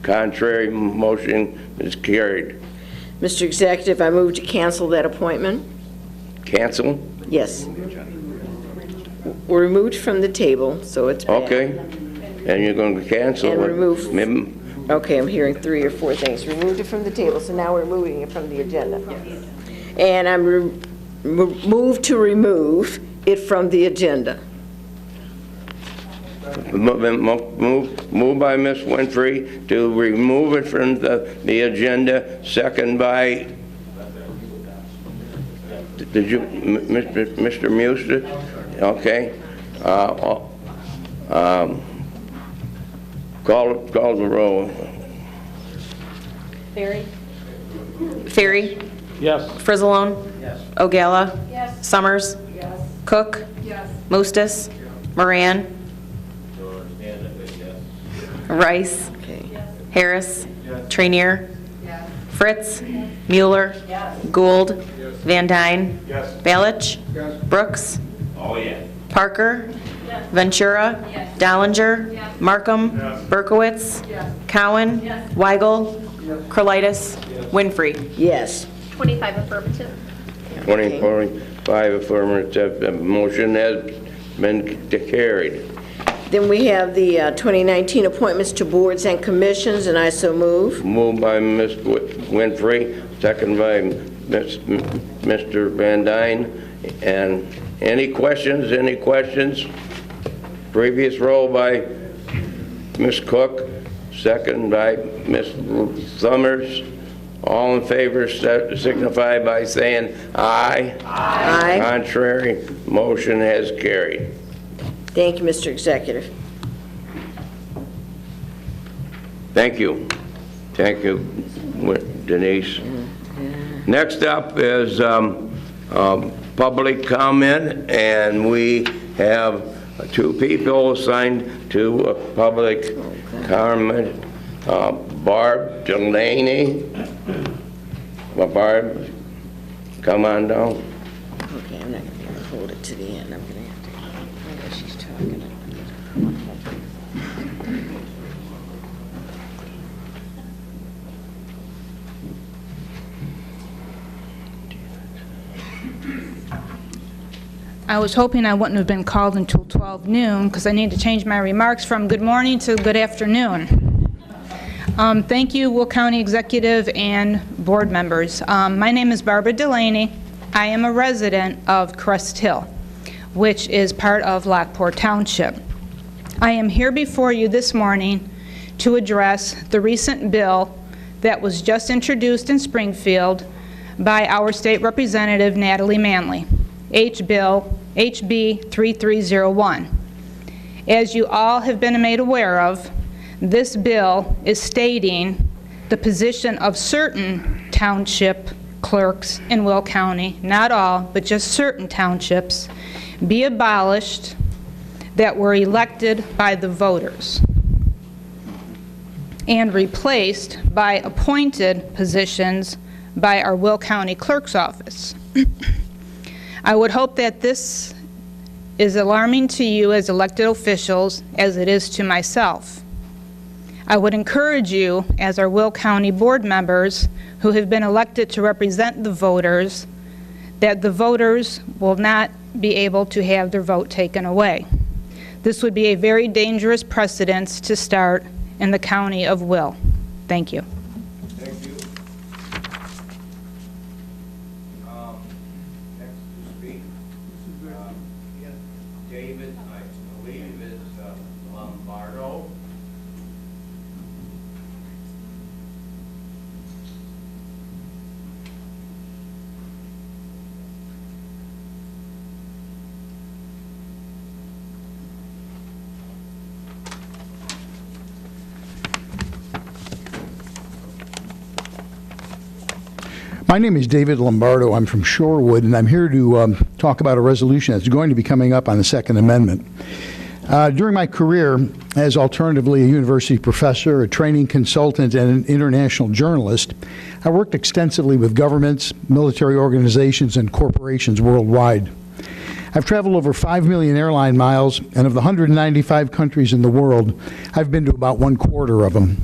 A: Contrary, motion is carried.
P: Mr. Executive, I move to cancel that appointment.
A: Cancel?
P: Yes. We're removed from the table, so it's back.
A: Okay. And you're going to cancel
P: And
A: it?
P: remove. Okay, I'm hearing 3 or 4 things. Removed it from the table, so now we're moving it from the agenda. And I'm moved to remove it from the agenda.
A: Move by Ms. Winfrey to remove it from the agenda, second by, did you, Mr. Muster? Okay. Call the roll.
C: Ferry? Ferry?
H: Yes.
C: Frizzalone?
H: Yes.
C: Ogalla?
S: Yes.
C: Summers?
S: Yes.
C: Cook?
S: Yes.
C: Mustis? Moran? Rice? Harris? Trainier? Fritz? Mueller? Gould? Van Dyne? Balich? Brooks?
O: Oh, yeah.
C: Parker? Ventura? Dollinger? Markham? Berkowitz? Cowan? Weigel? Krolitis? Winfrey?
P: Yes.
J: 25 affirmative.
A: 25 affirmative. The motion has been carried.
P: Then we have the 2019 appointments to boards and commissions, and I so move.
A: Moved by Ms. Winfrey, second by Mr. Van Dyne. And any questions? Any questions? Previous roll by Ms. Cook, second by Ms. Summers. All in favor signify by saying aye.
P: Aye.
A: Contrary, motion has carried.
P: Thank you, Mr. Executive.
A: Thank you. Thank you, Denise. Next up is public comment, and we have 2 people assigned to a public comment. Barb Delaney. Barb, come on down.
P: Okay, I'm not going to be able to hold it to the end. I'm going to have to, while she's talking.
T: I was hoping I wouldn't have been called until 12 noon because I need to change my remarks from good morning to good afternoon. Thank you, Will County Executive and board members. My name is Barbara Delaney. I am a resident of Crest Hill, which is part of Lockport Township. I am here before you this morning to address the recent bill that was just introduced in Springfield by our state representative, Natalie Manley, HB 3301. As you all have been made aware of, this bill is stating the position of certain township clerks in Will County, not all, but just certain townships, be abolished that were elected by the voters and replaced by appointed positions by our Will County Clerk's Office. I would hope that this is alarming to you as elected officials as it is to myself. I would encourage you, as our Will County board members who have been elected to represent the voters, that the voters will not be able to have their vote taken away. This would be a very dangerous precedent to start in the county of Will. Thank you.
A: Thank you. Next to speak, David, I believe, is Lombardo.
U: My name is David Lombardo. I'm from Shorewood, and I'm here to talk about a resolution that's going to be coming up on the Second Amendment. During my career as alternatively a university professor, a training consultant, and an international journalist, I worked extensively with governments, military organizations, and corporations worldwide. I've traveled over 5 million airline miles, and of the 195 countries in the world, I've been to about 1/4 of them.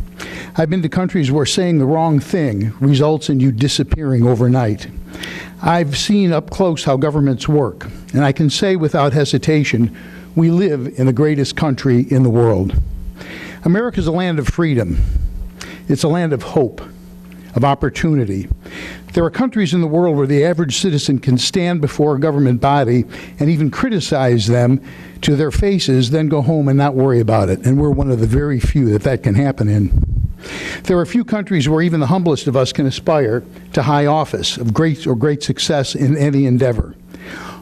U: I've been to countries where saying the wrong thing results in you disappearing overnight. I've seen up close how governments work, and I can say without hesitation, we live in the greatest country in the world. America is a land of freedom. It's a land of hope, of opportunity. There are countries in the world where the average citizen can stand before a government body and even criticize them to their faces, then go home and not worry about it. And we're one of the very few that can happen in. There are a few countries where even the humblest of us can aspire to high office, of great success in any endeavor.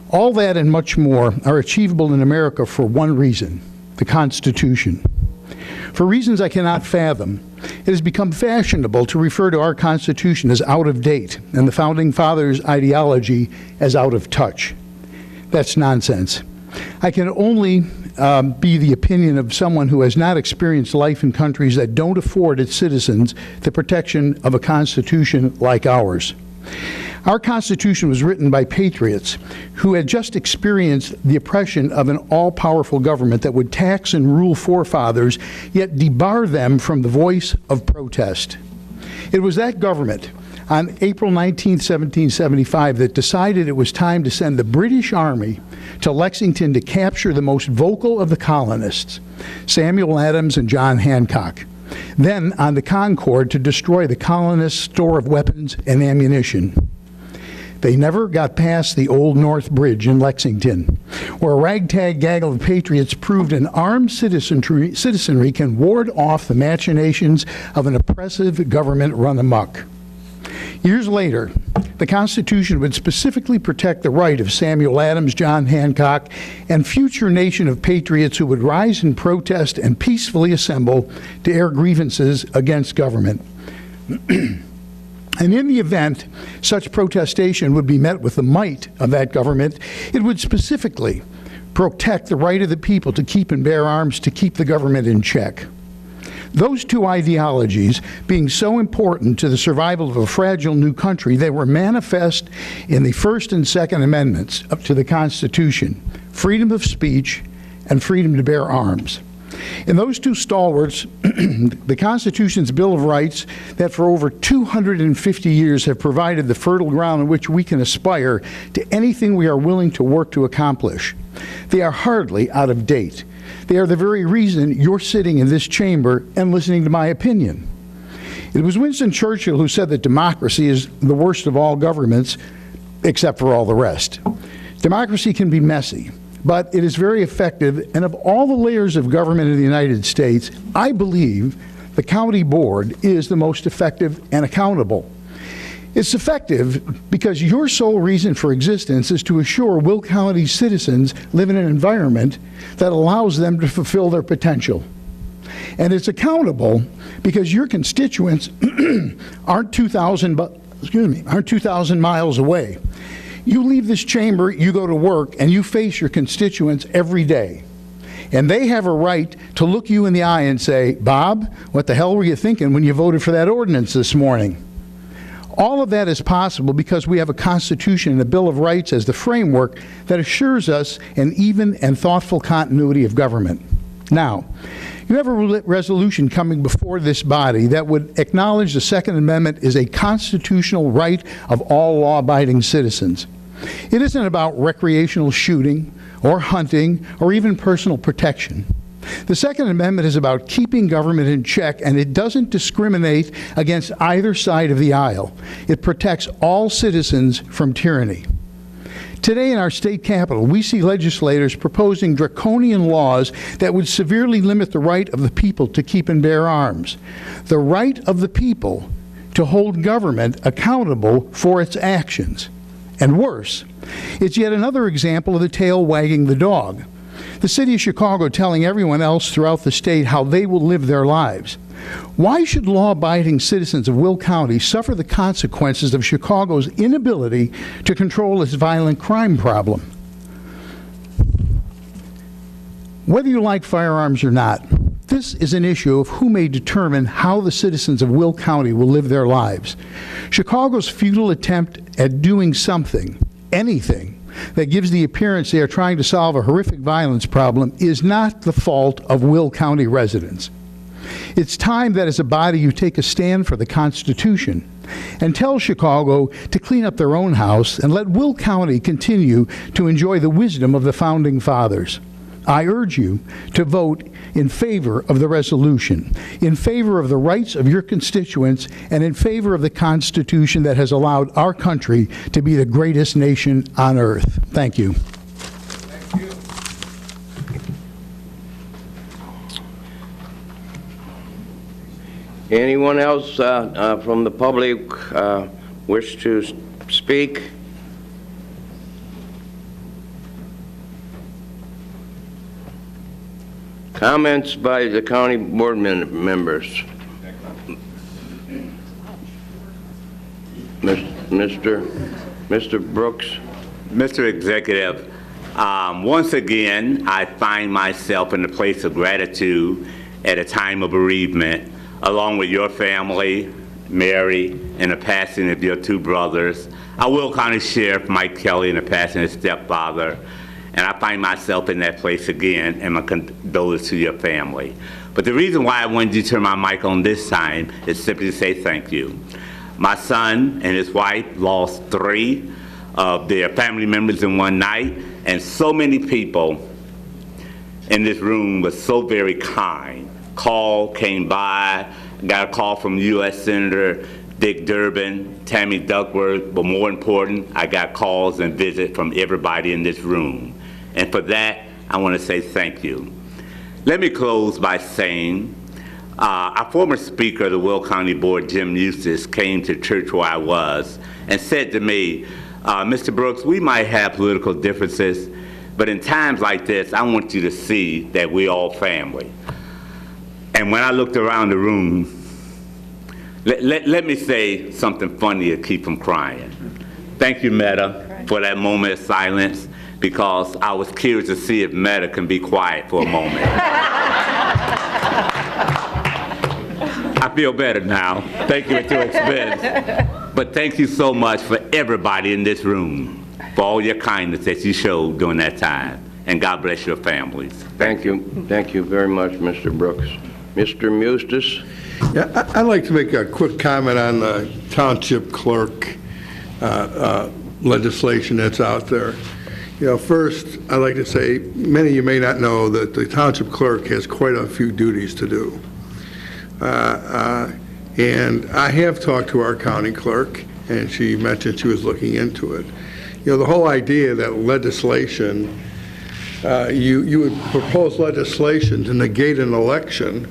U: All that and much more are achievable in America for one reason: the Constitution. For reasons I cannot fathom, it has become fashionable to refer to our Constitution as out of date and the Founding Fathers' ideology as out of touch. That's nonsense. I can only be the opinion of someone who has not experienced life in countries that don't afford its citizens the protection of a Constitution like ours. Our Constitution was written by patriots who had just experienced the oppression of an all-powerful government that would tax and rule forefathers, yet debar them from the voice of protest. It was that government, on April 19, 1775, that decided it was time to send the British Army to Lexington to capture the most vocal of the colonists, Samuel Adams and John Hancock. Then on to Concord to destroy the colonists' store of weapons and ammunition. They never got past the Old North Bridge in Lexington, where a ragtag gaggle of patriots proved an armed citizenry can ward off the machinations of an oppressive government run amok. Years later, the Constitution would specifically protect the right of Samuel Adams, John Hancock, and future nation of patriots who would rise in protest and peacefully assemble to air grievances against government. And in the event such protestation would be met with the might of that government, it would specifically protect the right of the people to keep and bear arms to keep the government in check. Those two ideologies being so important to the survival of a fragile new country, they were manifest in the First and Second Amendments up to the Constitution: freedom of speech and freedom to bear arms. In those two stalwarts, the Constitution's Bill of Rights that for over 250 years have provided the fertile ground on which we can aspire to anything we are willing to work to accomplish. They are hardly out of date. They are the very reason you're sitting in this chamber and listening to my opinion. It was Winston Churchill who said that democracy is the worst of all governments, except for all the rest. Democracy can be messy, but it is very effective, and of all the layers of government in the United States, I believe the county board is the most effective and accountable. It's effective because your sole reason for existence is to assure Will County citizens live in an environment that allows them to fulfill their potential. And it's accountable because your constituents aren't 2,000 miles away. You leave this chamber, you go to work, and you face your constituents every day. And they have a right to look you in the eye and say, "Bob, what the hell were you thinking when you voted for that ordinance this morning?" All of that is possible because we have a Constitution and a Bill of Rights as the framework that assures us an even and thoughtful continuity of government. Now, you have a resolution coming before this body that would acknowledge the Second Amendment is a constitutional right of all law-abiding citizens. It isn't about recreational shooting or hunting or even personal protection. The Second Amendment is about keeping government in check, and it doesn't discriminate against either side of the aisle. It protects all citizens from tyranny. Today in our state capitol, we see legislators proposing draconian laws that would severely limit the right of the people to keep and bear arms, the right of the people to hold government accountable for its actions. And worse, it's yet another example of the tail wagging the dog. The city of Chicago telling everyone else throughout the state how they will live their lives. Why should law-abiding citizens of Will County suffer the consequences of Chicago's inability to control its violent crime problem? Whether you like firearms or not, this is an issue of who may determine how the citizens of Will County will live their lives. Chicago's futile attempt at doing something, anything, that gives the appearance they are trying to solve a horrific violence problem is not the fault of Will County residents. It's time that as a body you take a stand for the Constitution and tell Chicago to clean up their own house and let Will County continue to enjoy the wisdom of the Founding Fathers. I urge you to vote in favor of the resolution, in favor of the rights of your constituents, and in favor of the Constitution that has allowed our country to be the greatest nation on earth. Thank you.
A: Anyone else from the public wish to speak? Comments by the county board members? Mr. Brooks?
O: Mr. Executive, once again, I find myself in a place of gratitude at a time of bereavement, along with your family, Mary, and the passing of your two brothers. I Will County Sheriff Mike Kelly and the passing of his stepfather. And I find myself in that place again, and my condolences to your family. But the reason why I wanted you to turn my mic on this time is simply to say thank you. My son and his wife lost 3 of their family members in one night, and so many people in this room were so very kind. Came by, got a call from U.S. Senator Dick Durbin, Tammy Duckworth, but more important, I got calls and visits from everybody in this room. And for that, I want to say thank you. Let me close by saying, our former speaker of the Will County Board, Jim Eustace, came to church where I was and said to me, Mr. Brooks, we might have political differences, but in times like this, I want you to see that we're all family. And when I looked around the room, let me say something funny to keep from crying. Thank you, Meta, for that moment of silence, because I was curious to see if Meta can be quiet for a moment. I feel better now. Thank you at your expense. But thank you so much for everybody in this room, for all your kindness that you showed during that time. And God bless your families.
A: Thank you. Thank you very much, Mr. Brooks. Mr. Eustace?
I: Yeah, I'd like to make a quick comment on the township clerk legislation that's out there. You know, first, I'd like to say, many of you may not know that the township clerk has quite a few duties to do. And I have talked to our county clerk, and she mentioned she was looking into it. You know, the whole idea that legislation, you would propose legislation to negate an election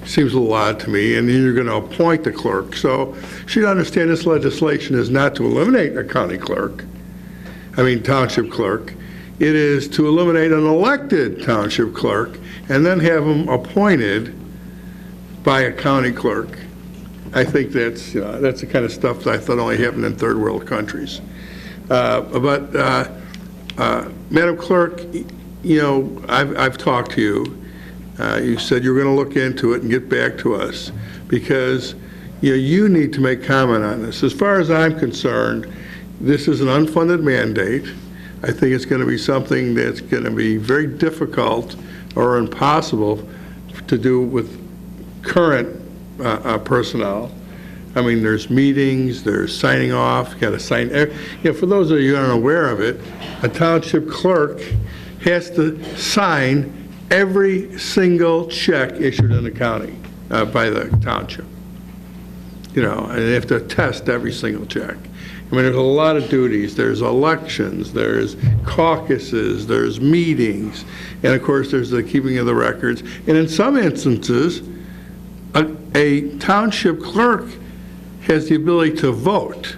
I: seems a little odd to me, and then you're going to appoint the clerk. So you should understand this legislation is not to eliminate a township clerk. It is to eliminate an elected township clerk and then have them appointed by a county clerk. I think that's the kind of stuff that I thought only happened in third world countries. Madam Clerk, you know, I've talked to you. You said you were going to look into it and get back to us because you need to make comment on this. As far as I'm concerned, this is an unfunded mandate. I think it's going to be something that's going to be very difficult or impossible to do with current personnel. I mean, there's meetings, there's signing off, got to sign. For those of you who aren't aware of it, a township clerk has to sign every single check issued in the county by the township. And they have to attest every single check. I mean, there's a lot of duties. There's elections, there's caucuses, there's meetings, and of course there's the keeping of the records. And in some instances, a township clerk has the ability to vote.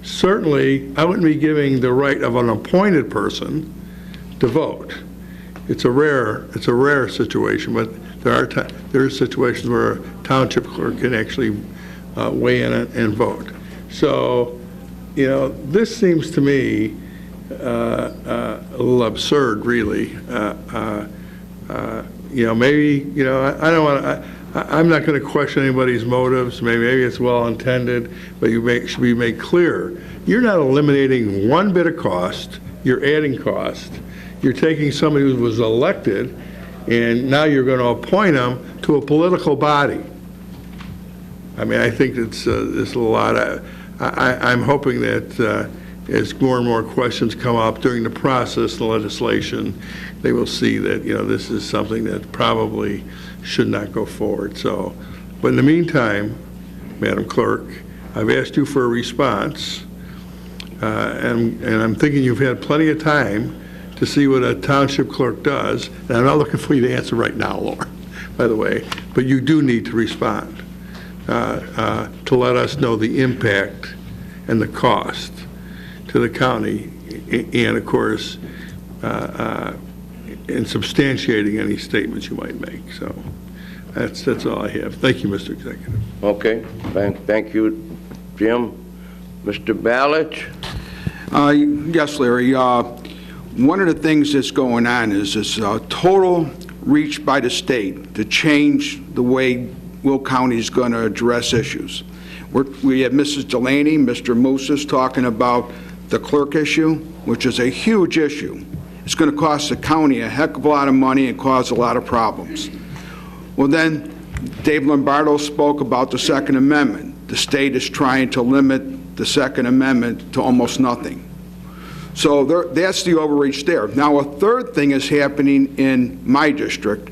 I: Certainly, I wouldn't be giving the right of an appointed person to vote. It's a rare situation, but there are situations where a township clerk can actually weigh in and vote. So, this seems to me a little absurd, really. Maybe, I don't want to, I'm not going to question anybody's motives. Maybe it's well-intended, but should be made clear. You're not eliminating one bit of cost. You're adding cost. You're taking somebody who was elected, and now you're going to appoint them to a political body. I mean, I think there's a lot of, I'm hoping that as more and more questions come up during the process, the legislation, they will see that, this is something that probably should not go forward. So, but in the meantime, Madam Clerk, I've asked you for a response, and I'm thinking you've had plenty of time to see what a township clerk does. And I'm not looking for you to answer right now, Lauren, by the way, but you do need to respond to let us know the impact and the cost to the county, and of course, in substantiating any statements you might make. So that's all I have. Thank you, Mr. Executive.
A: Okay, thank you, Jim. Mr. Ballich?
B: Yes, Larry. One of the things that's going on is this total reach by the state to change the way Will County is going to address issues. We have Mrs. Delaney, Mr. Moses talking about the clerk issue, which is a huge issue. It's going to cost the county a heck of a lot of money and cause a lot of problems. Well, then Dave Lombardo spoke about the Second Amendment. The state is trying to limit the Second Amendment to almost nothing. So that's the overreach there. Now, a third thing is happening in my district,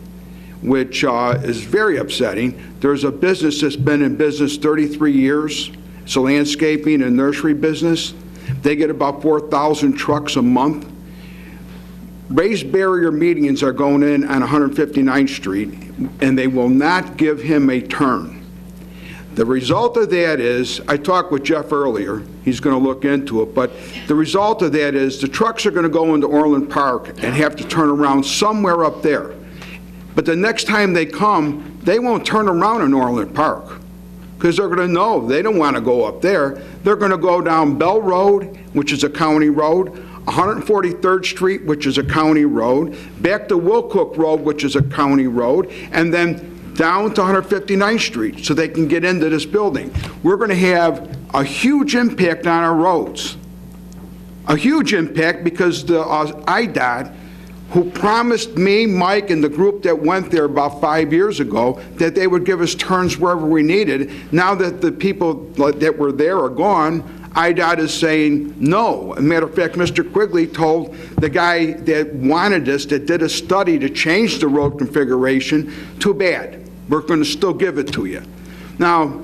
B: which is very upsetting. There's a business that's been in business 33 years. It's a landscaping and nursery business. They get about 4,000 trucks a month. Raised barrier medians are going in on 159th Street, and they will not give him a turn. The result of that is, I talked with Jeff earlier, he's going to look into it, but the result of that is the trucks are going to go into Orland Park and have to turn around somewhere up there. But the next time they come, they won't turn around in Orland Park because they're going to know they don't want to go up there. They're going to go down Bell Road, which is a county road, 143rd Street, which is a county road, back to Wilcook Road, which is a county road, and then down to 159th Street so they can get into this building. We're going to have a huge impact on our roads. A huge impact because the IDOT, who promised me, Mike, and the group that went there about 5 years ago that they would give us turns wherever we needed, now that the people that were there are gone, IDOT is saying no. As a matter of fact, Mr. Quigley told the guy that wanted us, that did a study to change the road configuration, too bad. We're going to still give it to you. Now,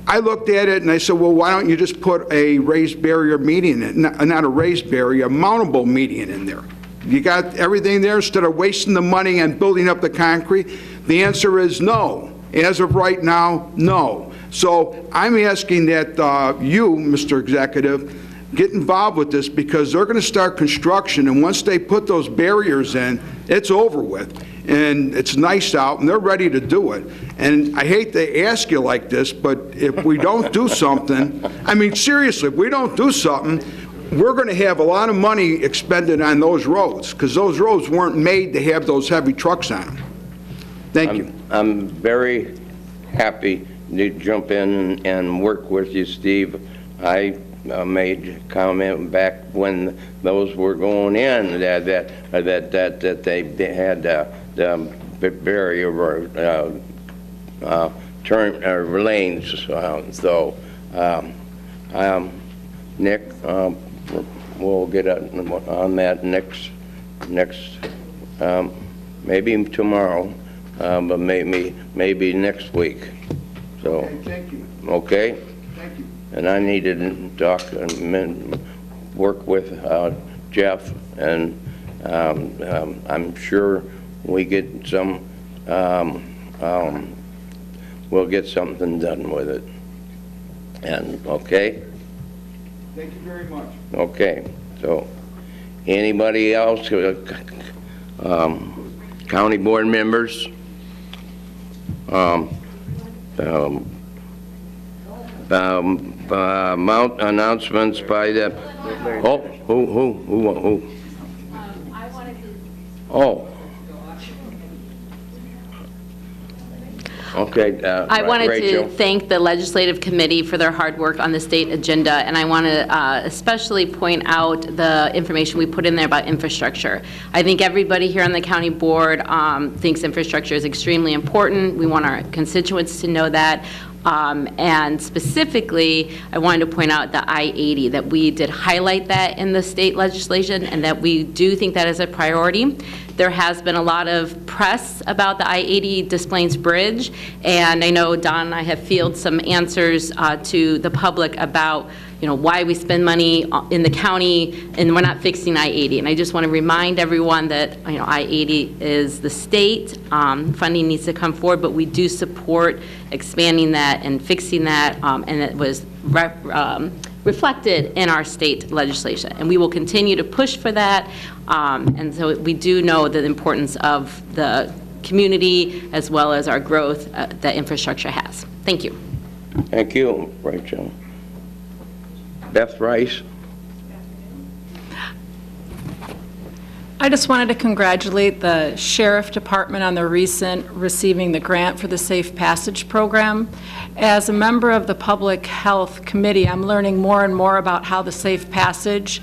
B: I looked at it and I said, well, why don't you just put a raised barrier median, not a raised barrier, a mountable median in there? You got everything there instead of wasting the money and building up the concrete? The answer is no. As of right now, no. So I'm asking that you, Mr. Executive, get involved with this because they're going to start construction, and once they put those barriers in, it's over with. And it's nice out, and they're ready to do it. And I hate to ask you like this, but if we don't do something, I mean, seriously, if we don't do something, we're going to have a lot of money expended on those roads because those roads weren't made to have those heavy trucks on them. Thank you.
A: I'm very happy to jump in and work with you, Steve. I made a comment back when those were going in that they had the barrier turn lanes. So Nick, we'll get on that next maybe tomorrow, but maybe next week. So
B: thank you.
A: Okay.
B: Thank you.
A: And I need to talk and work with Jeff, and I'm sure we get some. We'll get something done with it. And okay.
B: Thank you very much.
A: Okay. So, anybody else? County board members. Mount announcements by the, oh, who? Oh. Okay,
K: I wanted
A: Rachel.
K: to thank the Legislative Committee for their hard work on the state agenda, and I want to especially point out the information we put in there about infrastructure. I think everybody here on the county board thinks infrastructure is extremely important. We want our constituents to know that. And specifically, I wanted to point out the I-80, that we did highlight that in the state legislation and that we do think that is a priority. There has been a lot of press about the I-80 Des Plaines Bridge, and I know Don and I have fielded some answers to the public about why we spend money in the county and we're not fixing I-80. And I just want to remind everyone that I-80 is the state. Funding needs to come forward, but we do support expanding that and fixing that, and it was reflected in our state legislation. And we will continue to push for that. And so we do know the importance of the community as well as our growth that infrastructure has. Thank you.
A: Thank you, Rachel. Beth Rice.
E: I just wanted to congratulate the Sheriff Department on their recent receiving the grant for the Safe Passage program. As a member of the Public Health Committee, I'm learning more and more about how the Safe Passage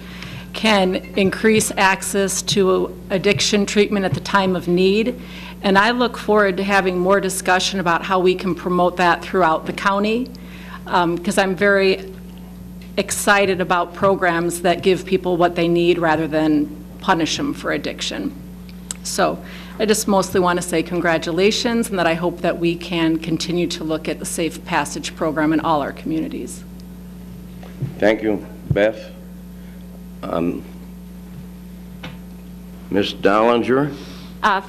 E: can increase access to addiction treatment at the time of need. And I look forward to having more discussion about how we can promote that throughout the county, because I'm very excited about programs that give people what they need rather than punish them for addiction. So I just mostly want to say congratulations, and that I hope that we can continue to look at the Safe Passage program in all our communities.
A: Thank you, Beth. Ms. Dollinger.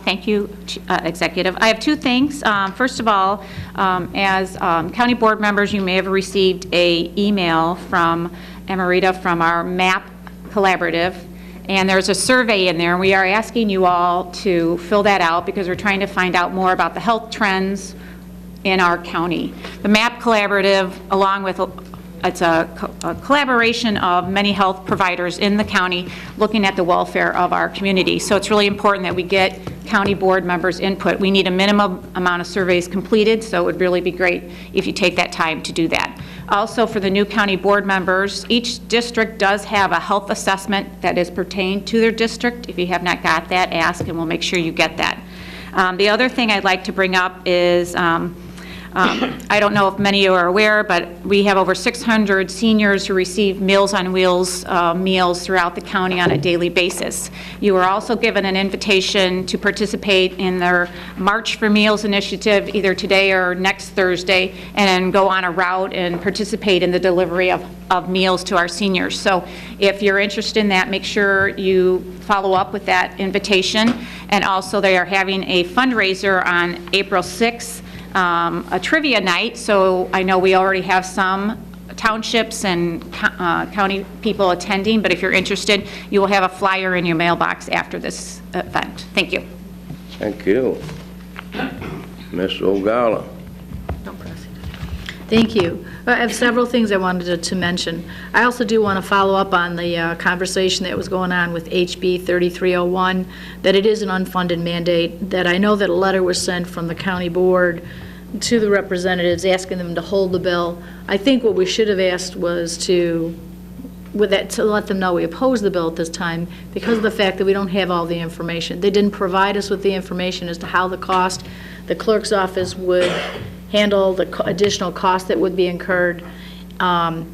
W: Thank you, Executive. I have two things. First of all, as county board members, you may have received an email from Emerita from our MAP collaborative, and there's a survey in there, and we are asking you all to fill that out because we're trying to find out more about the health trends in our county. The MAP collaborative, along with it's a collaboration of many health providers in the county looking at the welfare of our community. So it's really important that we get county board members' input. We need a minimum amount of surveys completed, so it would really be great if you take that time to do that. Also, for the new county board members, each district does have a health assessment that is pertained to their district. If you have not got that, ask and we'll make sure you get that. The other thing I'd like to bring up is I don't know if many of you are aware, but we have over 600 seniors who receive Meals on Wheels meals throughout the county on a daily basis. You are also given an invitation to participate in their March for Meals initiative either today or next Thursday, and then go on a route and participate in the delivery of meals to our seniors. So if you're interested in that, make sure you follow up with that invitation. And also they are having a fundraiser on April 6th, a trivia night, so I know we already have some townships and county people attending, but if you're interested, you will have a flyer in your mailbox after this event. Thank you.
A: Thank you. Ms. Ogala.
S: Thank you. I have several things I wanted to mention. I also do want to follow up on the conversation that was going on with HB 3301, that it is an unfunded mandate, that I know that a letter was sent from the county board to the representatives asking them to hold the bill. I think what we should have asked was to let them know we oppose the bill at this time because of the fact that we don't have all the information. They didn't provide us with the information as to how the clerk's office would handle the additional cost that would be incurred. And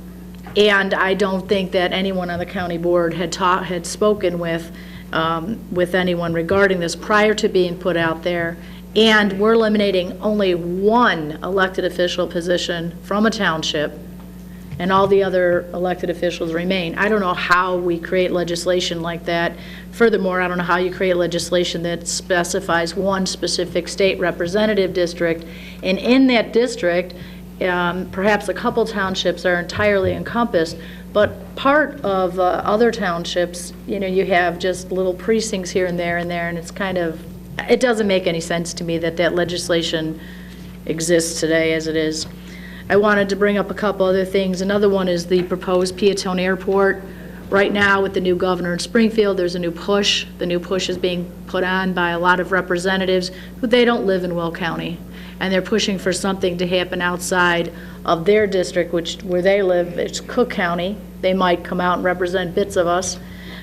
S: I don't think that anyone on the county board had spoken with anyone regarding this prior to being put out there. And we're eliminating only one elected official position from a township, and all the other elected officials remain. I don't know how we create legislation like that. Furthermore, I don't know how you create legislation that specifies one specific state representative district, and in that district, perhaps a couple townships are entirely encompassed, but part of other townships, you have just little precincts here and there, and it's kind of, it doesn't make any sense to me that legislation exists today as it is. I wanted to bring up a couple other things. Another one is the proposed Peatone Airport. Right now, with the new governor in Springfield, there's a new push. The new push is being put on by a lot of representatives who they don't live in Will County. And they're pushing for something to happen outside of their district, where they live, it's Cook County. They might come out and represent bits of us.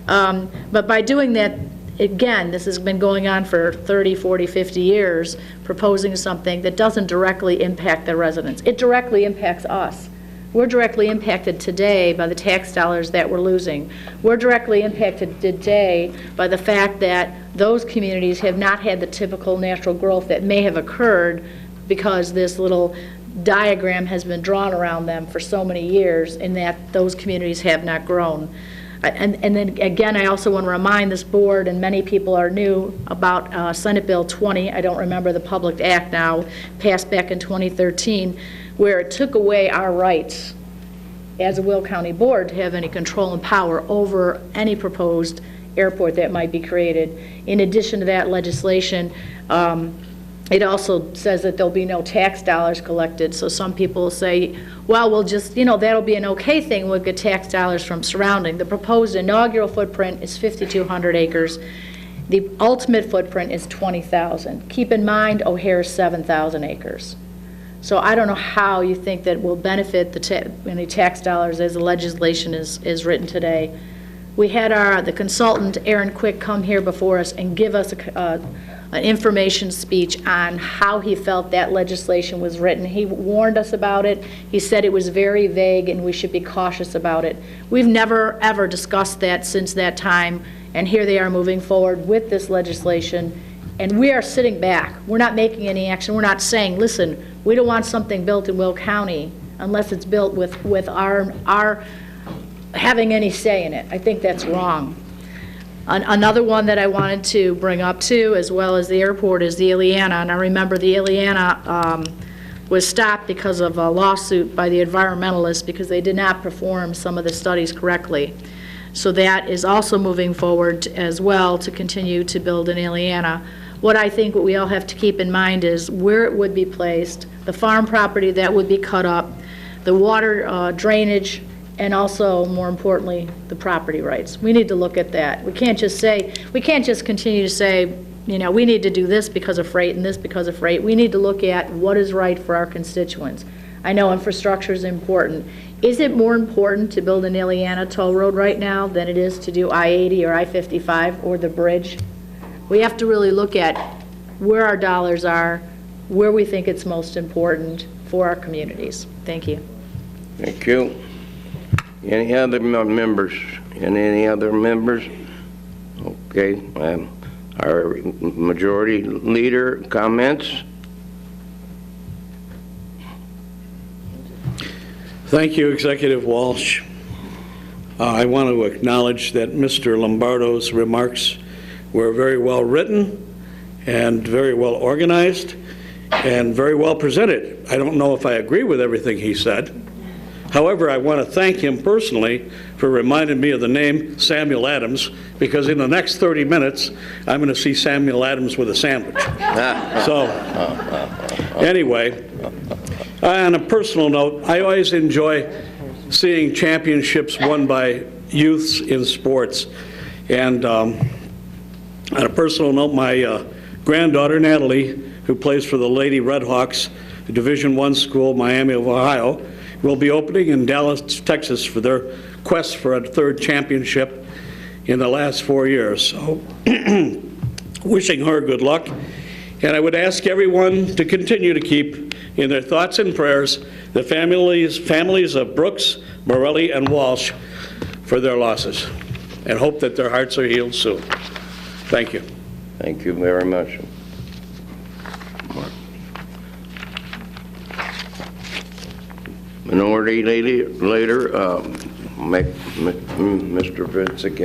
S: But by doing that, again, this has been going on for 30, 40, 50 years, proposing something that doesn't directly impact the residents. It directly impacts us. We're directly impacted today by the tax dollars that we're losing. We're directly impacted today by the fact that those communities have not had the typical natural growth that may have occurred because this little diagram has been drawn around them for so many years, and that those communities have not grown. And then again, I also want to remind this board, and many people are new, about Senate Bill 20, I don't remember the Public Act now, passed back in 2013, where it took away our rights as a Will County board to have any control and power over any proposed airport that might be created. In addition to that legislation, it also says that there'll be no tax dollars collected. So some people will say, well, we'll just, that'll be an okay thing, we'll get tax dollars from surrounding. The proposed inaugural footprint is 5,200 acres. The ultimate footprint is 20,000. Keep in mind, O'Hare is 7,000 acres. So I don't know how you think that will benefit any tax dollars as the legislation is written today. We had the consultant, Aaron Quick, come here before us and give us an information speech on how he felt that legislation was written. He warned us about it. He said it was very vague and we should be cautious about it. We've never, ever discussed that since that time, and here they are moving forward with this legislation, and we are sitting back. We're not making any action. We're not saying, listen, we don't want something built in Will County unless it's built with our having any say in it. I think that's wrong. Another one that I wanted to bring up too, as well as the airport, is the Ileana. And I remember the Ileana was stopped because of a lawsuit by the environmentalists because they did not perform some of the studies correctly. So that is also moving forward as well to continue to build an Ileana. What I think what we all have to keep in mind is where it would be placed, the farm property that would be cut up, the water drainage, and also, more importantly, the property rights. We need to look at that. We can't just continue to say, we need to do this because of freight and this because of freight. We need to look at what is right for our constituents. I know infrastructure is important. Is it more important to build an Ileana toll road right now than it is to do I-80 or I-55 or the bridge? We have to really look at where our dollars are, where we think it's most important for our communities. Thank you.
A: Thank you. Any other members? Any other members? Okay. Our majority leader comments?
G: Thank you, Executive Walsh. I want to acknowledge that Mr. Lombardo's remarks were very well written and very well organized and very well presented. I don't know if I agree with everything he said. However, I want to thank him personally for reminding me of the name Samuel Adams, because in the next 30 minutes, I'm going to see Samuel Adams with a sandwich. So, anyway, on a personal note, I always enjoy seeing championships won by youths in sports. And on a personal note, my granddaughter, Natalie, who plays for the Lady Redhawks, a Division I school, Miami of Ohio, will be opening in Dallas, Texas for their quest for a third championship in the last 4 years. So wishing her good luck. And I would ask everyone to continue to keep in their thoughts and prayers the families of Brooks, Morelli, and Walsh for their losses, and hope that their hearts are healed soon. Thank you.
A: Thank you very much. Minority Leader, Mr. Vincent.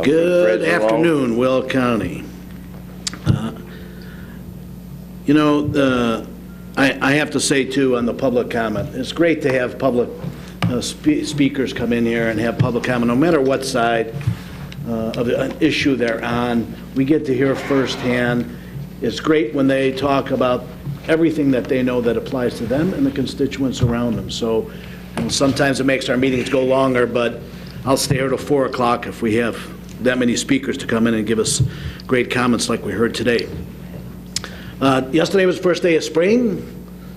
H: Good afternoon, Will County. I have to say, too, on the public comment, it's great to have public speakers come in here and have public comment, no matter what side of an issue they're on. We get to hear firsthand. It's great when they talk about everything that they know that applies to them and the constituents around them. So sometimes it makes our meetings go longer, but I'll stay here till 4 o'clock if we have that many speakers to come in and give us great comments like we heard today. Yesterday was the first day of spring,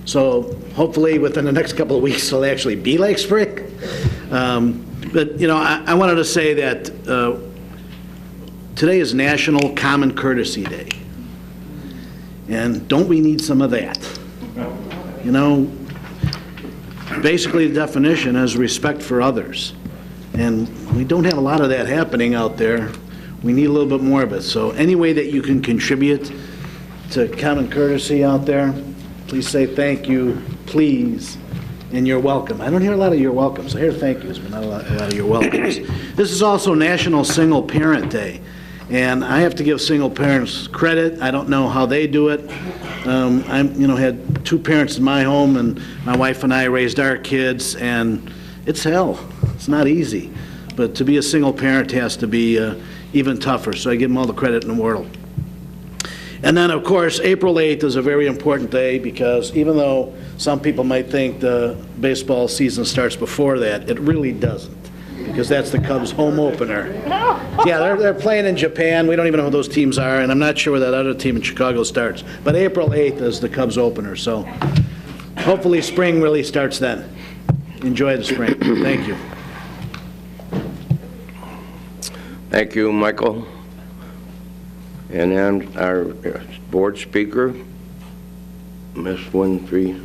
H: so hopefully within the next couple of weeks it'll actually be like spring. But, you know, I wanted to say that today is National Common Courtesy Day. And don't we need some of that? You know, basically the definition is respect for others. And we don't have a lot of that happening out there. We need a little bit more of it. So any way that you can contribute to common courtesy out there, please say thank you, please, and you're welcome. I don't hear a lot of you're welcomes. I hear thank yous, but not a lot of you're welcomes. This is also National Single Parent Day. And I have to give single parents credit. I don't know how they do it. I had 2 parents in my home, and my wife and I raised our kids, and it's hell. It's not easy. But to be a single parent has to be even tougher, so I give them all the credit in the world. And then, of course, April 8th is a very important day because even though some people might think the baseball season starts before that, it really doesn't, because that's the Cubs' home opener. Yeah, they're playing in Japan. We don't even know who those teams are, and I'm not sure where that other team in Chicago starts. But April 8th is the Cubs' opener, so hopefully spring really starts then. Enjoy the spring. Thank you.
A: Thank you, Michael. And then our board speaker, Ms. Winfrey.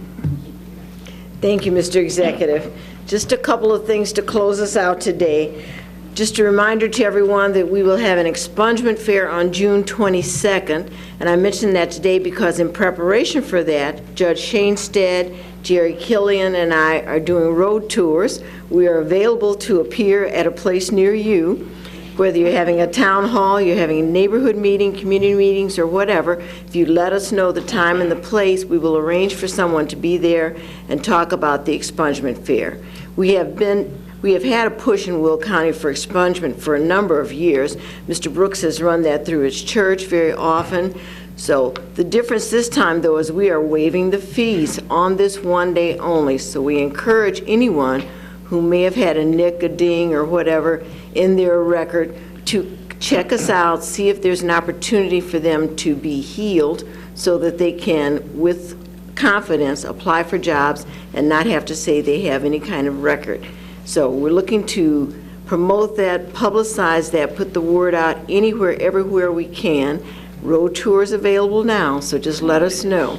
P: Thank you, Mr. Executive. Just a couple of things to close us out today. Just a reminder to everyone that we will have an expungement fair on June 22nd, and I mentioned that today because in preparation for that, Judge Shainstead, Jerry Killian, and I are doing road tours. We are available to appear at a place near you, whether you're having a town hall, you're having a neighborhood meeting, community meetings, or whatever. If you let us know the time and the place, we will arrange for someone to be there and talk about the expungement fair. We have had a push in Will County for expungement for a number of years. Mr. Brooks has run that through his church very often. So the difference this time, though, is we are waiving the fees on this one day only. So we encourage anyone who may have had a nick, a ding, or whatever in their record to check us out, see if there's an opportunity for them to be healed so that they can, with confidence, apply for jobs and not have to say they have any kind of record. So we're looking to promote that, publicize that, put the word out anywhere, everywhere we can. Road tours available now, so just let us know.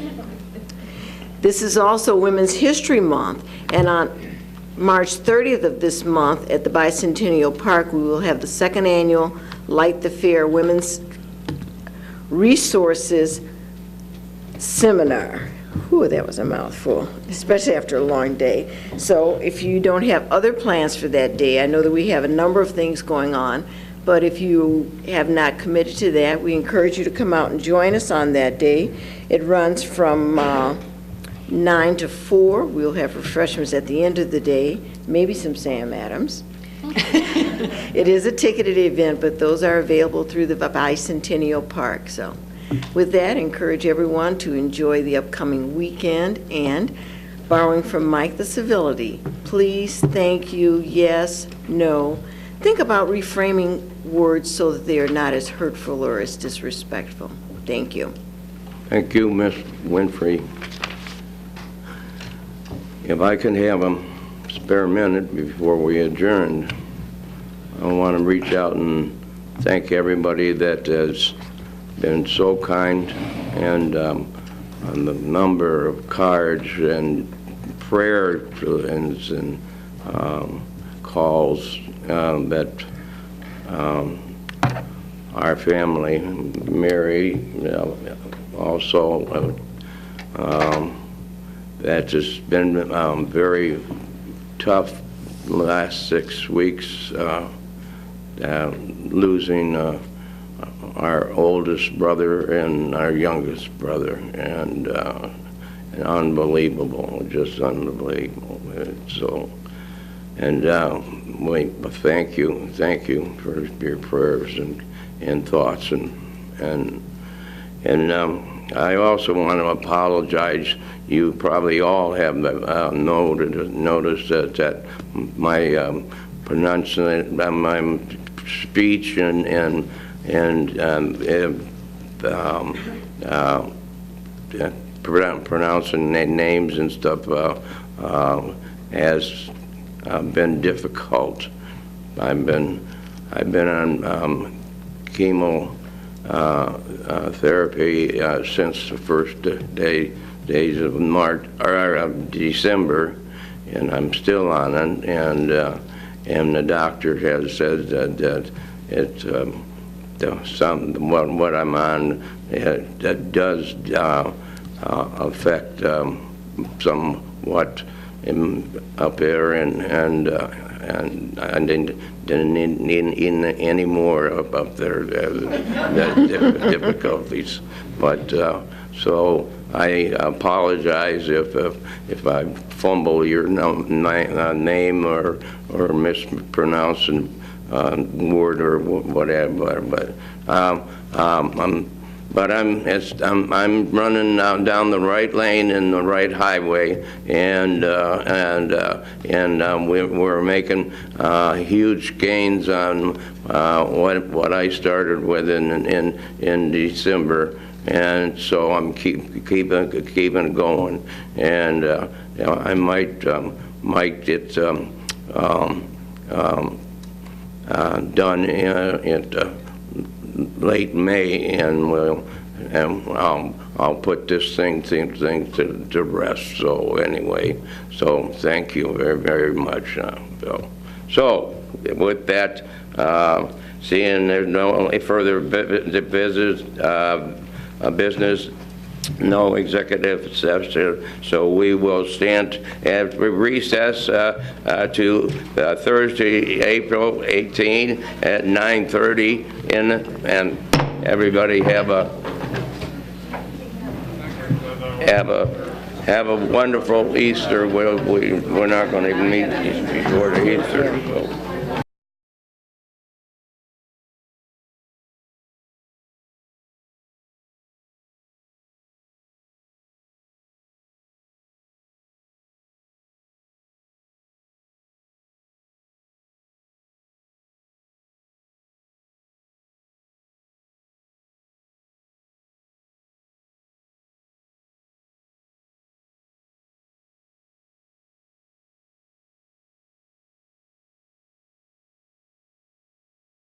P: This is also Women's History Month, and on March 30th of this month at the Bicentennial Park, we will have the 2nd annual Light the Fair Women's Resources Seminar. Whew, that was a mouthful, especially after a long day. So if you don't have other plans for that day, I know that we have a number of things going on, but if you have not committed to that, we encourage you to come out and join us on that day. It runs from 9 to 4. We'll have refreshments at the end of the day, maybe some Sam Adams. It is a ticketed event, but those are available through the Bicentennial Park. So with that, I encourage everyone to enjoy the upcoming weekend, and borrowing from Mike the civility, please, thank you, yes, no. Think about reframing words so that they are not as hurtful or as disrespectful. Thank you.
A: Thank you, Ms. Winfrey. If I can have a spare minute before we adjourn, I want to reach out and thank everybody that has been so kind, and on the number of cards and prayers and calls that our family, Mary, also, that has been very tough the last 6 weeks, losing our oldest brother and our youngest brother, and unbelievable, just unbelievable. So, and thank you for your prayers and thoughts, and I also want to apologize. You probably all have noticed that my pronunciation, my speech and pronouncing names and stuff has been difficult. I've been on chemo therapy since the first days of March or of December, and I'm still on it. And the doctor has said that it's what I'm on that does affect somewhat up there, and I didn't need any more up there difficulties. But so I apologize if I fumble your name or mispronounce a word or whatever. But I'm running down the right lane in the right highway, and we're making huge gains on what I started with in December, and so I'm keeping going, and I might get done at late May, and I'll put this thing to rest. So anyway, so thank you very, very much, Bill. So with that, seeing there's no further business, no executive session, so we will stand at recess to Thursday, April 18 at 9:30, and everybody have a wonderful Easter. We're not going to meet before the Easter. So.